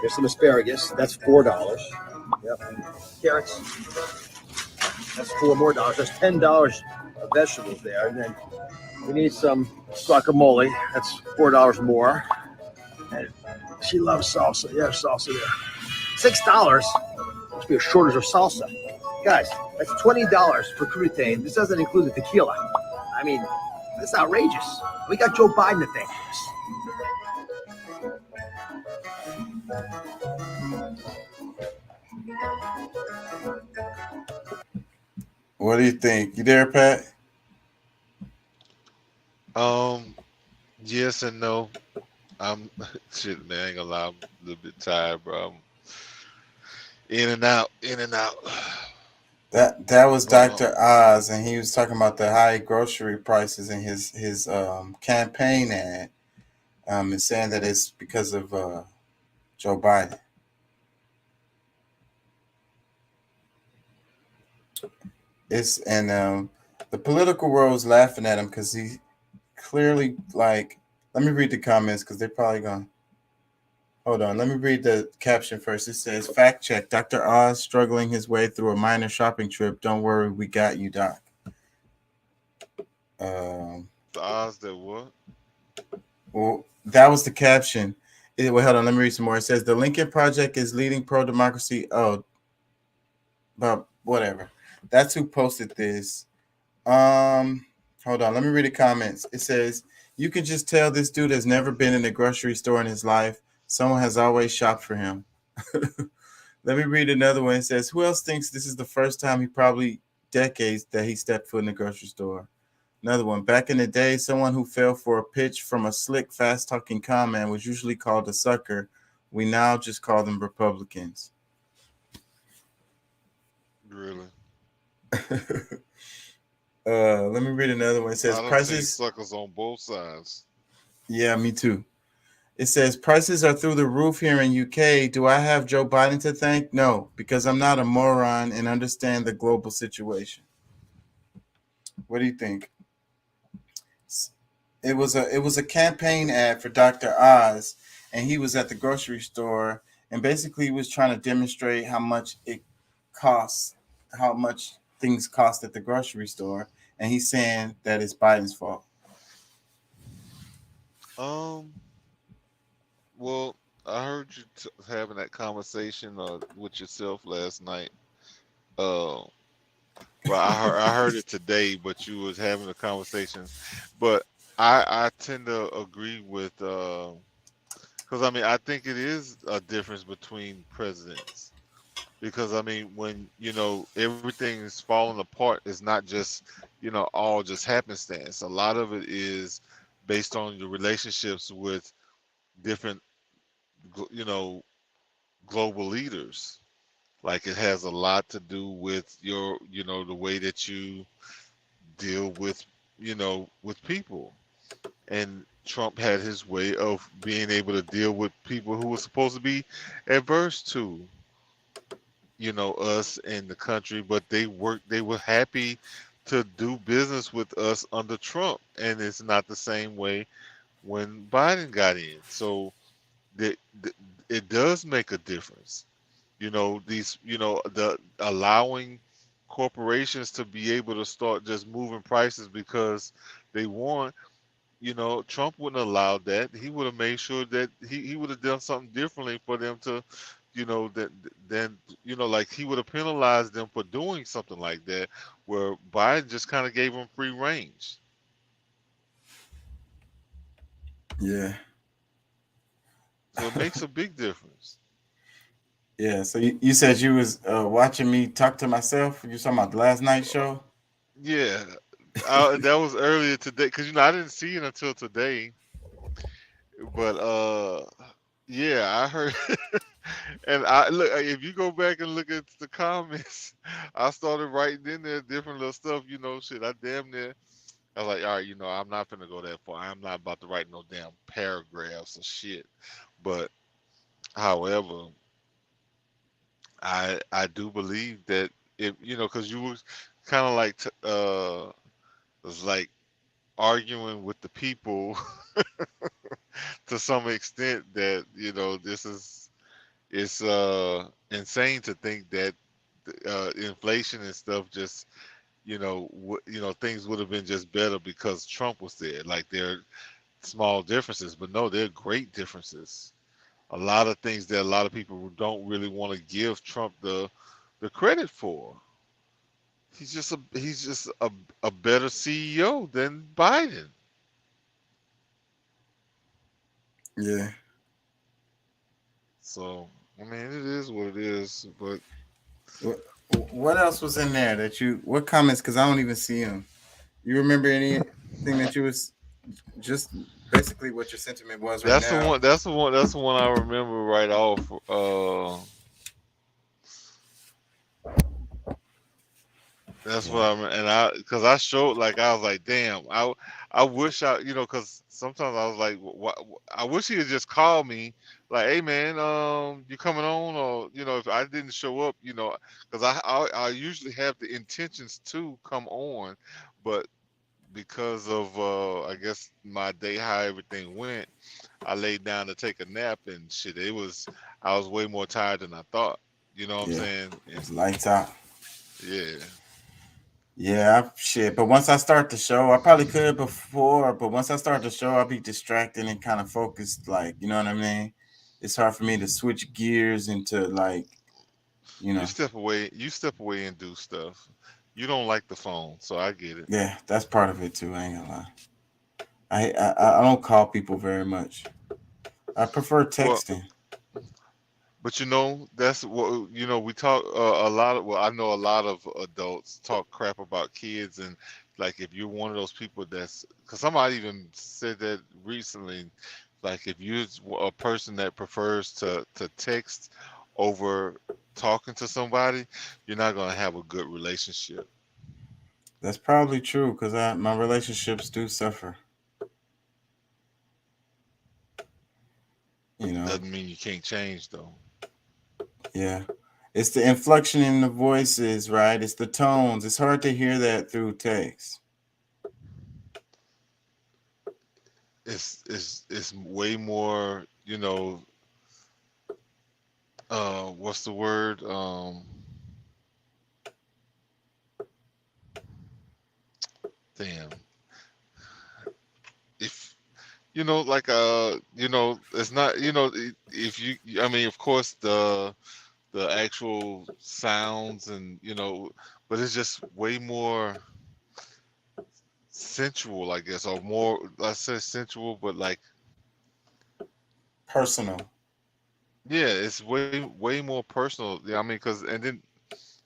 There's some asparagus. That's $4. Yep. Carrots. That's $4 more. There's $10 of vegetables there. And then we need some guacamole. That's $4 more. And she loves salsa. Yeah, salsa there. $6. Must be a shortage of salsa. Guys, that's $20 for crudite. This doesn't include the tequila. I mean, that's outrageous. We got Joe Biden to thank for this. What do you think? You there, Pat? Yes and no. I'm shit, man. I ain't gonna lie, I'm a little bit tired, bro. I'm in and out. That was Dr. Oz, and he was talking about the high grocery prices in his campaign ad, and saying that it's because of Joe Biden. The political world was laughing at him because he clearly let me read the comments because they're probably going. Hold on, let me read the caption first. It says, fact check, Dr. Oz struggling his way through a minor shopping trip. Don't worry, we got you, Doc. The Oz that what? Well, that was the caption. Hold on, let me read some more. It says, the Lincoln Project is leading pro-democracy. Oh, but whatever. That's who posted this. Hold on, let me read the comments. It says, you can just tell this dude has never been in a grocery store in his life. Someone has always shopped for him. Let me read another one. It says, who else thinks this is the first time probably decades that he stepped foot in the grocery store? Another one. Back in the day, someone who fell for a pitch from a slick, fast-talking con man was usually called a sucker. We now just call them Republicans. Really? Let me read another one. It says, prices suckers on both sides. Yeah, me too. It says prices are through the roof here in UK. Do I have Joe Biden to thank? No, because I'm not a moron and understand the global situation. What do you think? It was a campaign ad for Dr. Oz, and he was at the grocery store, and basically he was trying to demonstrate how much it costs, how much things cost at the grocery store, and he's saying that it's Biden's fault. Well, I heard you having that conversation with yourself last night. Well, I heard it today, but you was having a conversation. But I tend to agree with because I mean I think it is a difference between presidents. Because I mean, when everything is falling apart, it's not just all just happenstance. A lot of it is based on your relationships with different global leaders. Like it has a lot to do with your the way that you deal with with people. And Trump had his way of being able to deal with people who were supposed to be adverse to us in the country, but they were happy to do business with us under Trump, and it's not the same way when Biden got in. So it does make a difference. The allowing corporations to be able to start just moving prices because they want, you know, Trump wouldn't allow that. He would have made sure that he would have done something differently for them to, you know, that then, you know, like he would have penalized them for doing something like that, where Biden just kind of gave them free range. Yeah. So it makes a big difference. Yeah. So you said you was watching me talk to myself. You talking about the last night show? Yeah, that was earlier today because you know I didn't see it until today. But yeah, I heard, and I look. If you go back and look at the comments, I started writing in there different little stuff. You know, shit. I damn near. I was like, all right, you know, I'm not gonna go that far. I'm not about to write no damn paragraphs of shit. But however, I do believe that if you know, because you was kind of like was like arguing with the people to some extent that you know this is it's insane to think that inflation and stuff just you know you know things would have been just better because Trump was there. Like they're small differences, but no, they're great differences. A lot of things that a lot of people don't really want to give Trump the credit for. He's just a better CEO than Biden. Yeah. So I mean, it is what it is. But What else was in there that you? What comments? Because I don't even see them. You remember anything that you was just basically what your sentiment was right that's now? the one. That's the one. That's the one I remember right off. That's what I'm, and because I showed like I was like, damn, I wish you know, because sometimes I was like, I wish he had just called me, like, hey man, you coming on, or you know, if I didn't show up, you know, because I usually have the intentions to come on, but because of I guess my day how everything went, I laid down to take a nap and shit. I was way more tired than I thought. You know what I'm saying? It's lights out. Yeah. Yeah, shit. But once I start the show, I probably could before, but once I start the show, I'll be distracted and kind of focused. Like, you know what I mean? It's hard for me to switch gears into like, you know. You step away and do stuff. You don't like the phone, so I get it. Yeah, that's part of it too. I ain't gonna lie. I don't call people very much. I prefer texting. But you know, that's what you know. We talk a lot of. Well, I know a lot of adults talk crap about kids, and like if you're one of those people that's, because somebody even said that recently, like if you're a person that prefers to text over talking to somebody, you're not gonna have a good relationship. That's probably true because my relationships do suffer. You know, Doesn't mean you can't change though. Yeah. It's the inflection in the voices, right? It's the tones. It's hard to hear that through text. It's way more, you know, what's the word? Damn. If you know, like you know, it's not, you know, if you, I mean, of course the actual sounds and you know, but it's just way more sensual, I guess, or more, let's say sensual, but like personal. Yeah, it's way more personal. Yeah, I mean, because and then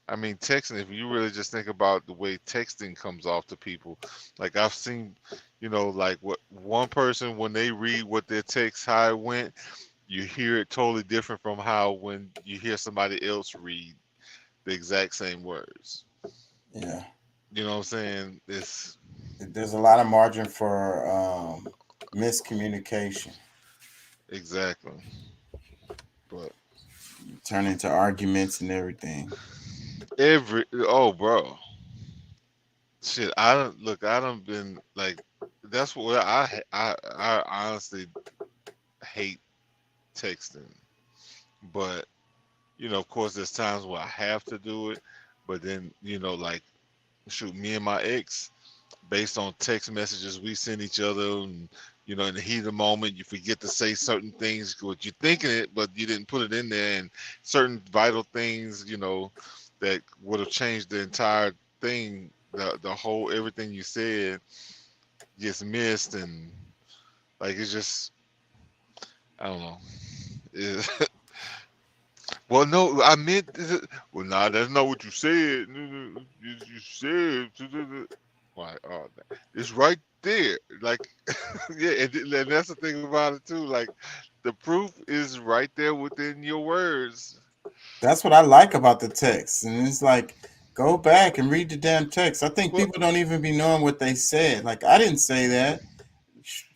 I mean, texting, if you really just think about the way texting comes off to people, like I've seen, you know, like what one person, when they read what their text, how it went, you hear it totally different from how when you hear somebody else read the exact same words. Yeah. You know what I'm saying? There's a lot of margin for miscommunication. Exactly. But turn into arguments and everything. Oh, bro. Shit, I don't been like, that's what I honestly hate texting. But you know, of course, there's times where I have to do it. But then, you know, like, shoot, me and my ex, based on text messages we send each other, and in the heat of the moment, you forget to say certain things, what you're thinking it, but you didn't put it in there, and certain vital things, that would have changed the entire thing, the whole everything you said gets missed, and like it's just, I don't know. Well, no, I meant. Well, nah, that's not what you said. You said. Why? Oh, it's right there. Like, yeah, and that's the thing about it too. Like, the proof is right there within your words. That's what I like about the text, and it's like, go back and read the damn text. I think Well, people don't even be knowing what they said. Like, I didn't say that.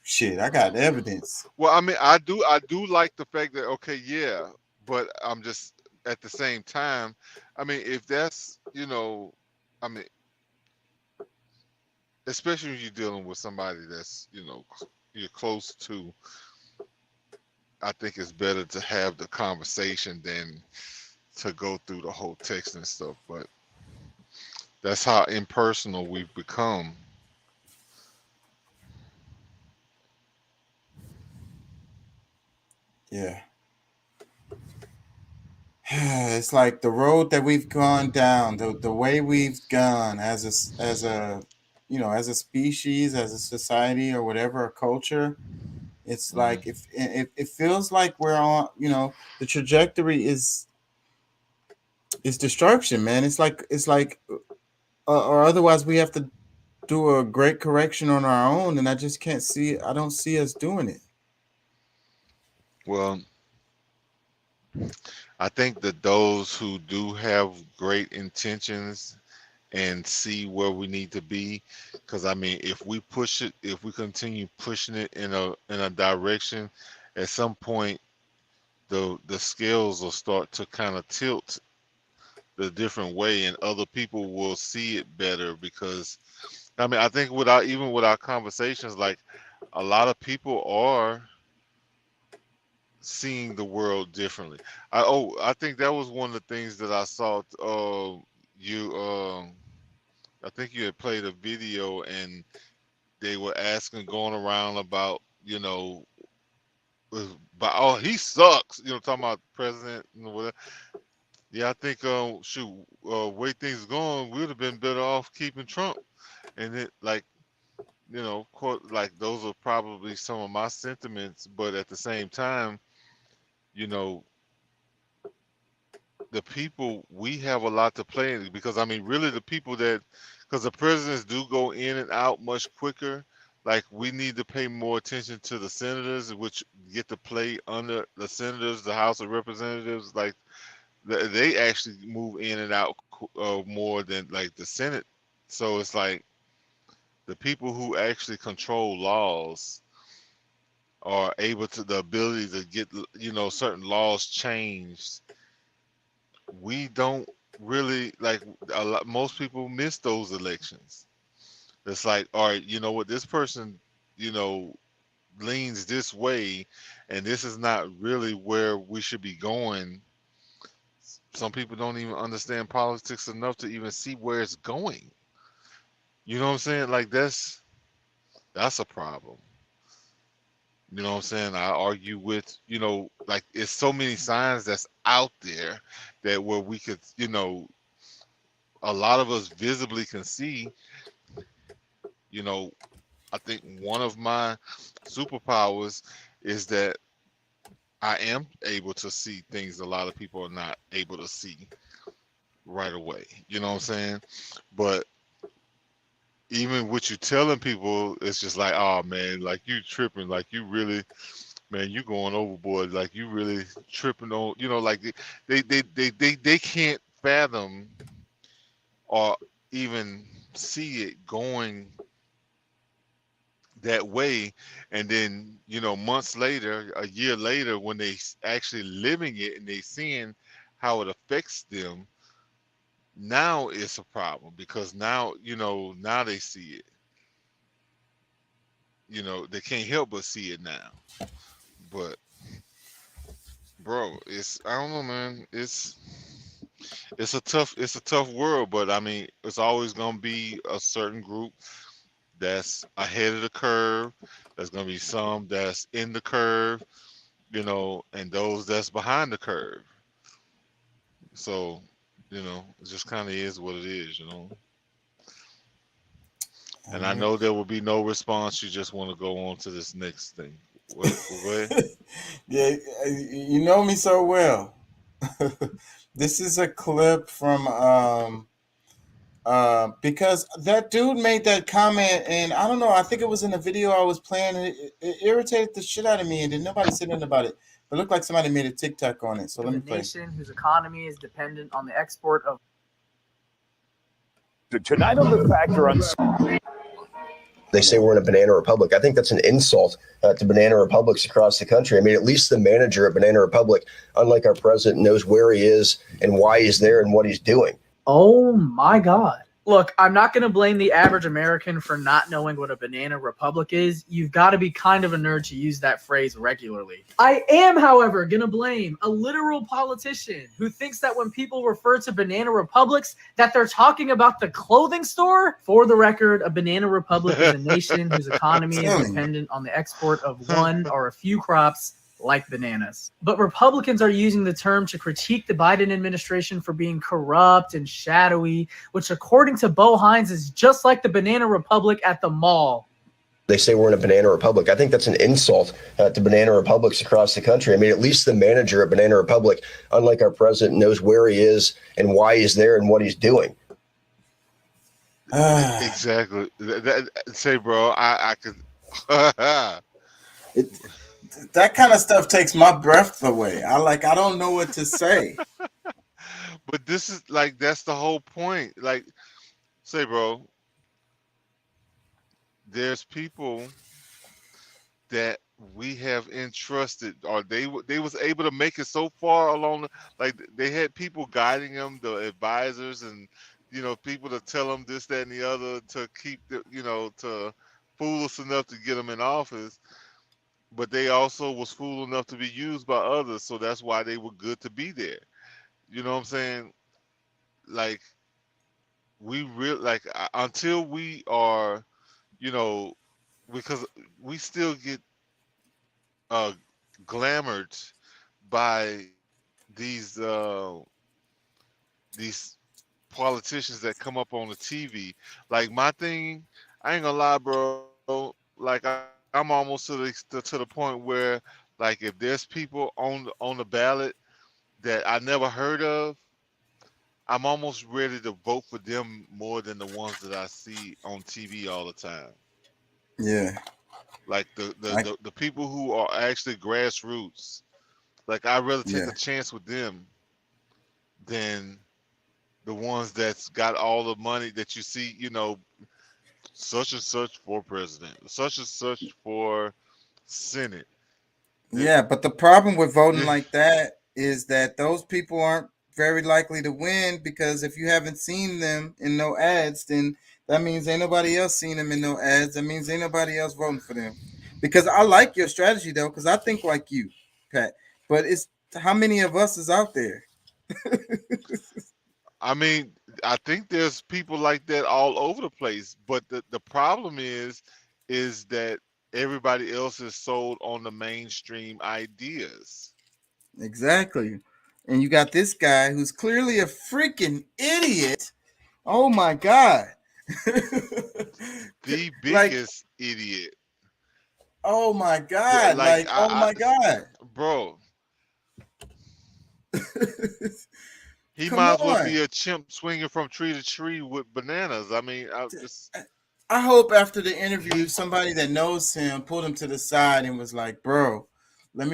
Shit, I got evidence. well, I mean, I do like the fact that okay, yeah, but I'm just at the same time. I mean, if that's I mean, especially when you're dealing with somebody that's you're close to, I think it's better to have the conversation than to go through the whole text and stuff. But that's how impersonal we've become. Yeah. It's like the road that we've gone down, the way we've gone as a as a species, as a society, or whatever, a culture. It's like if it feels like we're on, the trajectory is destruction, man. It's like or otherwise we have to do a great correction on our own, and I don't see us doing it. Well, I think that those who do have great intentions and see where we need to be, because I mean, if we continue pushing it in a direction, at some point the scales will start to kind of tilt the different way, and other people will see it better. Because I mean, I think even with our conversations, like a lot of people are seeing the world differently. I think that was one of the things that I saw. I think you had played a video, and they were going around about oh, he sucks, talking about the president and whatever. Yeah, I think way things going, we would have been better off keeping Trump. And it like quote, like those are probably some of my sentiments, but at the same time, you know, the people, we have a lot to play in, because I mean, really the people because the presidents do go in and out much quicker. Like, we need to pay more attention to the senators, which get to play under the senators, the House of Representatives. Like, they actually move in and out more than like the Senate. So it's like the people who actually control laws are able to, the ability to get certain laws changed. We don't really, like, most people miss those elections. It's like, all right, you know what, this person leans this way, and this is not really where we should be going. Some people don't even understand politics enough to even see where it's going. You know what I'm saying? Like, that's a problem. You know what I'm saying? I argue with, like, it's so many signs that's out there that where we could, a lot of us visibly can see. I think one of my superpowers is that I am able to see things a lot of people are not able to see right away. You know what I'm saying? But even what you telling people, it's just like, oh man, like, you tripping, like, you really, man, you going overboard, like, you really tripping on, like, they can't fathom or even see it going that way. And then months later, a year later, when they actually living it and they seeing how it affects them, now it's a problem, because now now they see it. They can't help but see it now. But bro, I don't know, man, it's a tough world. But I mean, it's always gonna be a certain group that's ahead of the curve. There's gonna be some that's in the curve, you know, and those that's behind the curve. So, you know, it just kind of is what it is, you know. And I know there will be no response. You just want to go on to this next thing. What? Yeah, you know me so well. This is a clip from because that dude made that comment, and I don't know. I think it was in a video I was playing. It irritated the shit out of me, and then nobody said nothing about it. But it looked like somebody made a TikTok on it. So let me play. Nation whose economy is dependent on the export of. Tonight on The Factor on. They say we're in a banana republic. I think that's an insult to banana republics across the country. I mean, at least the manager at Banana Republic, unlike our president, knows where he is and why he's there and what he's doing. Oh my God. Look, I'm not going to blame the average American for not knowing what a banana republic is. You've got to be kind of a nerd to use that phrase regularly. I am, however, going to blame a literal politician who thinks that when people refer to banana republics, that they're talking about the clothing store. For the record, a banana republic is a nation whose economy is dependent on the export of one or a few crops, like bananas. But Republicans are using the term to critique the Biden administration for being corrupt and shadowy, which according to Bo Hines is just like the Banana Republic at the mall. They say we're in a banana republic. I think that's an insult to banana republics across the country. I mean, at least the manager at Banana Republic, unlike our president, knows where he is and why he's there and what he's doing. Exactly. Say, bro, I could. That kind of stuff takes my breath away. I don't know what to say. But this is like, that's the whole point. Like, say, bro, there's people that we have entrusted, or they was able to make it so far along. Like, they had people guiding them, the advisors, and you know, people to tell them this, that, and the other to keep the, you know, to fool us enough to get them in office. But they also was fool enough to be used by others, so that's why they were good to be there. You know what I'm saying? Like, we really, like, until we are, you know, because we still get glamored by these politicians that come up on the TV. Like, my thing, I ain't gonna lie, bro. Like, I'm almost to the point where, like, if there's people on the ballot that I never heard of, I'm almost ready to vote for them more than the ones that I see on TV all the time. Yeah. Like the people who are actually grassroots. Like, I'd rather take a chance with them than the ones that's got all the money that you see, you know, such and such for president, such and such for Senate. Yeah, but the problem with voting like that is that those people aren't very likely to win, because if you haven't seen them in no ads, then that means ain't nobody else seen them in no ads. That means ain't nobody else voting for them. Because I like your strategy though, because I think like you, Pat. But it's how many of us is out there? I mean, I think there's people like that all over the place, but the problem is that everybody else is sold on the mainstream ideas. Exactly. And you got this guy who's clearly a freaking idiot. Oh my God. The biggest idiot. Oh my God. Yeah, oh my God. Bro. He Come might as well on. be a chimp swinging from tree to tree with bananas. I mean, I hope after the interview, somebody that knows him pulled him to the side and was like, "Bro, let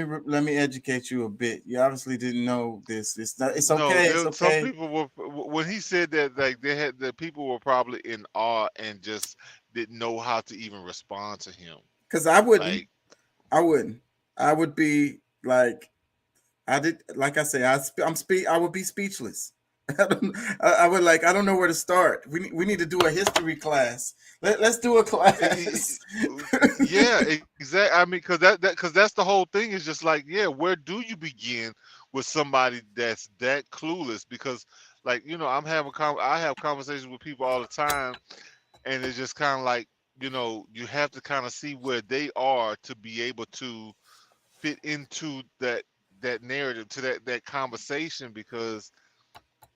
me educate you a bit. You obviously didn't know this. It's okay. It's okay." Some people were, when he said that, like, the people were probably in awe and just didn't know how to even respond to him. Because I wouldn't. I would be like, I would be speechless. I would like, I don't know where to start. We need to do a history class. Let's do a class. Yeah, exactly. I mean, because that's the whole thing. Is just like, yeah, where do you begin with somebody that's that clueless? Because, like, you know, I have conversations with people all the time, and it's just kind of like, you know, you have to kind of see where they are to be able to fit into that narrative, to that conversation. Because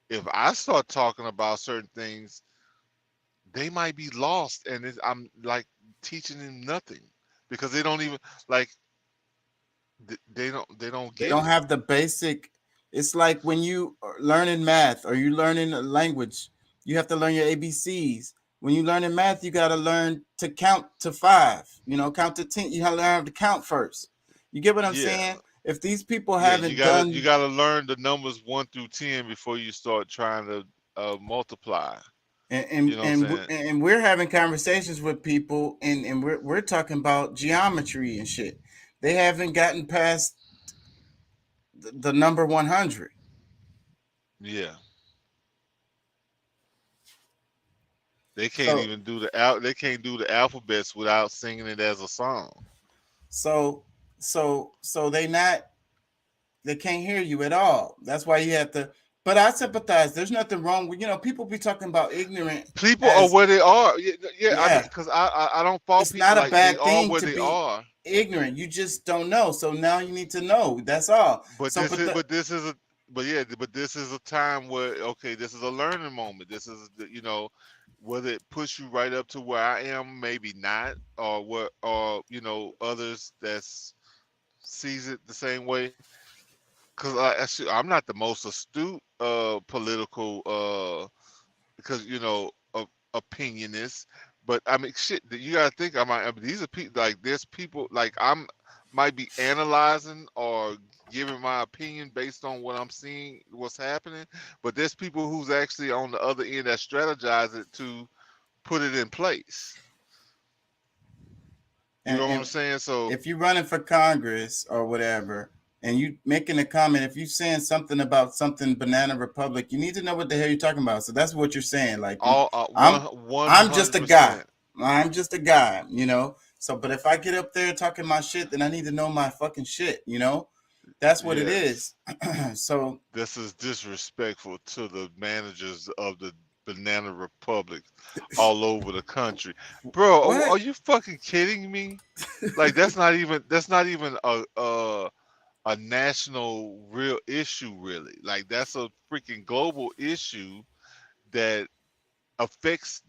if I start talking about certain things, they might be lost, and I'm like teaching them nothing because they don't even like they don't They get don't it. have the basic. It's like when you are learning math or you learning a language, you have to learn your ABCs. When you learn in math, you got to learn to count to 5. You know, count to 10. You have to learn to count first. You get what I'm Yeah, saying? If these people yeah. You haven't gotta you done, gotta learn the numbers 1 through 10 before you start trying to multiply. You know what I'm saying? and we're having conversations with people, and we're talking about geometry and shit. They haven't gotten past the number 100. Yeah. They can't So even do they can't do the alphabets without singing it as a song. so so they can't hear you at all. That's why you have to. But I sympathize. There's nothing wrong with, people be talking about ignorant People are as, where they are. Yeah, yeah. I mean, yeah. because I don't fault It's people, not a like they bad are thing where to they be are. ignorant. You just don't know. So now you need to know. That's all. But So this is but this is a but yeah, but this is a time where, okay, this is a learning moment. This is whether it push you right up to where I am, maybe not, or what, or others that's sees it the same way. Because I'm not the most astute political because opinionist, but I mean, shit, you gotta think. I mean, these are people, like, there's people like might be analyzing or giving my opinion based on what I'm seeing, what's happening, but there's people who's actually on the other end that strategize it to put it in place. You know what I'm and saying? So if you're running for Congress or whatever, and you making a comment, if you're saying something about something Banana Republic, you need to know what the hell you're talking about. So that's what you're saying. Like, all I'm one I'm just a hundred guy. percent. I'm just a guy. So, but if I get up there talking my shit, then I need to know my fucking shit. That's what it Yes. is. So This is disrespectful to the managers of the Banana Republic all over the country. Bro, what? are you fucking kidding me? Like, that's not even a national real issue, really. Like, that's a freaking global issue that affects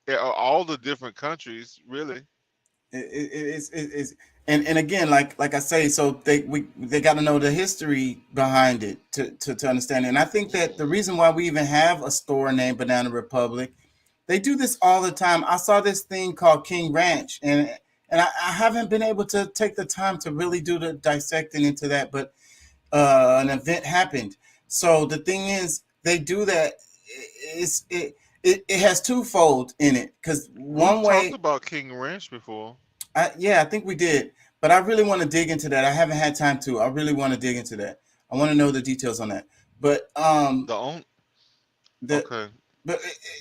all the different countries, really. It's and again, like I say, so they got to know the history behind it to understand it. And I think that the reason why we even have a store named Banana Republic, they do this all the time. I saw this thing called King Ranch, and I haven't been able to take the time to really do the dissecting into that, but an event happened. So the thing is, they do that. It has twofold in it, because We've one talked way, about King Ranch before. yeah, I think we did, but I really want to dig into that. I haven't had time to. I really want to dig into that. I want to know the details on that. But The own the Okay. but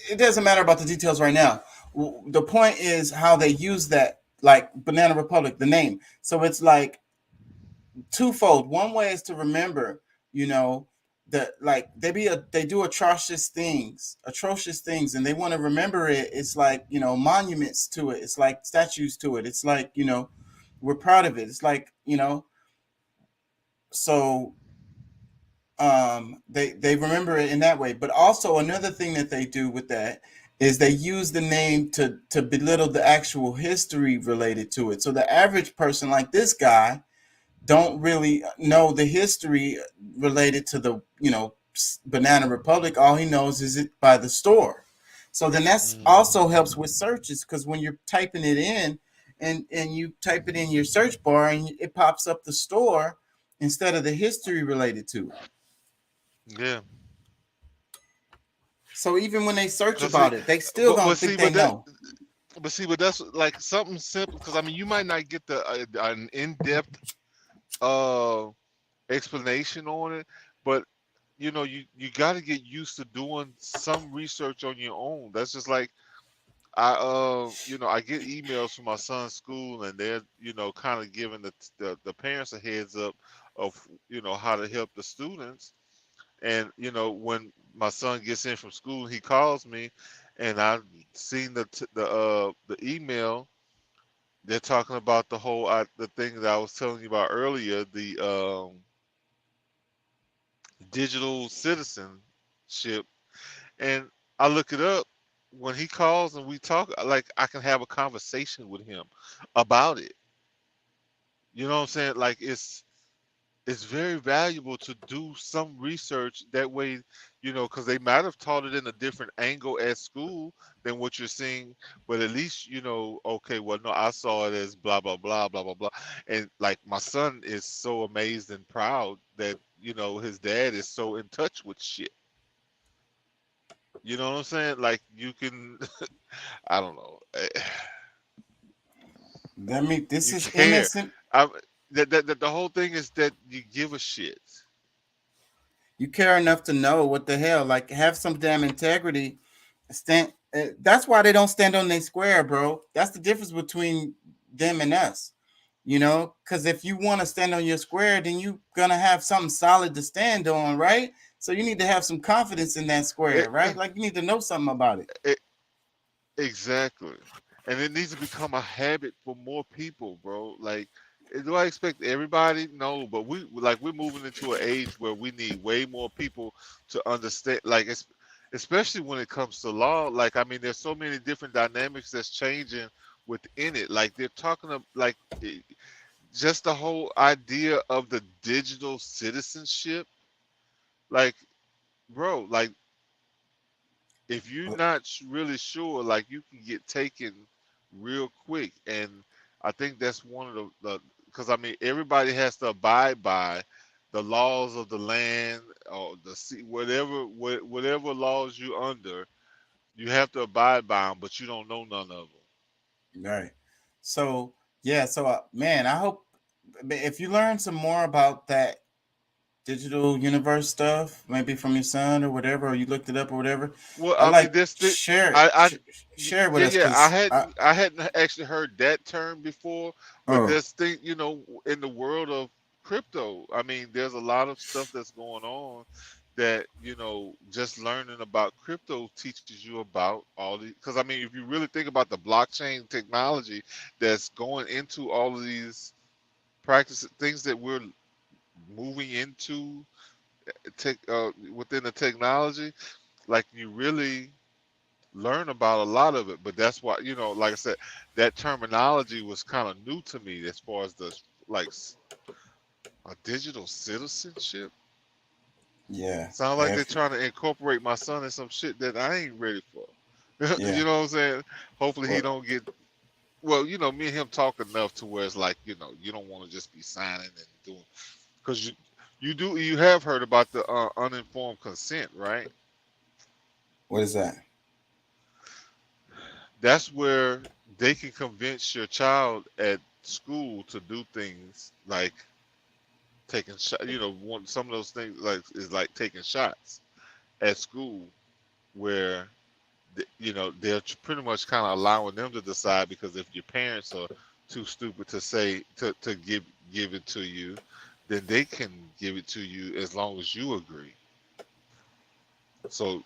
it doesn't matter about the details right now. The point is how they use that, like Banana Republic, the name. So it's like twofold. One way is to remember, that, like, they do atrocious things, and they want to remember it. It's like, monuments to it. It's like statues to it. It's like, we're proud of it. It's like, so they remember it in that way. But also another thing that they do with that is they use the name to belittle the actual history related to it. So the average person, like this guy, don't really know the history related to the Banana Republic. All he knows is it by the store. So then that's also helps with searches, because when you're typing it in and you type it in your search bar and it pops up the store instead of the history related to it. Yeah. So even when they search 'Cause about it, they still don't think they know. But that's like something simple, because I mean, you might not get an in-depth explanation on it, but you got to get used to doing some research on your own. That's just like I get emails from my son's school, and they're kind of giving the parents a heads up of how to help the students. And when my son gets in from school, he calls me, and I've seen the email. They're talking about the whole the thing that I was telling you about earlier, the digital citizenship, and I look it up. When he calls and we talk, like I can have a conversation with him about it. You know what I'm saying? Like it's very valuable to do some research that way, you know, because they might have taught it in a different angle at school than what you're seeing, but at least you know, okay, well, no, I saw it as blah blah blah blah blah blah, and like my son is so amazed and proud that you know his dad is so in touch with shit. You know what I'm saying? Like you can, I don't know. This You is care. innocent. The whole thing is that you give a shit. You care enough to know what the hell. Like, have some damn integrity. Stand. That's why they don't stand on their square, bro. That's the difference between them and us. You know, because if you want to stand on your square, then you're gonna have something solid to stand on, right? So you need to have some confidence in that square, right? Like you need to know something about it. Exactly. And it needs to become a habit for more people, bro. Like, do I expect everybody? No, but we're moving into an age where we need way more people to understand. Like, especially when it comes to law. Like, I mean, there's so many different dynamics that's changing within it. Like, they're talking of like just the whole idea of the digital citizenship. Like, bro, like if you're not really sure, like you can get taken real quick. And I think that's one of the because I mean everybody has to abide by the laws of the land or the sea, whatever laws you're under, you have to abide by them, but you don't know none of them. Right. So yeah. So man, I hope if you learn some more about that digital universe stuff, maybe from your son or whatever, or you looked it up or whatever. Well, I I like mean, this thing, share it with yeah, us yeah. I because hadn't actually heard that term before, but this thing, you know, in the world of crypto, I mean, there's a lot of stuff that's going on that you know, just learning about crypto teaches you about all the. Because I mean, if you really think about the blockchain technology that's going into all of these practices, things that we're moving into within the technology, like you really learn about a lot of it. But that's why, you know, like I said, that terminology was kind of new to me as far as the like a digital citizenship. Yeah. Sounds like they're trying to incorporate my son in some shit that I ain't ready for. Yeah. You know what I'm saying? Hopefully he don't get. Well, you know, me and him talk enough to where it's like, you know, you don't want to just be signing and doing, because you have heard about the uninformed consent, right? What is that? That's where they can convince your child at school to do things like taking shot. You know, some of those things like is like taking shots at school, where you know they're pretty much kind of allowing them to decide, because if your parents are too stupid to say to give it to you, then they can give it to you as long as you agree. So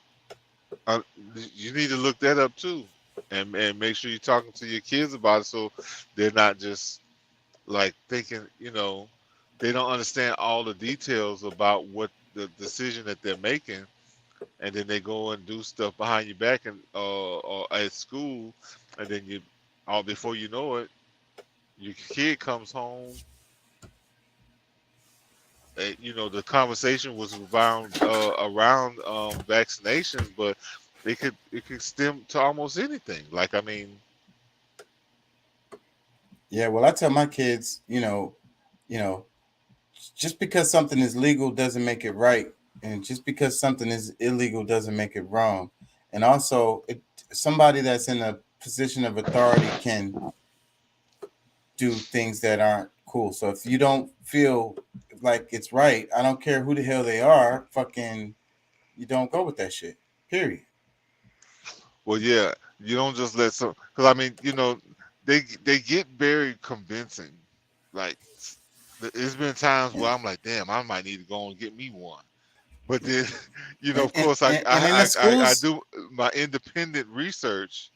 you need to look that up too, and make sure you're talking to your kids about it, so they're not just like thinking, you know, they don't understand all the details about what the decision that they're making, and then they go and do stuff behind your back and or at school, and then all before you know it, your kid comes home. And, you know, the conversation was around vaccinations, but it could stem to almost anything. Like, I mean, yeah. Well, I tell my kids, you know, just because something is legal doesn't make it right, and just because something is illegal doesn't make it wrong. And also, somebody that's in a position of authority can do things that aren't cool. So if you don't feel like it's right, I don't care who the hell they are, fucking, you don't go with that shit. Period. Well, yeah, you don't just let some, because I mean, you know, they get very convincing. Like, there's been times where I'm like, damn, I might need to go and get me one. But then, you know, of And, course, and in the I schools, do my independent research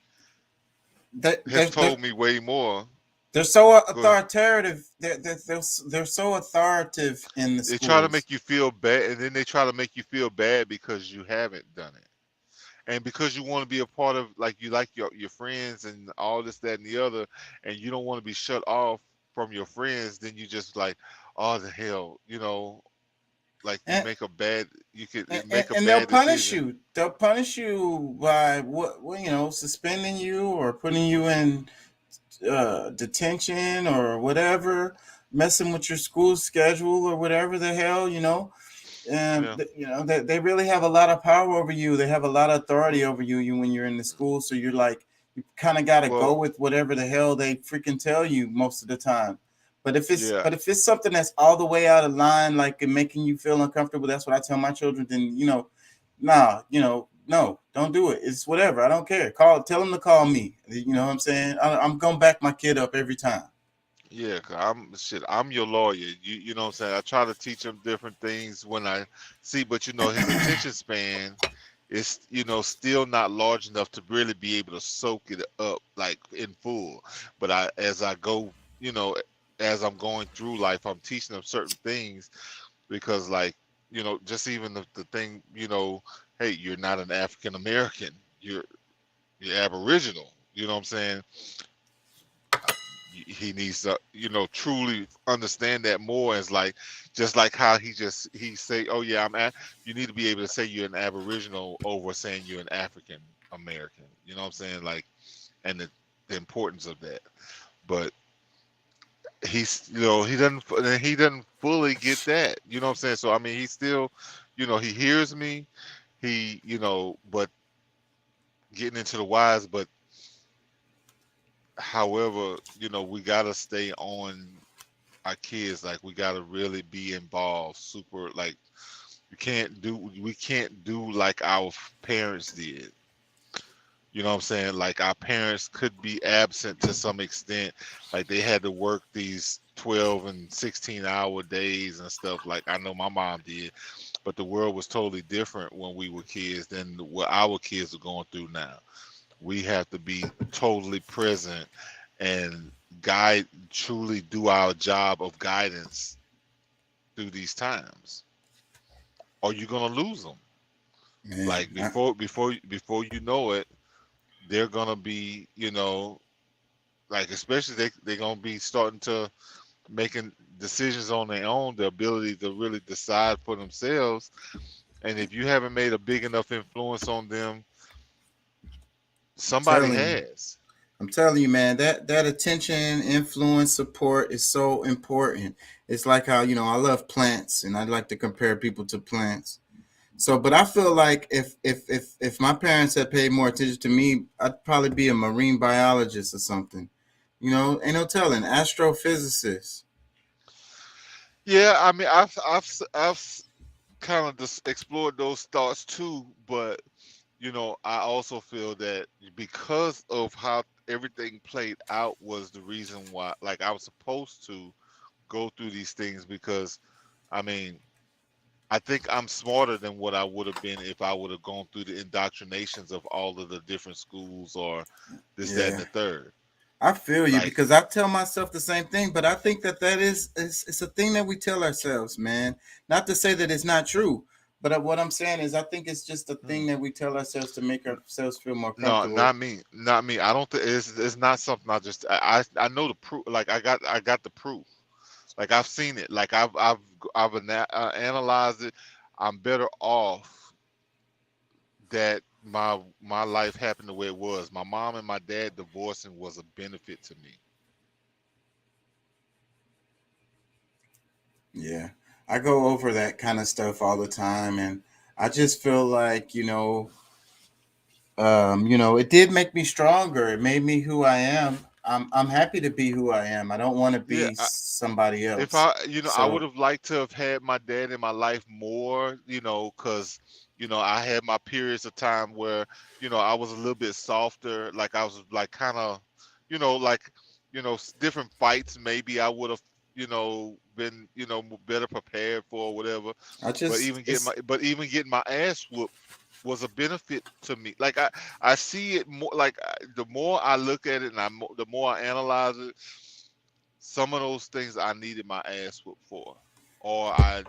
that has told me way more. they're so Go ahead. authoritative. They're so authoritative in the They try to schools. make you feel bad, and then they try to make you feel bad because you haven't done it, and because you want to be a part of, like, you like your friends and all this, that, and the other, and you don't want to be shut off from your friends. Then you just like, oh the hell, you know, like you And, make a bad, you could and, make a and they'll bad punish decision. you. They'll punish you by suspending you or putting you in detention or whatever, messing with your school schedule or whatever the hell, and Yeah. they really have a lot of power over you. They have a lot of authority over you when you're in the school. So you're like, you kind of got to go Well, with whatever the hell they freaking tell you most of the time. yeah. But if it's something that's all the way out of line, like and making you feel uncomfortable, that's what I tell my children. Then no, don't do it. It's whatever. I don't care. Tell them to call me. You know what I'm saying? I'm gonna back my kid up every time. Yeah, 'cause I'm your lawyer. You know what I'm saying? I try to teach him different things when I see, but you know, his attention span is, you know, still not large enough to really be able to soak it up like in full. But as I go, you know, as I'm going through life, I'm teaching them certain things because, like, you know, just even the thing, you know, hey, you're not an African American, you're Aboriginal. You know what I'm saying? He needs to, you know, truly understand that more. As like, just like how he say, oh yeah, you need to be able to say you're an Aboriginal over saying you're an African American. You know what I'm saying? Like, and the importance of that. But he's, you know, he doesn't fully get that. You know what I'm saying? So I mean, he still, you know, he hears me. You know, but getting into the whys, but however, you know, we gotta stay on our kids. Like, we gotta really be involved. Super, like, we can't do like our parents did. You know what I'm saying? Like, our parents could be absent to some extent. Like, they had to work these 12 and 16-hour days and stuff. Like, I know my mom did, but the world was totally different when we were kids than what our kids are going through now. We have to be totally present and truly do our job of guidance through these times, or you're gonna lose them. Man, Like, before you know it, they're gonna be, you know, like, especially they're gonna be starting to making decisions on their own, the ability to really decide for themselves. And if you haven't made a big enough influence on them, somebody telling you. has. I'm telling you, man, that attention, influence, support is so important. It's like how, I love plants and I'd like to compare people to plants. So, but I feel like if my parents had paid more attention to me, I'd probably be a marine biologist or something. Ain't no telling, astrophysicist. Yeah, I mean, I've kind of just explored those thoughts too, but you know, I also feel that because of how everything played out was the reason why, like, I was supposed to go through these things because, I mean, I think I'm smarter than what I would have been if I would have gone through the indoctrinations of all of the different schools or this, that, and Yeah. the third. I feel you Like, because I tell myself the same thing, but I think that it's a thing that we tell ourselves, man. Not to say that it's not true, but what I'm saying is I think it's just a thing that we tell ourselves to make ourselves feel more no, comfortable. not me. I don't think it's not something I know the proof. Like, I got the proof. Like, I've seen it. Like, I've analyzed it. I'm better off that my life happened the way it was. My mom and my dad divorcing was a benefit to me. Yeah, I go over that kind of stuff all the time, and I just feel like it did make me stronger. It made me who I am. I'm happy to be who I am. I don't want to Yeah, be somebody if else. I would So have liked to have had my dad in my life more, you know, because, you know, I had my periods of time where, you know, I was a little bit softer. Like, I was like kind of, you know, like, you know, different fights. Maybe I would have been better prepared for or whatever. But even getting my ass whooped was a benefit to me. Like I see it more. Like the more I look at it and the more I analyze it, some of those things I needed my ass whooped for, or I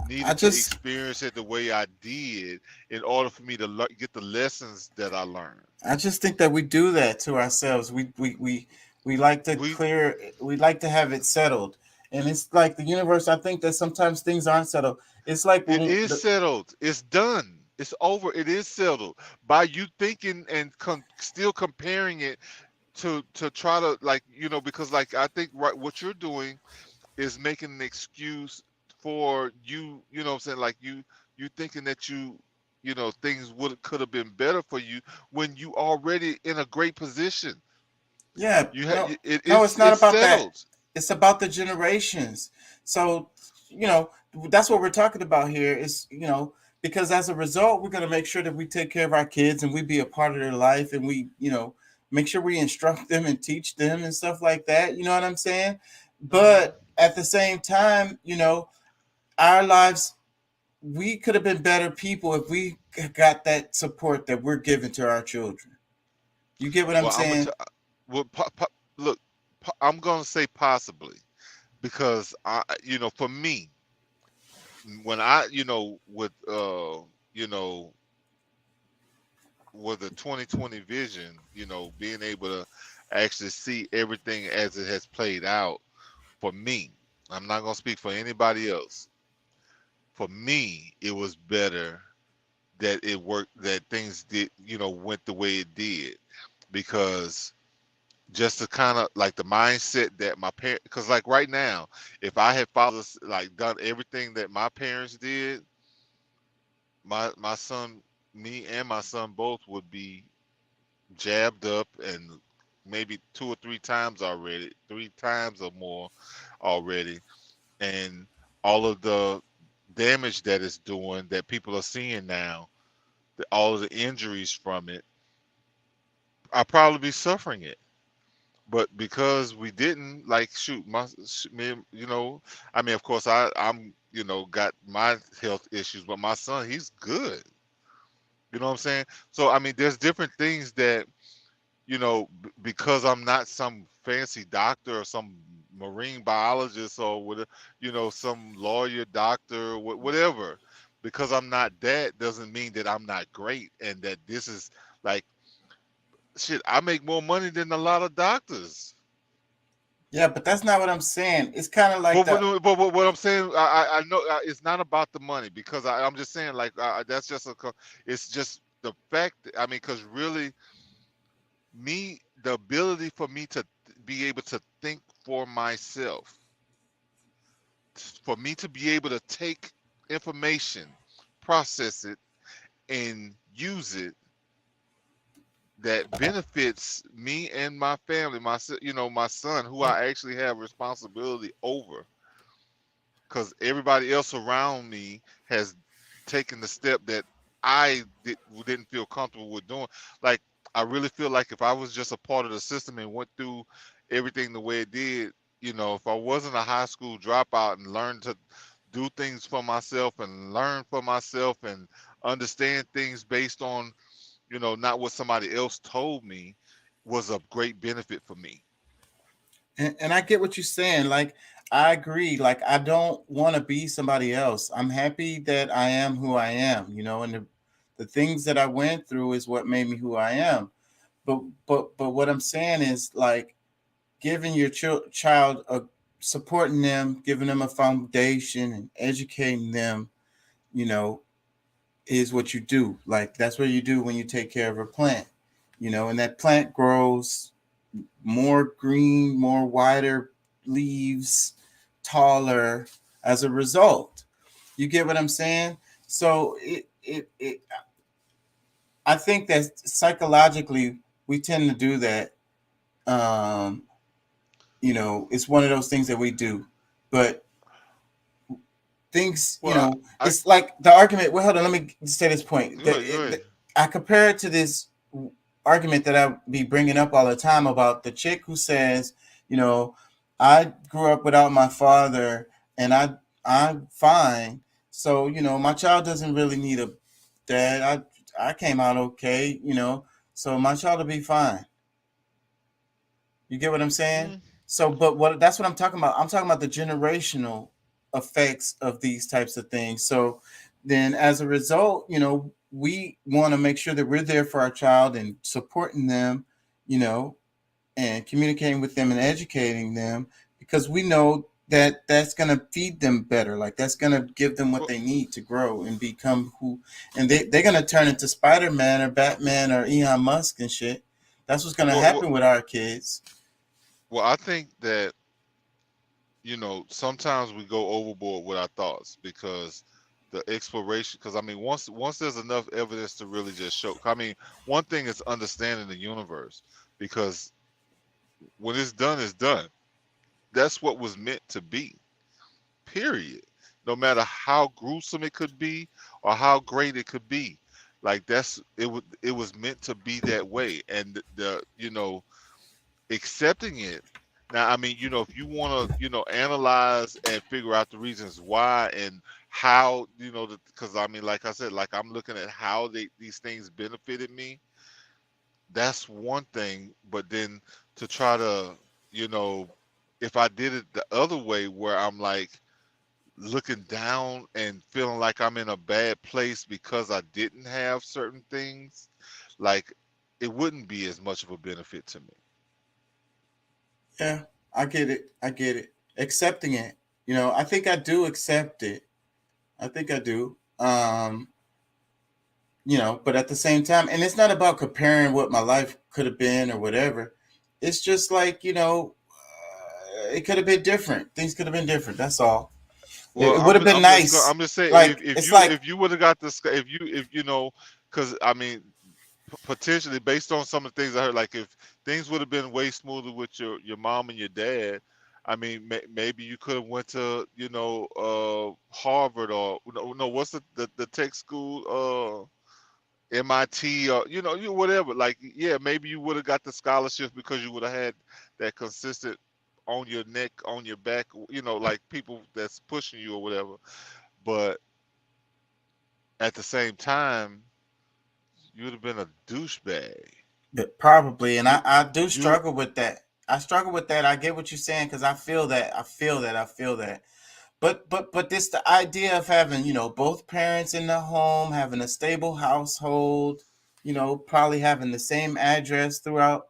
needed to experience it the way I did in order for me to get the lessons that I learned. I just think that we do that to ourselves. We like to we like to have it settled. And it's like the universe, I think that sometimes things aren't settled. It's like it is settled. It's done. It's over. It is settled. By you thinking and still comparing it to try to because I think what you're doing is making an excuse for you know what I'm saying, like you thinking that things could have been better for you when you already in a great position. Yeah, it's not about settled. That. It's about the generations. So, that's what we're talking about here is, because as a result, we're going to make sure that we take care of our kids and we be a part of their life and we, make sure we instruct them and teach them and stuff like that. You know what I'm saying? But at the same time, our lives, we could have been better people if we got that support that we're giving to our children. You get what I'm saying? Look, I'm going to say possibly because for me, when I, with the 2020 vision, being able to actually see everything as it has played out for me, I'm not going to speak for anybody else. For me, it was better that it worked, that things did, went the way it did, because just to kind of like the mindset that my parents, because like right now, if I had done everything that my parents did, my son, me and my son both would be jabbed up and maybe 2 or 3 times already, 3 times or more already, and all of the damage that it's doing that people are seeing now, all of the injuries from it, I'll probably be suffering it. But because we didn't, of course I'm got my health issues, but my son, he's good. You know what I'm saying? So I mean, there's different things that, because I'm not some fancy doctor or some marine biologist or some lawyer, doctor, whatever. Because I'm not that doesn't mean that I'm not great and that this is like shit. I make more money than a lot of doctors. Yeah, but that's not what I'm saying. It's kind of like but what I'm saying, I know it's not about the money, because I'm just saying that's just it's just the fact. I mean, because really, the ability for me to be able to think for myself, for me to be able to take information, process it, and use it that benefits me and my family, my son, who I actually have responsibility over, because everybody else around me has taken the step that I didn't feel comfortable with doing. Like, I really feel like if I was just a part of the system and went through everything the way it did, if I wasn't a high school dropout and learned to do things for myself and learn for myself and understand things based on, not what somebody else told me, was a great benefit for me. And I get what you're saying. Like, I agree. Like, I don't want to be somebody else. I'm happy that I am who I am, and the things that I went through is what made me who I am. But what I'm saying is, like, giving your child supporting them, giving them a foundation and educating them, is what you do. Like, that's what you do when you take care of a plant, and that plant grows more green, more wider leaves, taller as a result. You get what I'm saying? So I think that psychologically we tend to do that. It's one of those things that we do, but things, it's like the argument. Well, hold on, let me say this point. I compare it to this argument that I be bringing up all the time about the chick who says, I grew up without my father, and I'm fine. So my child doesn't really need a dad. I came out okay, so my child will be fine. You get what I'm saying? Mm. So, but what that's what I'm talking about. I'm talking about the generational effects of these types of things. So then as a result, we want to make sure that we're there for our child and supporting them, you know, and communicating with them and educating them because we know that that's going to feed them better. Like that's going to give them what they need to grow and become who, and they're going to turn into Spider-Man or Batman or Elon Musk and shit. That's what's going to happen with our kids. Well, I think that sometimes we go overboard with our thoughts because the exploration. Because I mean, once there's enough evidence to really just show. I mean, one thing is understanding the universe because when it's done, it's done. That's what was meant to be. Period. No matter how gruesome it could be or how great it could be, like it was meant to be that way, and the accepting it. Now, I mean, if you want to, analyze and figure out the reasons why and how, because I mean, like I said, like I'm looking at how these things benefited me. That's one thing, but then to try to, if I did it the other way, where I'm like looking down and feeling like I'm in a bad place because I didn't have certain things, like it wouldn't be as much of a benefit to me. Yeah, I get it. I get it. Accepting it. I think I do accept it. I think I do. But at the same time, and it's not about comparing what my life could have been or whatever. It's just like, it could have been different. Things could have been different. That's all. Well, It would have been nice. I'm just saying Like if it's like if you would have got this, if because I mean, potentially based on some of the things I heard, like if things would have been way smoother with your mom and your dad, I mean, maybe you could have went to Harvard or no, what's the tech school, MIT or you whatever. Like yeah, maybe you would have got the scholarship because you would have had that consistent on your neck, on your back, like people that's pushing you or whatever. But at the same time, you would have been a douchebag. probably, and You I do you struggle with that. I struggle with that. I get what you're saying because I feel that. I feel that. I feel that. But this the idea of having both parents in the home, having a stable household, probably having the same address throughout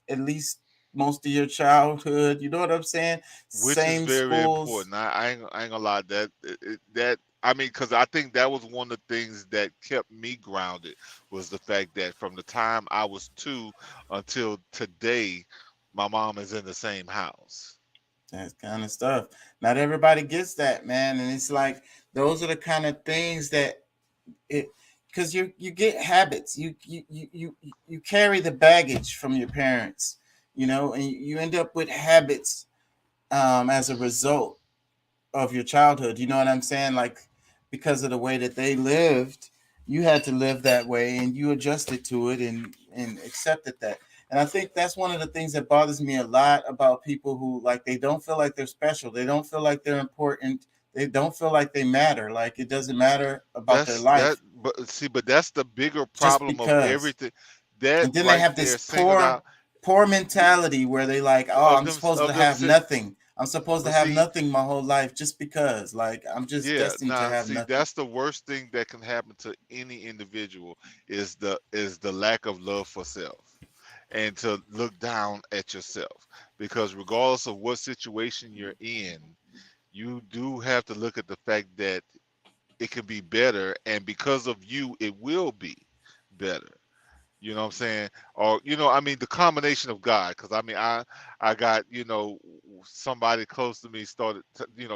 at least most of your childhood. You know what I'm saying? which is Same very schools. important. I ain't gonna lie, that I mean, because I think that was one of the things that kept me grounded was the fact that from the time I was 2 until today, my mom is in the same house. That kind of stuff. Not everybody gets that, man, and it's like those are the kind of things that it because you get habits. You carry the baggage from your parents, and you end up with habits as a result of your childhood. You know what I'm saying? Like because of the way that they lived, you had to live that way, and you adjusted to it and accepted that. And I think that's one of the things that bothers me a lot about people who like they don't feel like they're special. They don't feel like they're important. They don't feel like they matter. Like it doesn't matter about their That's that, life but see, but that's the bigger just problem of because. everything. That And then they right have there this singled poor, out poor mentality where they like, oh, of I'm them supposed to of them have sit. nothing. I'm supposed to But have see, nothing my whole life just because. Like I'm just yeah, destined to now have see, nothing. that's the worst thing that can happen to any individual is the lack of love for self and to look down at yourself because regardless of what situation you're in, you do have to look at the fact that it can be better, and because of you, it will be better. You know what I'm saying? Or I mean, the combination of God, because I mean, I got somebody close to me started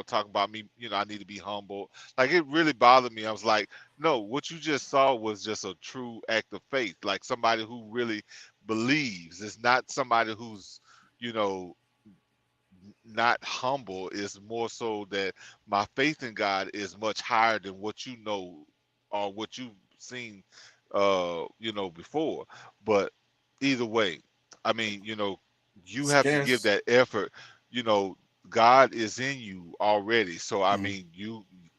talking about me. I need to be humble. Like it really bothered me. I was like, no, what you just saw was just a true act of faith. Like somebody who really believes. It's not somebody who's you know not humble. Is more so that my faith in God is much higher than what you know or what you've seen before. But either way, I mean, you have to give Scarce. that effort. you know, God is in you already. So I mean,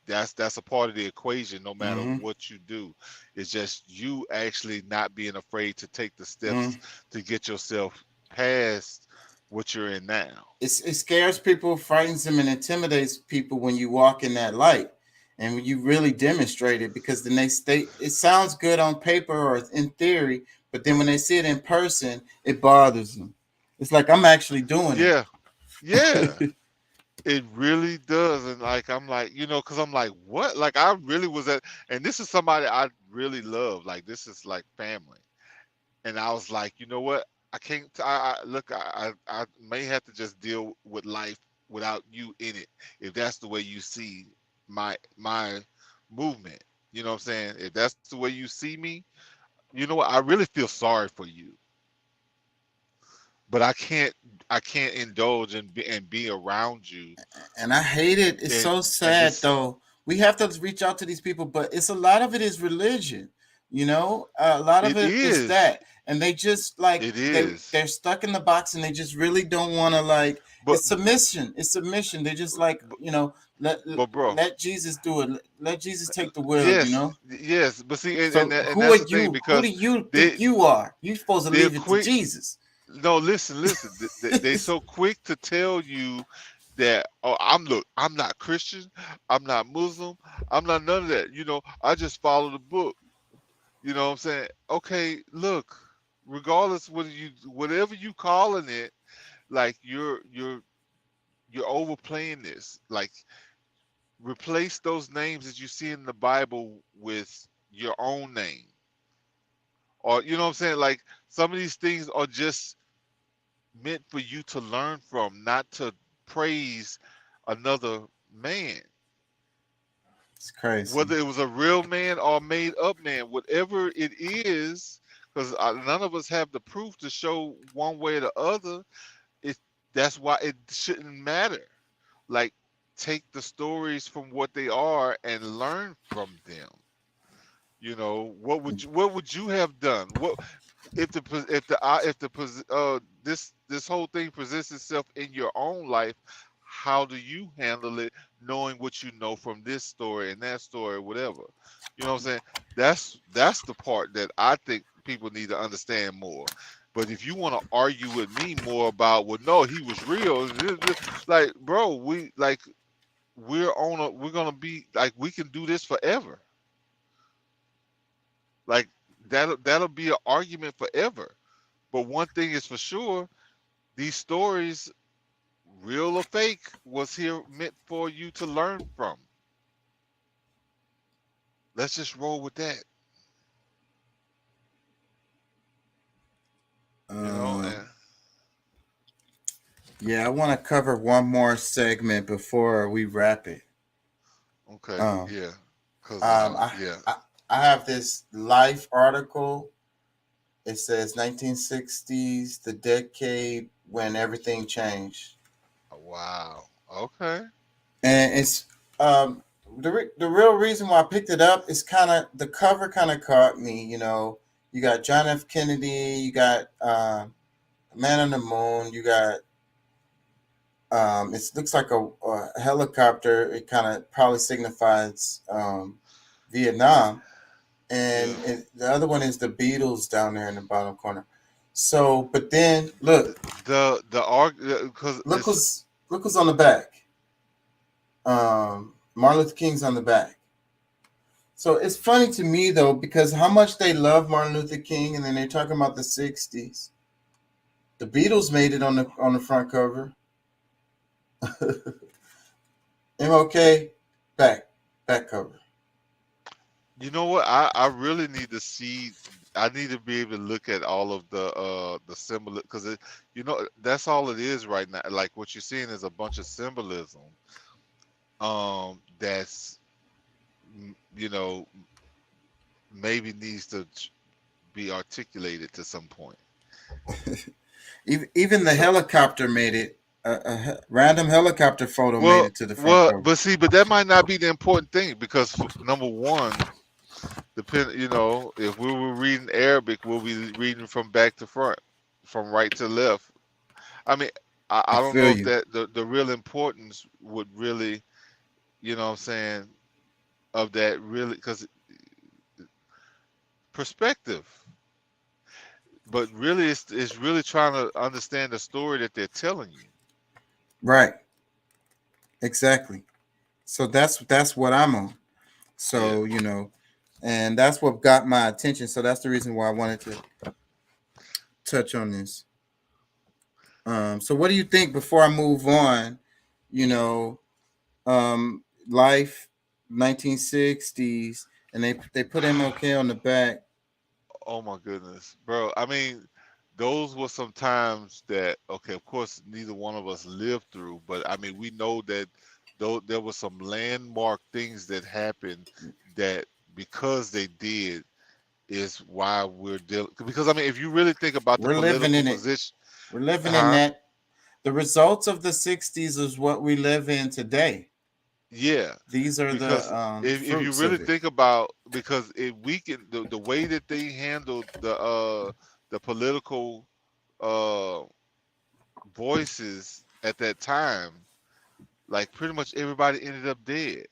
that's a part of the equation. No matter what you do, it's just you actually not being afraid to take the steps to get yourself past what you're in now. It scares people, frightens them, and intimidates people when you walk in that light, and when you really demonstrate it. Because then it sounds good on paper or in theory, but then when they see it in person, it bothers them. It's like I'm actually doing it. Yeah. It really does. And like I'm like, you know, because I'm like, what? Like I really was at, and this is somebody I really love. Like this is like family. And I was like, you know what? I can't. Look. I may have to just deal with life without you in it, if that's the way you see my movement. You know what I'm saying? If that's the way you see me, you know what? I really feel sorry for you. But I can't indulge and be around you. And I hate it. It's so sad though. We have to reach out to these people, but it's a lot of it is religion. You know, a lot of it is that, and they just like they're stuck in the box, and they just really don't want to like. It's submission. It's submission. They're just like, you know, let Jesus do it. Let Jesus take the wheel. Yes, you know. Yes, but see, and So and who that's are the thing, you? because Who do you think you are? You're supposed to leave it to Jesus. No, listen. They so quick to tell you that, oh, I'm not Christian, I'm not Muslim, I'm not none of that. You know, I just follow the book. You know what I'm saying? Okay, look, regardless whatever you calling it, like you're overplaying this. Like replace those names that you see in the Bible with your own name. Or you know what I'm saying? Like some of these things are just meant for you to learn from, not to praise another man. It's crazy. Whether it was a real man or a made up man, whatever it is, because none of us have the proof to show one way or the other. That's why it shouldn't matter. Like take the stories from what they are and learn from them. You know, what would you have done? What if this whole thing presents itself in your own life? How do you handle it, knowing what you know from this story and that story, whatever? You know what I'm saying? That's the part that I think people need to understand more. But if you want to argue with me more about, well, no, he was real, like, bro, we're gonna be like, we can do this forever. Like that'll be an argument forever. But one thing is for sure, these stories, real or fake, was here meant for you to learn from. Let's just roll with that. You know, yeah, I want to cover one more segment before we wrap it. Okay. Yeah. Because I have this Life article. It says 1960s, the decade when everything changed. Wow. Okay. And it's the real reason why I picked it up is kind of the cover kind of caught me. You know, you got John F. Kennedy, you got Man on the Moon, you got it looks like a helicopter. It kind of probably signifies Vietnam. And the other one is the Beatles down there in the bottom corner. So, but then look, because look who's on the back. Martin Luther King's on the back. So it's funny to me though, because how much they love Martin Luther King, and then they're talking about the 60s. The Beatles made it on the front cover. MLK back cover. You know what? I really need to see. I need to be able to look at all of the symbol, because you know, that's all it is right now. Like what you're seeing is a bunch of symbolism. That's, you know, maybe needs to be articulated to some point. Even the helicopter made it. A random helicopter photo made it to the front cover. But that might not be the important thing, because number one, you know, if we were reading Arabic, we'll be reading from back to front, from right to left. I mean, I don't know feel if you. that the real importance would really, you know what I'm saying, of that really, because perspective. But really, it's really trying to understand the story that they're telling you. Right. Exactly. So that's what I'm on. So, you know, and that's what got my attention. So that's the reason why I wanted to touch on this. So what do you think before I move on? You know, life 1960s, and they put MLK on the back. Oh my goodness, bro. I mean, those were some times that, okay, of course, neither one of us lived through, but I mean, we know that though there were some landmark things that happened that because they did is why we're dealing. Because I mean, if you really think about the We're living political in it. position, We're living in huh? that. The results of the 60s is what we live in today. Yeah, These are because the if you fruits really of it. think about, because it weakened the way that they handled the political uh voices at that time, like pretty much everybody ended up dead.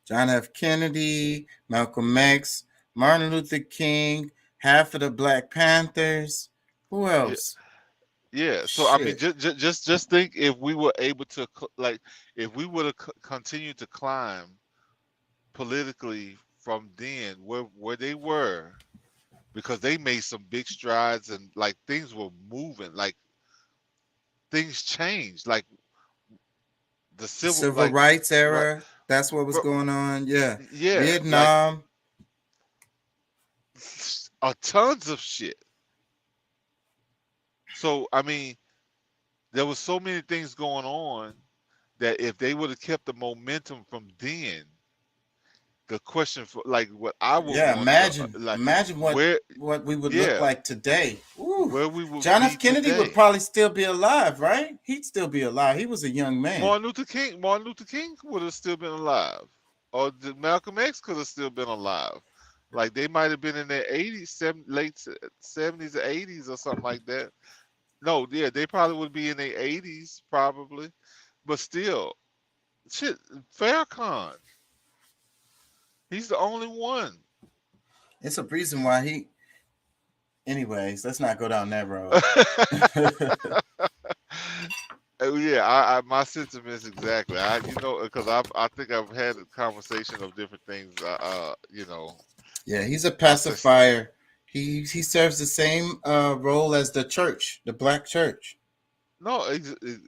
John F. Kennedy, Malcolm X, Martin Luther King, half of the Black Panthers. Who Yeah, else? yeah. So I mean, Shit. just think if we were able to like if we would have continued to climb politically from then where they were, because they made some big strides and like things were moving, like things changed, like the The civil, civil like rights right, era. That's what was bro, going on. Yeah. yeah, like Vietnam. tons of shit. So I mean, there was so many things going on that if they would have kept the momentum from then, the question for like what I would Yeah, want to like imagine where, what we would look yeah, like today. Ooh. where we would John be F. Kennedy would today. probably still be alive, right? He'd still be alive. He was a young man. Martin Luther King would have still been alive, or Malcolm X could have still been alive. Like they might have been in their 80s, late 70s or 80s or something like that. No, yeah, they probably would be in their 80s probably, but still, shit, Farrakhan, he's the only one. It's a reason why he. Anyways, let's not go down that road. Oh, yeah, I my sentiments exactly. Because I think I've had a conversation of different things. You know, Yeah, he's a my sense. pacifier. He serves the same role as the church, the black church. No,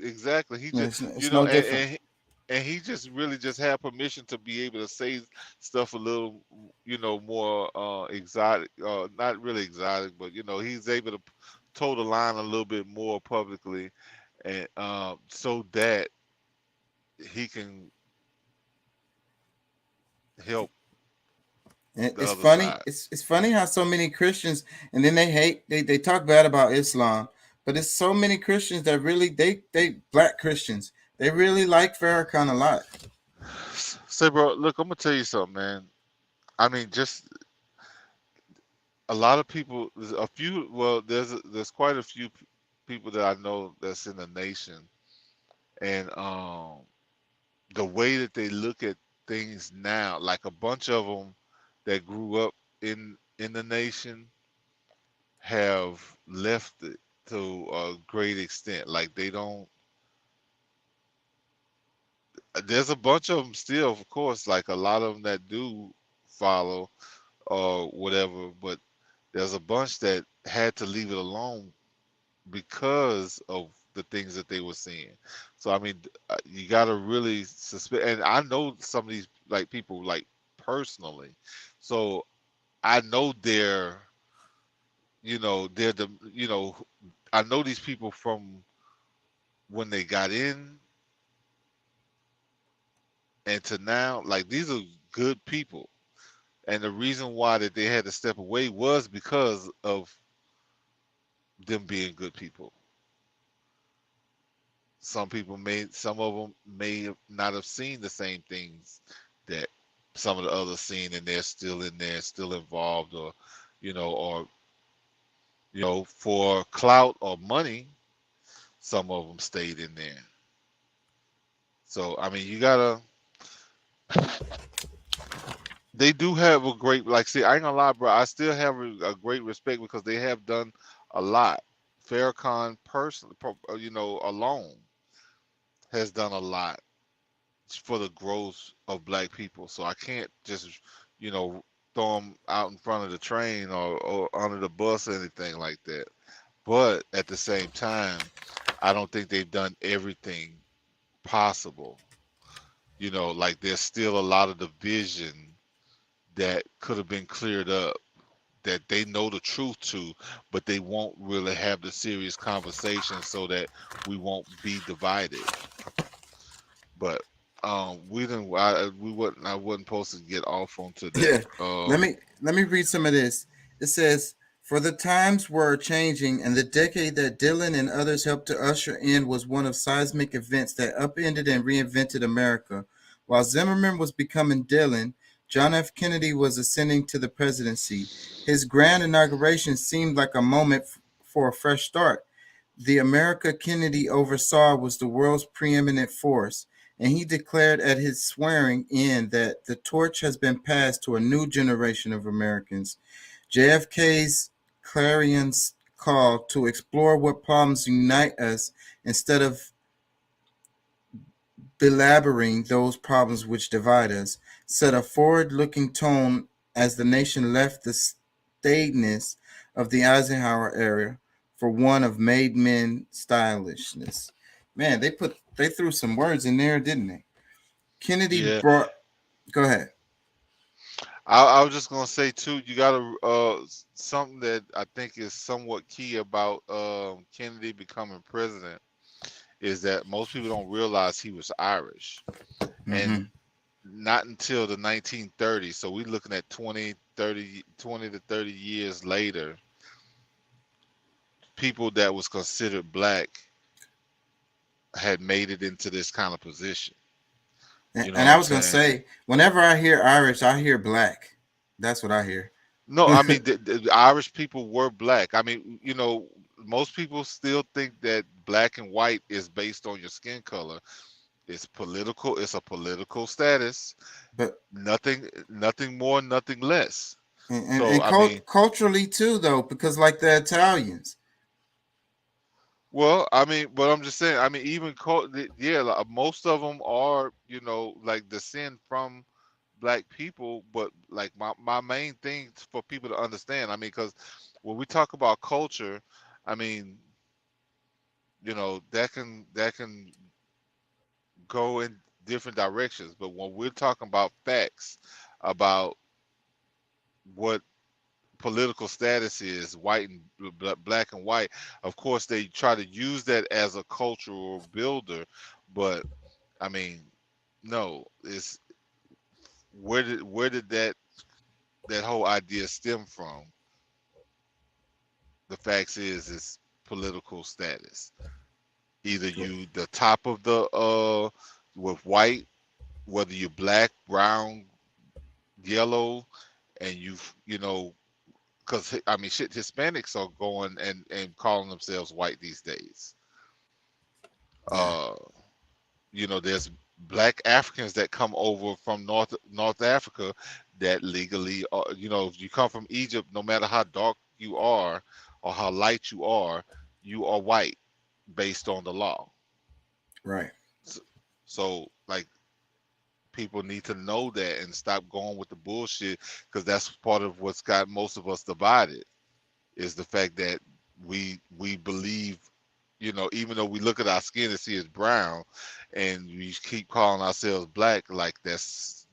exactly. He just, It's no different. and he just really just had permission to be able to say stuff a little, more exotic, not really exotic, but he's able to toe the line a little bit more publicly, and so that he can help And the it's other funny. side. It's funny how so many Christians, and then they talk bad about Islam, but it's so many Christians that really they black Christians, they really like Farrakhan a lot. Say, bro, look, I'm gonna tell you something, man. I mean, just a lot of people. There's a few. Well, there's quite a few people that I know that's in the nation, and the way that they look at things now, like a bunch of them that grew up in the nation have left it to a great extent. Like they don't. There's a bunch of them still, of course, like a lot of them that do follow or whatever, but there's a bunch that had to leave it alone because of the things that they were seeing. So I mean, you got to really suspect. And I know some of these like people like personally, so I know they're the I know these people from when they got in and to now. Like these are good people, and the reason why that they had to step away was because of them being good people. Some of them may not have seen the same things that some of the others seen, and they're still in there, still involved, or for clout or money. some of them stayed in there. So I mean, you gotta. They do have a great, like, see, I ain't gonna lie, bro. I still have a great respect because they have done a lot. Farrakhan personally, alone has done a lot for the growth of black people. So I can't just, throw them out in front of the train or under the bus or anything like that. But at the same time, I don't think they've done everything possible. Like there's still a lot of division that could have been cleared up that they know the truth to, but they won't really have the serious conversation so that we won't be divided. But I wasn't supposed to get off onto that. Yeah. Let me read some of this. It says, for the times were changing, and the decade that Dylan and others helped to usher in was one of seismic events that upended and reinvented America. While Zimmerman was becoming Dylan, John F. Kennedy was ascending to the presidency. His grand inauguration seemed like a moment for a fresh start. The America Kennedy oversaw was the world's preeminent force, and he declared at his swearing in that the torch has been passed to a new generation of Americans. JFK's clarion call to explore what problems unite us instead of belaboring those problems which divide us set a forward-looking tone as the nation left the staidness of the Eisenhower era for one of made men stylishness. Man, they threw some words in there, didn't they? Kennedy brought. Go ahead. I was just gonna say too, you gotta something that I think is somewhat key about Kennedy becoming president is that most people don't realize he was Irish, and not until the 1930s. So we're looking at 20 to 30 years later, people that was considered black had made it into this kind of position. And I was going to say, whenever I hear Irish, I hear black. That's what I hear. No, I mean, the Irish people were black. I mean, most people still think that black and white is based on your skin color. It's political. It's a political status, but nothing more, nothing less. And culturally too, though, because like the Italians. Well, I mean, but I'm just saying. I mean, even like, most of them are, like descend from black people. But like my main thing for people to understand, I mean, because when we talk about culture, I mean, that can go in different directions. But when we're talking about facts about what political status is, white and black and white, of course they try to use that as a cultural builder, but I mean, no, it's where did that whole idea stem from? The facts is it's political status. Either you the top of the with white, whether you're black, brown, yellow, and because I mean, shit, Hispanics are going and calling themselves white these days. There's black Africans that come over from North Africa that legally, if you come from Egypt, no matter how dark you are or how light you are white based on the law. Right. So like, people need to know that and stop going with the bullshit, because that's part of what's got most of us divided, is the fact that we believe, even though we look at our skin and see it's brown and we keep calling ourselves black, like that's,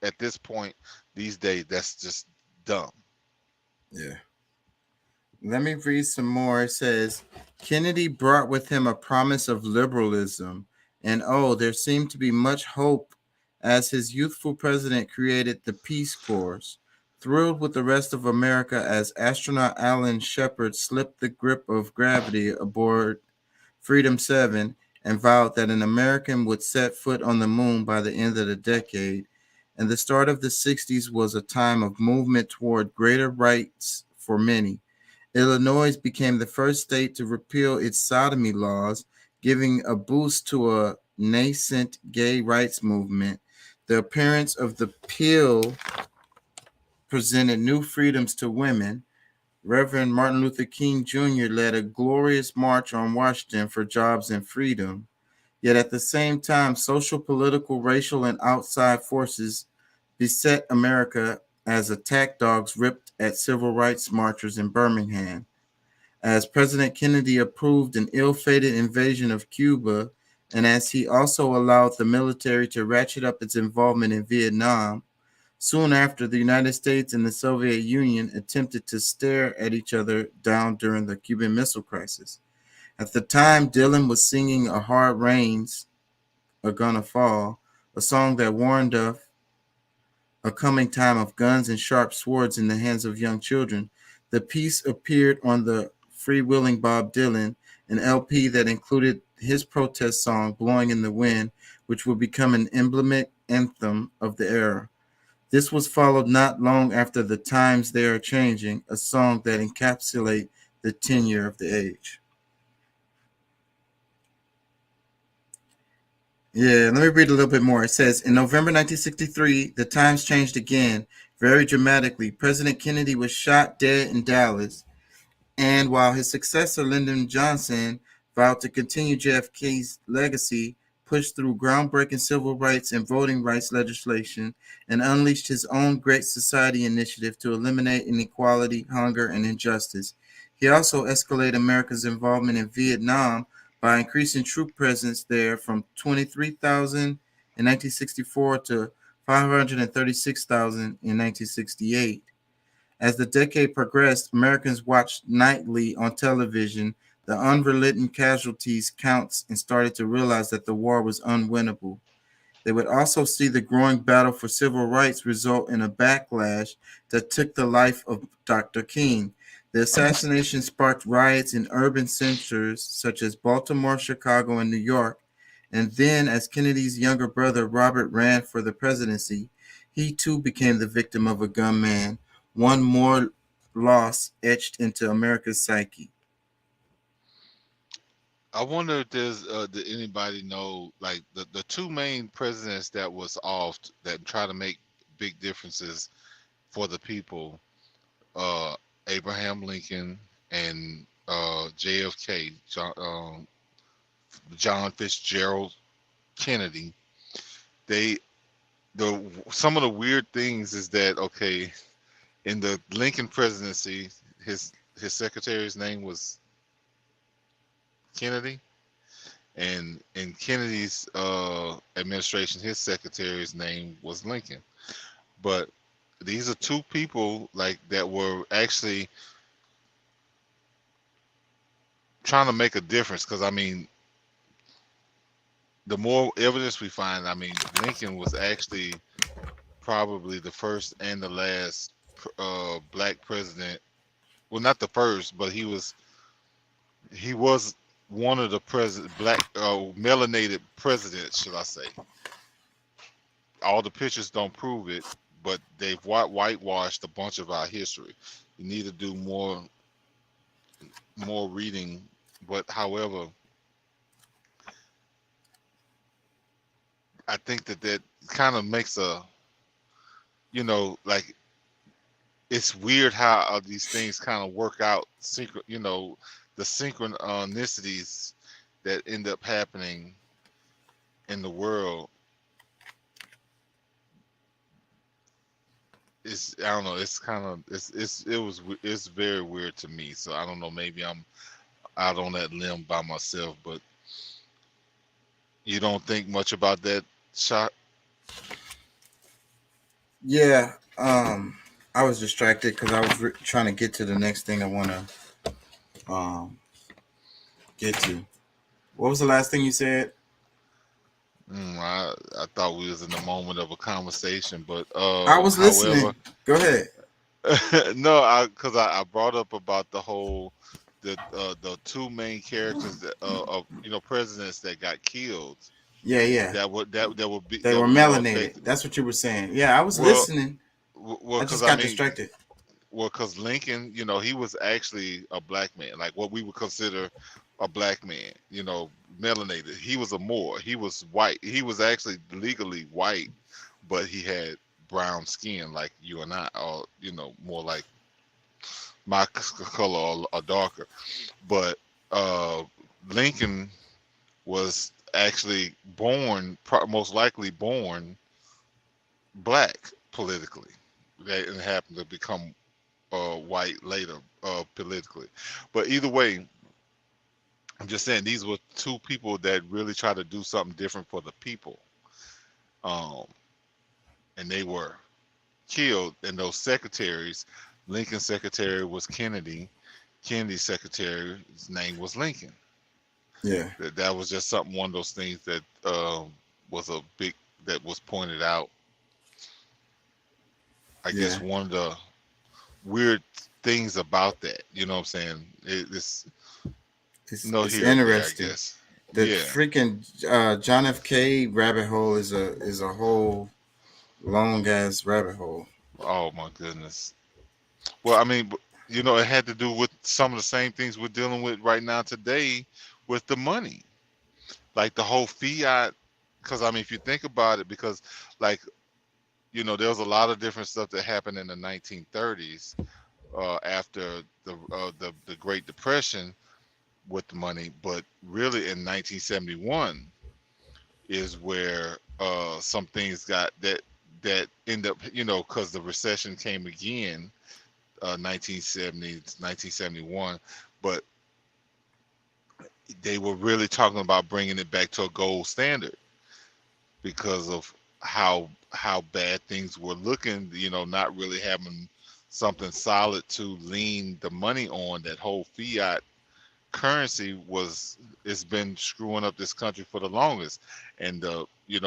at this point these days, that's just dumb. Yeah. Let me read some more. It says, Kennedy brought with him a promise of liberalism, and there seemed to be much hope as his youthful president created the Peace Corps. Thrilled with the rest of America as astronaut Alan Shepard slipped the grip of gravity aboard Freedom 7 and vowed that an American would set foot on the moon by the end of the decade. And the start of the 60s was a time of movement toward greater rights for many. Illinois became the first state to repeal its sodomy laws, giving a boost to a nascent gay rights movement. The appearance of the pill presented new freedoms to women. Reverend Martin Luther King Jr. led a glorious march on Washington for jobs and freedom. Yet at the same time, social, political, racial, and outside forces beset America as attack dogs ripped at civil rights marchers in Birmingham. As President Kennedy approved an ill-fated invasion of Cuba, and as he also allowed the military to ratchet up its involvement in Vietnam, soon after, the United States and the Soviet Union attempted to stare at each other down during the Cuban Missile Crisis. At the time, Dylan was singing "A Hard Rain's a Gonna Fall," a song that warned of a coming time of guns and sharp swords in the hands of young children. The piece appeared on the Freewheeling Bob Dylan, an LP that included his protest song "Blowing in the Wind," which would become an emblematic anthem of the era. This was followed not long after "The Times They Are Changing," a song that encapsulates the tenure of the age. Yeah, let me read a little bit more. It says, in November 1963, the times changed again, very dramatically. President Kennedy was shot dead in Dallas, and while his successor, Lyndon Johnson, vowed to continue JFK's legacy, pushed through groundbreaking civil rights and voting rights legislation, and unleashed his own Great Society initiative to eliminate inequality, hunger, and injustice. He also escalated America's involvement in Vietnam by increasing troop presence there from 23,000 in 1964 to 536,000 in 1968. As the decade progressed, Americans watched nightly on television the unrelenting casualties counts and started to realize that the war was unwinnable. They would also see the growing battle for civil rights result in a backlash that took the life of Dr. King. The assassination sparked riots in urban centers such as Baltimore, Chicago, and New York. And then, as Kennedy's younger brother Robert ran for the presidency, he too became the victim of a gunman, one more loss etched into America's psyche. I wonder if there's did anybody know, like, the two main presidents that was off that try to make big differences for the people, Abraham Lincoln and JFK, John Fitzgerald Kennedy. Some of the weird things is that, okay, in the Lincoln presidency, his secretary's name was Kennedy, and in Kennedy's administration, his secretary's name was Lincoln. But these are two people like that were actually trying to make a difference. Because I mean, the more evidence we find, I mean, Lincoln was actually probably the first and the last black president. Well, not the first, but he was one of the black melanated presidents, should I say. All the pictures don't prove it, but they've whitewashed a bunch of our history. You need to do more reading. But however, I think that kind of makes like, it's weird how these things kind of work out. The synchronicities that end up happening in the world is, I don't know, it's kind of it's very weird to me. So I don't know, maybe I'm out on that limb by myself, but you don't think much about that, Shot? Yeah, I was distracted because I was trying to get to the next thing I want to get to. What was the last thing you said? I thought we was in the moment of a conversation, but I was listening. Go ahead. No, because I brought up about the whole the two main characters that, of presidents that got killed. Yeah. That would be. They were melanated. That's what you were saying. Yeah, I was listening. Well, I just got distracted. Well, because Lincoln, he was actually a black man, like what we would consider a black man, melanated. He was a Moor. He was white. He was actually legally white, but he had brown skin like you and I, or more like my color or darker. But Lincoln was actually most likely born black politically, and happened to become white later politically. But either way, I'm just saying these were two people that really tried to do something different for the people, and they were killed. And those secretaries, Lincoln's secretary was Kennedy. Kennedy's secretary's name was Lincoln. Yeah. That was just one of those things that was pointed out. I guess one of the weird things about that, you know what I'm saying? It's interesting. I guess. The freaking John F. K. rabbit hole is a whole long ass rabbit hole. Oh my goodness. Well, I mean, it had to do with some of the same things we're dealing with right now today with the money, like the whole fiat. Because I mean, if you think about it, because like, there was a lot of different stuff that happened in the 1930s after the Great Depression with the money, but really in 1971 is where some things got that end up, because the recession came again, 1970, 1971, but they were really talking about bringing it back to a gold standard because of how bad things were looking, not really having something solid to lean the money on. That whole fiat currency it's been screwing up this country for the longest, and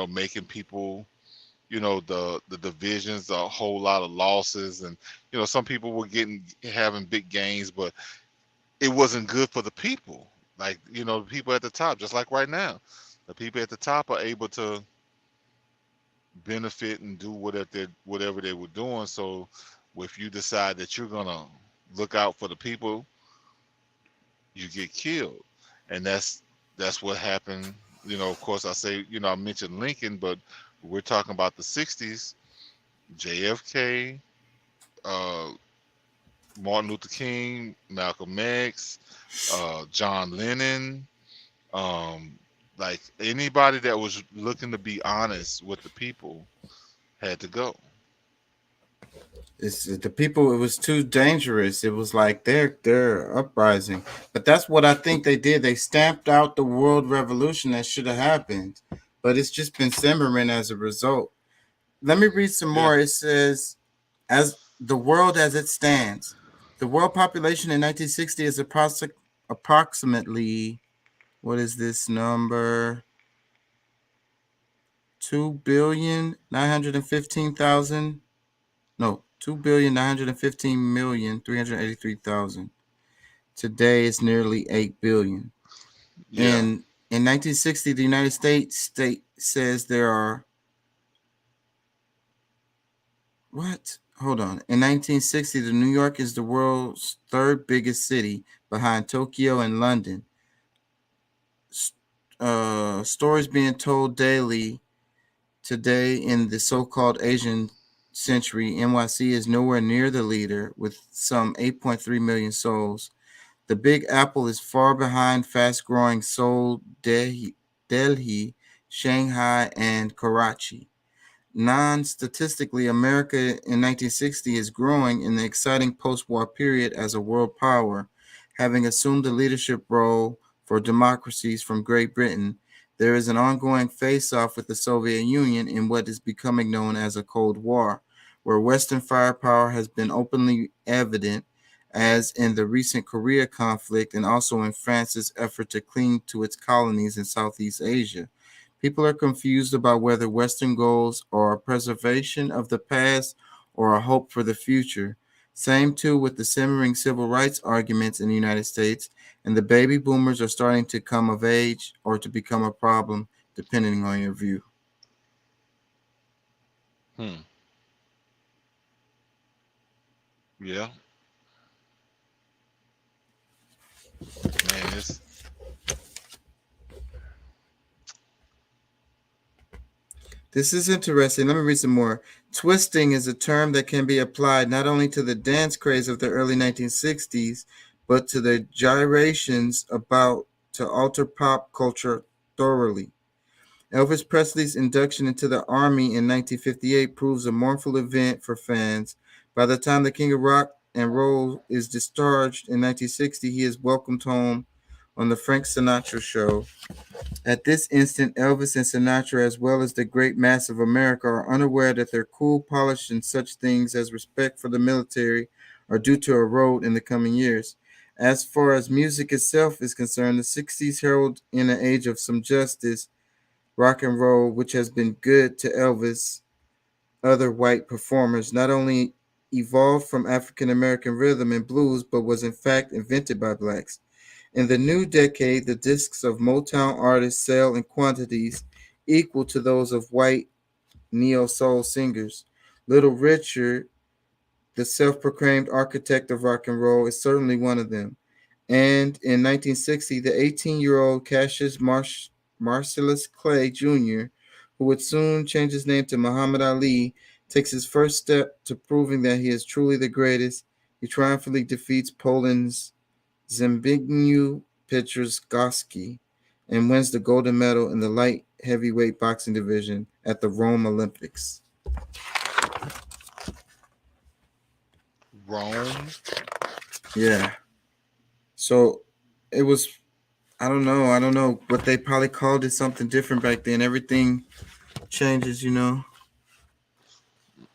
making people, the divisions, a whole lot of losses, and some people were having big gains, but it wasn't good for the people. Like, the people at the top, just like right now, the people at the top are able to benefit and do whatever they were doing. So if you decide that you're gonna look out for the people, you get killed. And that's what happened. Of course, I mentioned Lincoln, but we're talking about the 60s, JFK, Martin Luther King, Malcolm X, John Lennon, like anybody that was looking to be honest with the people had to go. It's the people. It was too dangerous. It was like they're uprising. But that's what I think they did. They stamped out the world revolution that should have happened, but it's just been simmering as a result. Let me read some more. It says, as the world as it stands, the world population in 1960 is approximately, what is this number? 2,915,000. No, 2,915,383,000. Today it's nearly 8 billion. Yeah. In 1960, the United States says there are what? Hold on. In 1960, the New York is the world's third biggest city behind Tokyo and London. Stories being told daily today in the so-called Asian century, NYC is nowhere near the leader with some 8.3 million souls. The Big Apple is far behind fast-growing Seoul, Delhi, Shanghai, and Karachi. Non-statistically, America in 1960 is growing in the exciting post-war period as a world power, having assumed a leadership role for democracies from Great Britain. There is an ongoing face-off with the Soviet Union in what is becoming known as a Cold War, where Western firepower has been openly evident, as in the recent Korea conflict and also in France's effort to cling to its colonies in Southeast Asia. People are confused about whether Western goals are a preservation of the past or a hope for the future. Same too with the simmering civil rights arguments in the United States, and the baby boomers are starting to come of age or to become a problem, depending on your view. Yeah. Man, This is interesting. Let me read some more. Twisting is a term that can be applied not only to the dance craze of the early 1960s, but to the gyrations about to alter pop culture thoroughly. Elvis Presley's induction into the Army in 1958 proves a mournful event for fans. By the time the King of Rock and Roll is discharged in 1960, he is welcomed home on the Frank Sinatra Show. At this instant, Elvis and Sinatra, as well as the great mass of America, are unaware that their cool polish and such things as respect for the military are due to erode in the coming years. As far as music itself is concerned, the 60s herald in an age of some justice, rock and roll, which has been good to Elvis, other white performers, not only evolved from African American rhythm and blues, but was in fact invented by blacks. In the new decade, the discs of Motown artists sell in quantities equal to those of white neo-soul singers. Little Richard, the self-proclaimed architect of rock and roll, is certainly one of them. And in 1960, the 18-year-old Cassius Marcellus Clay Jr., who would soon change his name to Muhammad Ali, takes his first step to proving that he is truly the greatest. He triumphantly defeats Poland's Zbigniew Pietraszewski and wins the golden medal in the light heavyweight boxing division at the Rome Olympics. Rome? Yeah. So it was, I don't know, but they probably called it something different back then. Everything changes, you know.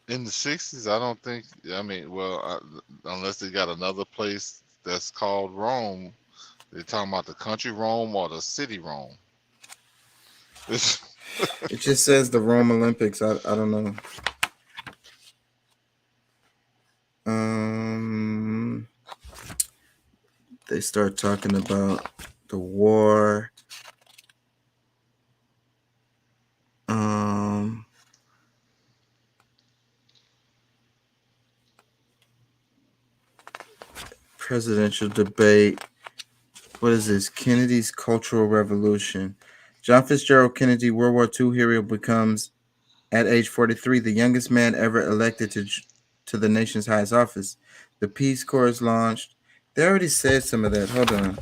In the 60s, I don't think, unless they got another place that's called Rome, they're talking about the country Rome or the city Rome. It just says the Rome Olympics. I don't know. They start talking about the war. Presidential debate. What is this? Kennedy's Cultural Revolution. John Fitzgerald Kennedy, World War II hero, becomes, at age 43, the youngest man ever elected to the nation's highest office. The Peace Corps is launched. They already said some of that. Hold on.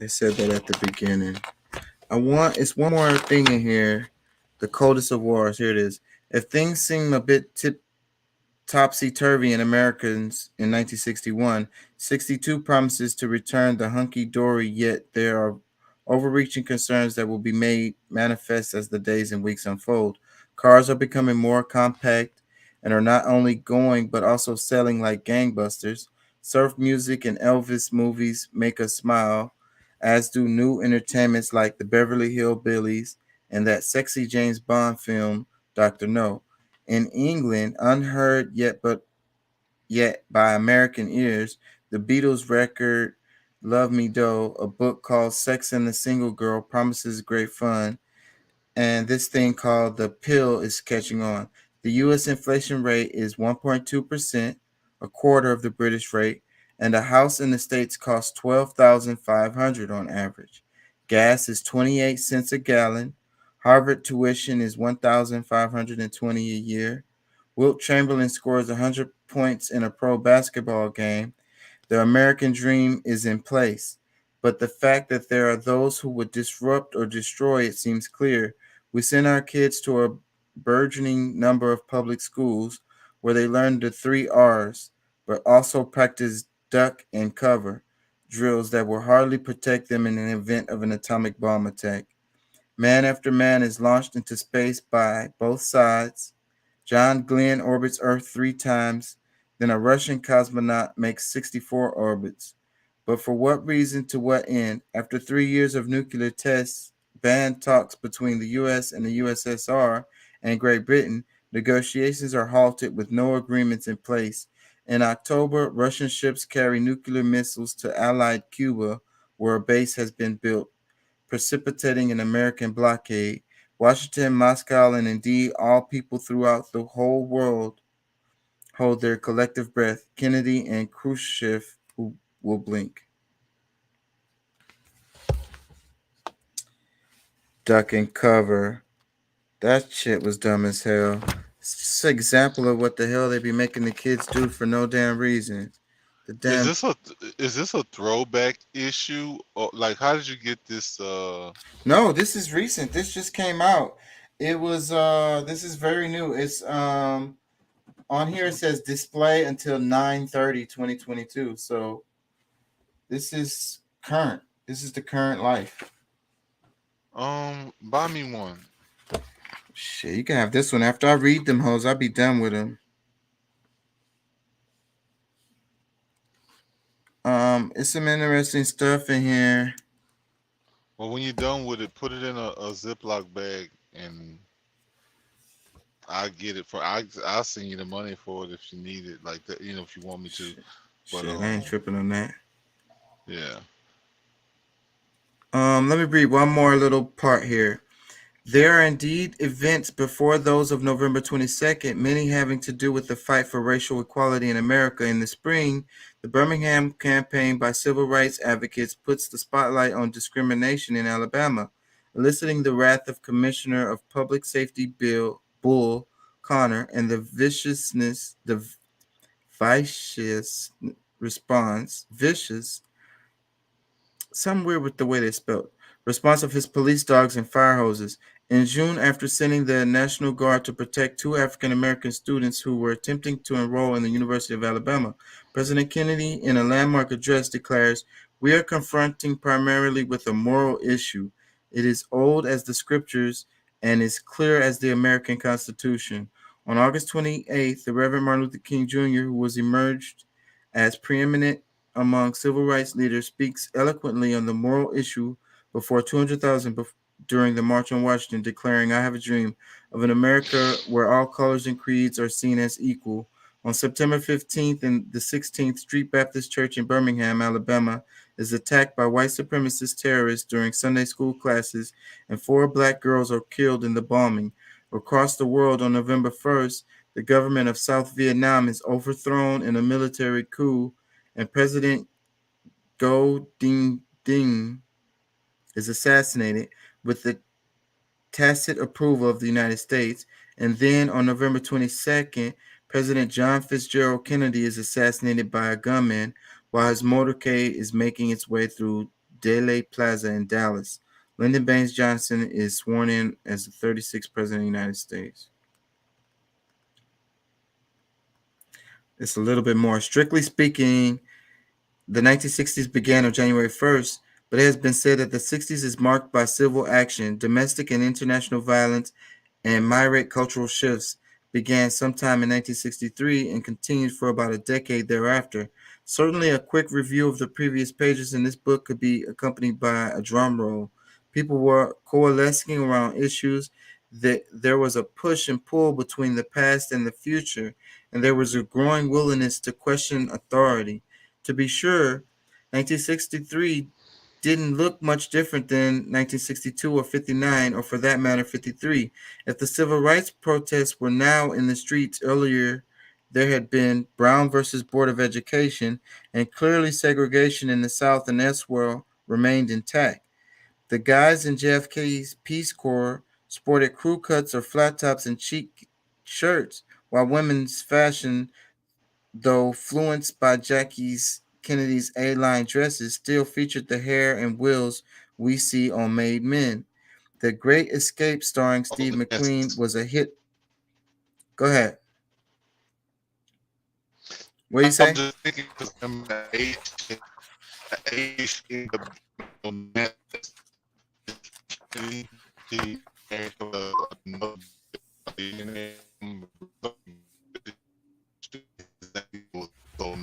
They said that at the beginning. It's one more thing in here. The coldest of wars. Here it is. If things seem a bit topsy-turvy in Americans in 1961, 62 promises to return the hunky-dory, yet there are overreaching concerns that will be made manifest as the days and weeks unfold. Cars are becoming more compact and are not only going but also selling like gangbusters. Surf music and Elvis movies make us smile, as do new entertainments like the Beverly Hillbillies and that sexy James Bond film, Dr. No. In England, unheard yet by American ears, the Beatles record Love Me Do, a book called Sex and the Single Girl promises great fun, and this thing called The Pill is catching on. The U.S. inflation rate is 1.2%, a quarter of the British rate, and a house in the States costs $12,500 on average. Gas is 28 cents a gallon. Harvard tuition is $1,520 a year. Wilt Chamberlain scores 100 points in a pro basketball game. The American dream is in place, but the fact that there are those who would disrupt or destroy it seems clear. We send our kids to a burgeoning number of public schools where they learn the 3 R's, but also practice duck and cover drills that will hardly protect them in the event of an atomic bomb attack. Man after man is launched into space by both sides. John Glenn orbits Earth 3 times. Then a Russian cosmonaut makes 64 orbits. But for what reason, to what end? After 3 years of nuclear tests, banned talks between the U.S. and the USSR and Great Britain, negotiations are halted with no agreements in place. In October, Russian ships carry nuclear missiles to Allied Cuba, where a base has been built, precipitating an American blockade. Washington, Moscow, and indeed all people throughout the whole world hold their collective breath. Kennedy and Khrushchev will blink. duck and cover. That shit was dumb as hell. It's just an example of what the hell they be making the kids do for no damn reason. The damn Is this a throwback issue? Or like how did you get this No, this is recent. This just came out. It was this is very new. It's on here it says display until 9/30/2022. So this is current. This is the current life. buy me one. Shit, you can have this one. After I read them hoes, I'll be done with them. It's some interesting stuff in here. Well, when you're done with it, put it in a Ziploc bag and I get it for I'll send you the money for it if you need it, like that, you know, if you want me to. But Shit, I ain't tripping on that. yeah. Let me read one more little part here. There are indeed events before those of November 22nd, many having to do with the fight for racial equality in America. In the spring, the Birmingham campaign by civil rights advocates puts the spotlight on discrimination in Alabama, eliciting the wrath of Commissioner of Public Safety Bull Connor and the vicious response, something weird with the way they spelled, response of his police dogs and fire hoses. In June, after sending the National Guard to protect two African-American students who were attempting to enroll in the University of Alabama, President Kennedy, in a landmark address, declares, "We are confronting primarily with a moral issue. It is old as the scriptures and is clear as the American Constitution." On August 28th, the Reverend Martin Luther King Jr., who was emerged as preeminent among civil rights leaders, speaks eloquently on the moral issue before 200,000 during the March on Washington, declaring, "I have a dream of an America where all colors and creeds are seen as equal." On September 15th, and the 16th Street Baptist Church in Birmingham, Alabama, is attacked by white supremacist terrorists during Sunday school classes, and 4 black girls are killed in the bombing. Across the world on November 1st, the government of South Vietnam is overthrown in a military coup, and President Ngo Dinh Dinh is assassinated with the tacit approval of the United States. And then on November 22nd, President John Fitzgerald Kennedy is assassinated by a gunman while his motorcade is making its way through Dealey Plaza in Dallas. Lyndon Baines Johnson is sworn in as the 36th President of the United States. It's a little bit more. Strictly speaking, the 1960s began on January 1st, but it has been said that the 60s is marked by civil action, domestic and international violence, and myriad cultural shifts began sometime in 1963 and continued for about a decade thereafter. Certainly, a quick review of the previous pages in this book could be accompanied by a drum roll. People were coalescing around issues that there was a push and pull between the past and the future, and there was a growing willingness to question authority. To be sure, 1963 didn't look much different than 1962 or 59, or for that matter, 53. If the civil rights protests were now in the streets earlier, there had been Brown versus Board of Education, and clearly segregation in the South and elsewhere remained intact. The guys in JFK's Peace Corps sported crew cuts or flat tops and cheap shirts, while women's fashion, though influenced by Jackie's Kennedy's A-line dresses, still featured the hair and wheels we see on Made Men. The Great Escape, starring Steve McQueen, was a hit. Go ahead. What do you say? I'm just thinking because I'm the age in the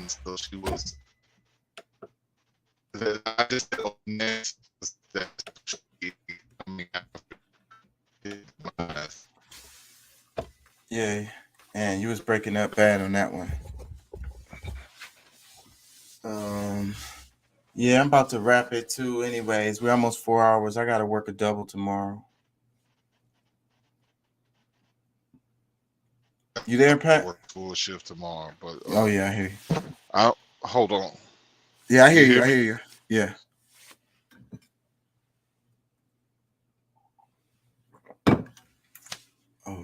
so she was. I just said next that coming after. Yeah, and you was breaking up bad on that one. Yeah, I'm about to wrap it too. Anyways, we're almost 4 hours. I gotta work a double tomorrow. You there, Pat? Work full shift tomorrow, but oh yeah, I hear you. Hold on. Yeah, I hear you. I hear you. Yeah.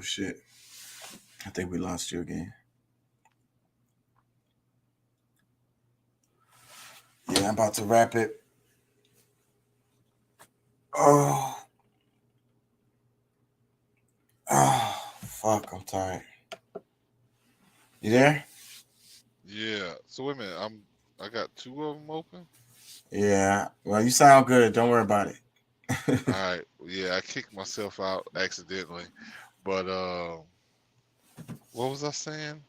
shit. I think we lost you again. Yeah, I'm about to wrap it. Oh, fuck, I'm tired. You there? Yeah. So wait a minute. I got 2 of them open. Yeah. Well, you sound good. Don't worry about it. All right. Yeah, I kicked myself out accidentally. But what was I saying?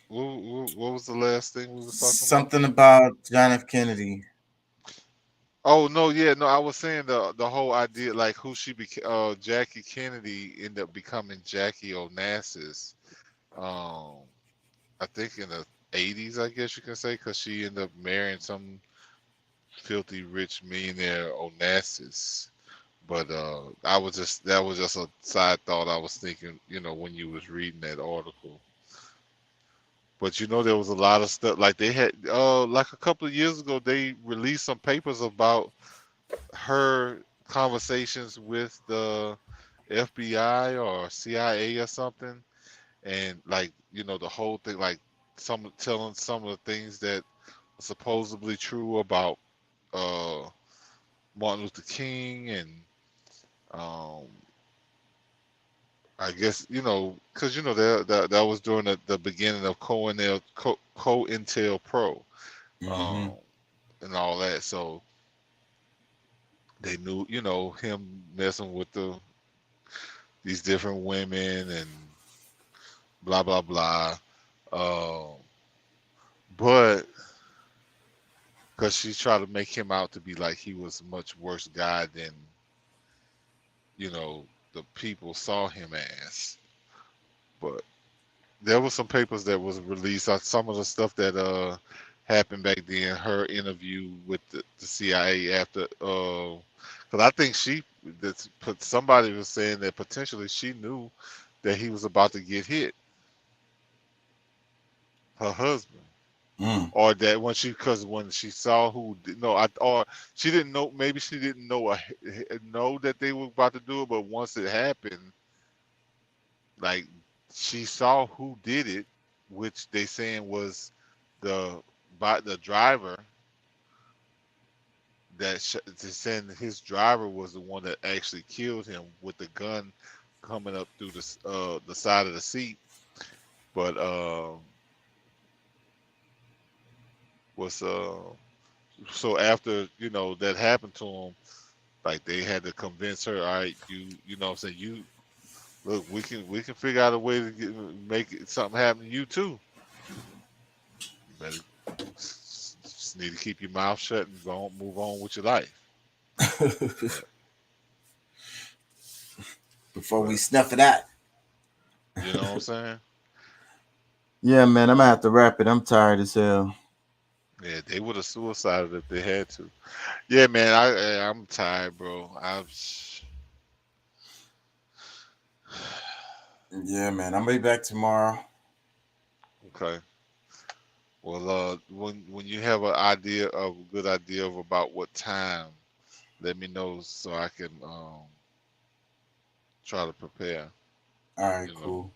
What was the last thing we were talking about? Something about John F. Kennedy. Oh no, yeah, no. I was saying the whole idea, like who she became. Jackie Kennedy ended up becoming Jackie Onassis. I think in the 80s, I guess you can say, because she ended up marrying some filthy rich millionaire Onassis. But that was just a side thought I was thinking, when you was reading that article. But there was a lot of stuff, like they had like a couple of years ago they released some papers about her conversations with the FBI or CIA or something, and like the whole thing, like telling some of the things that are supposedly true about Martin Luther King, and I guess because that was during the beginning of COINTELPRO, and all that. So they knew him messing with these different women and blah blah blah. But because she tried to make him out to be like he was a much worse guy than the people saw him as. But there was some papers that was released on some of the stuff that happened back then. Her interview with the CIA after, because I think somebody was saying that potentially she knew that he was about to get hit. Her husband. Or that when she saw or she didn't know, maybe she didn't know that they were about to do it, but once it happened, like she saw who did it, which they saying was the driver. Saying his driver was the one that actually killed him with the gun coming up through the side of the seat, but so after that happened to him, like they had to convince her, all right, I'm saying, look, we can figure out a way to make something happen to you too. You better just need to keep your mouth shut and move on with your life. Before we snuff it out. You know what I'm saying? Yeah, man, I'm gonna have to wrap it. I'm tired as hell. Yeah, they would have suicided if they had to. Yeah, man, I'm tired, bro. Yeah, man, I'm gonna be back tomorrow. Okay. Well, when you have a good idea of about what time, let me know so I can try to prepare. All right, cool.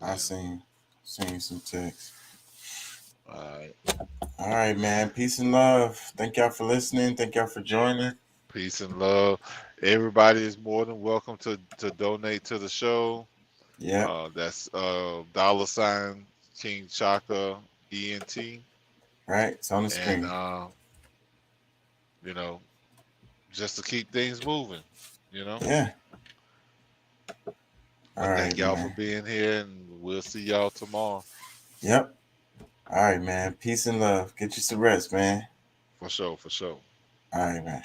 I seen some text. All right, man. Peace and love. Thank y'all for listening. Thank y'all for joining. Peace and love. Everybody is more than welcome to donate to the show. Yeah. That's $ King Chaka ENT. Right. It's on the screen. And just to keep things moving. Yeah. All right. Thank y'all man. for being here, and we'll see y'all tomorrow. Yep. All right, man. Peace and love. Get you some rest, man. For sure. All right, man.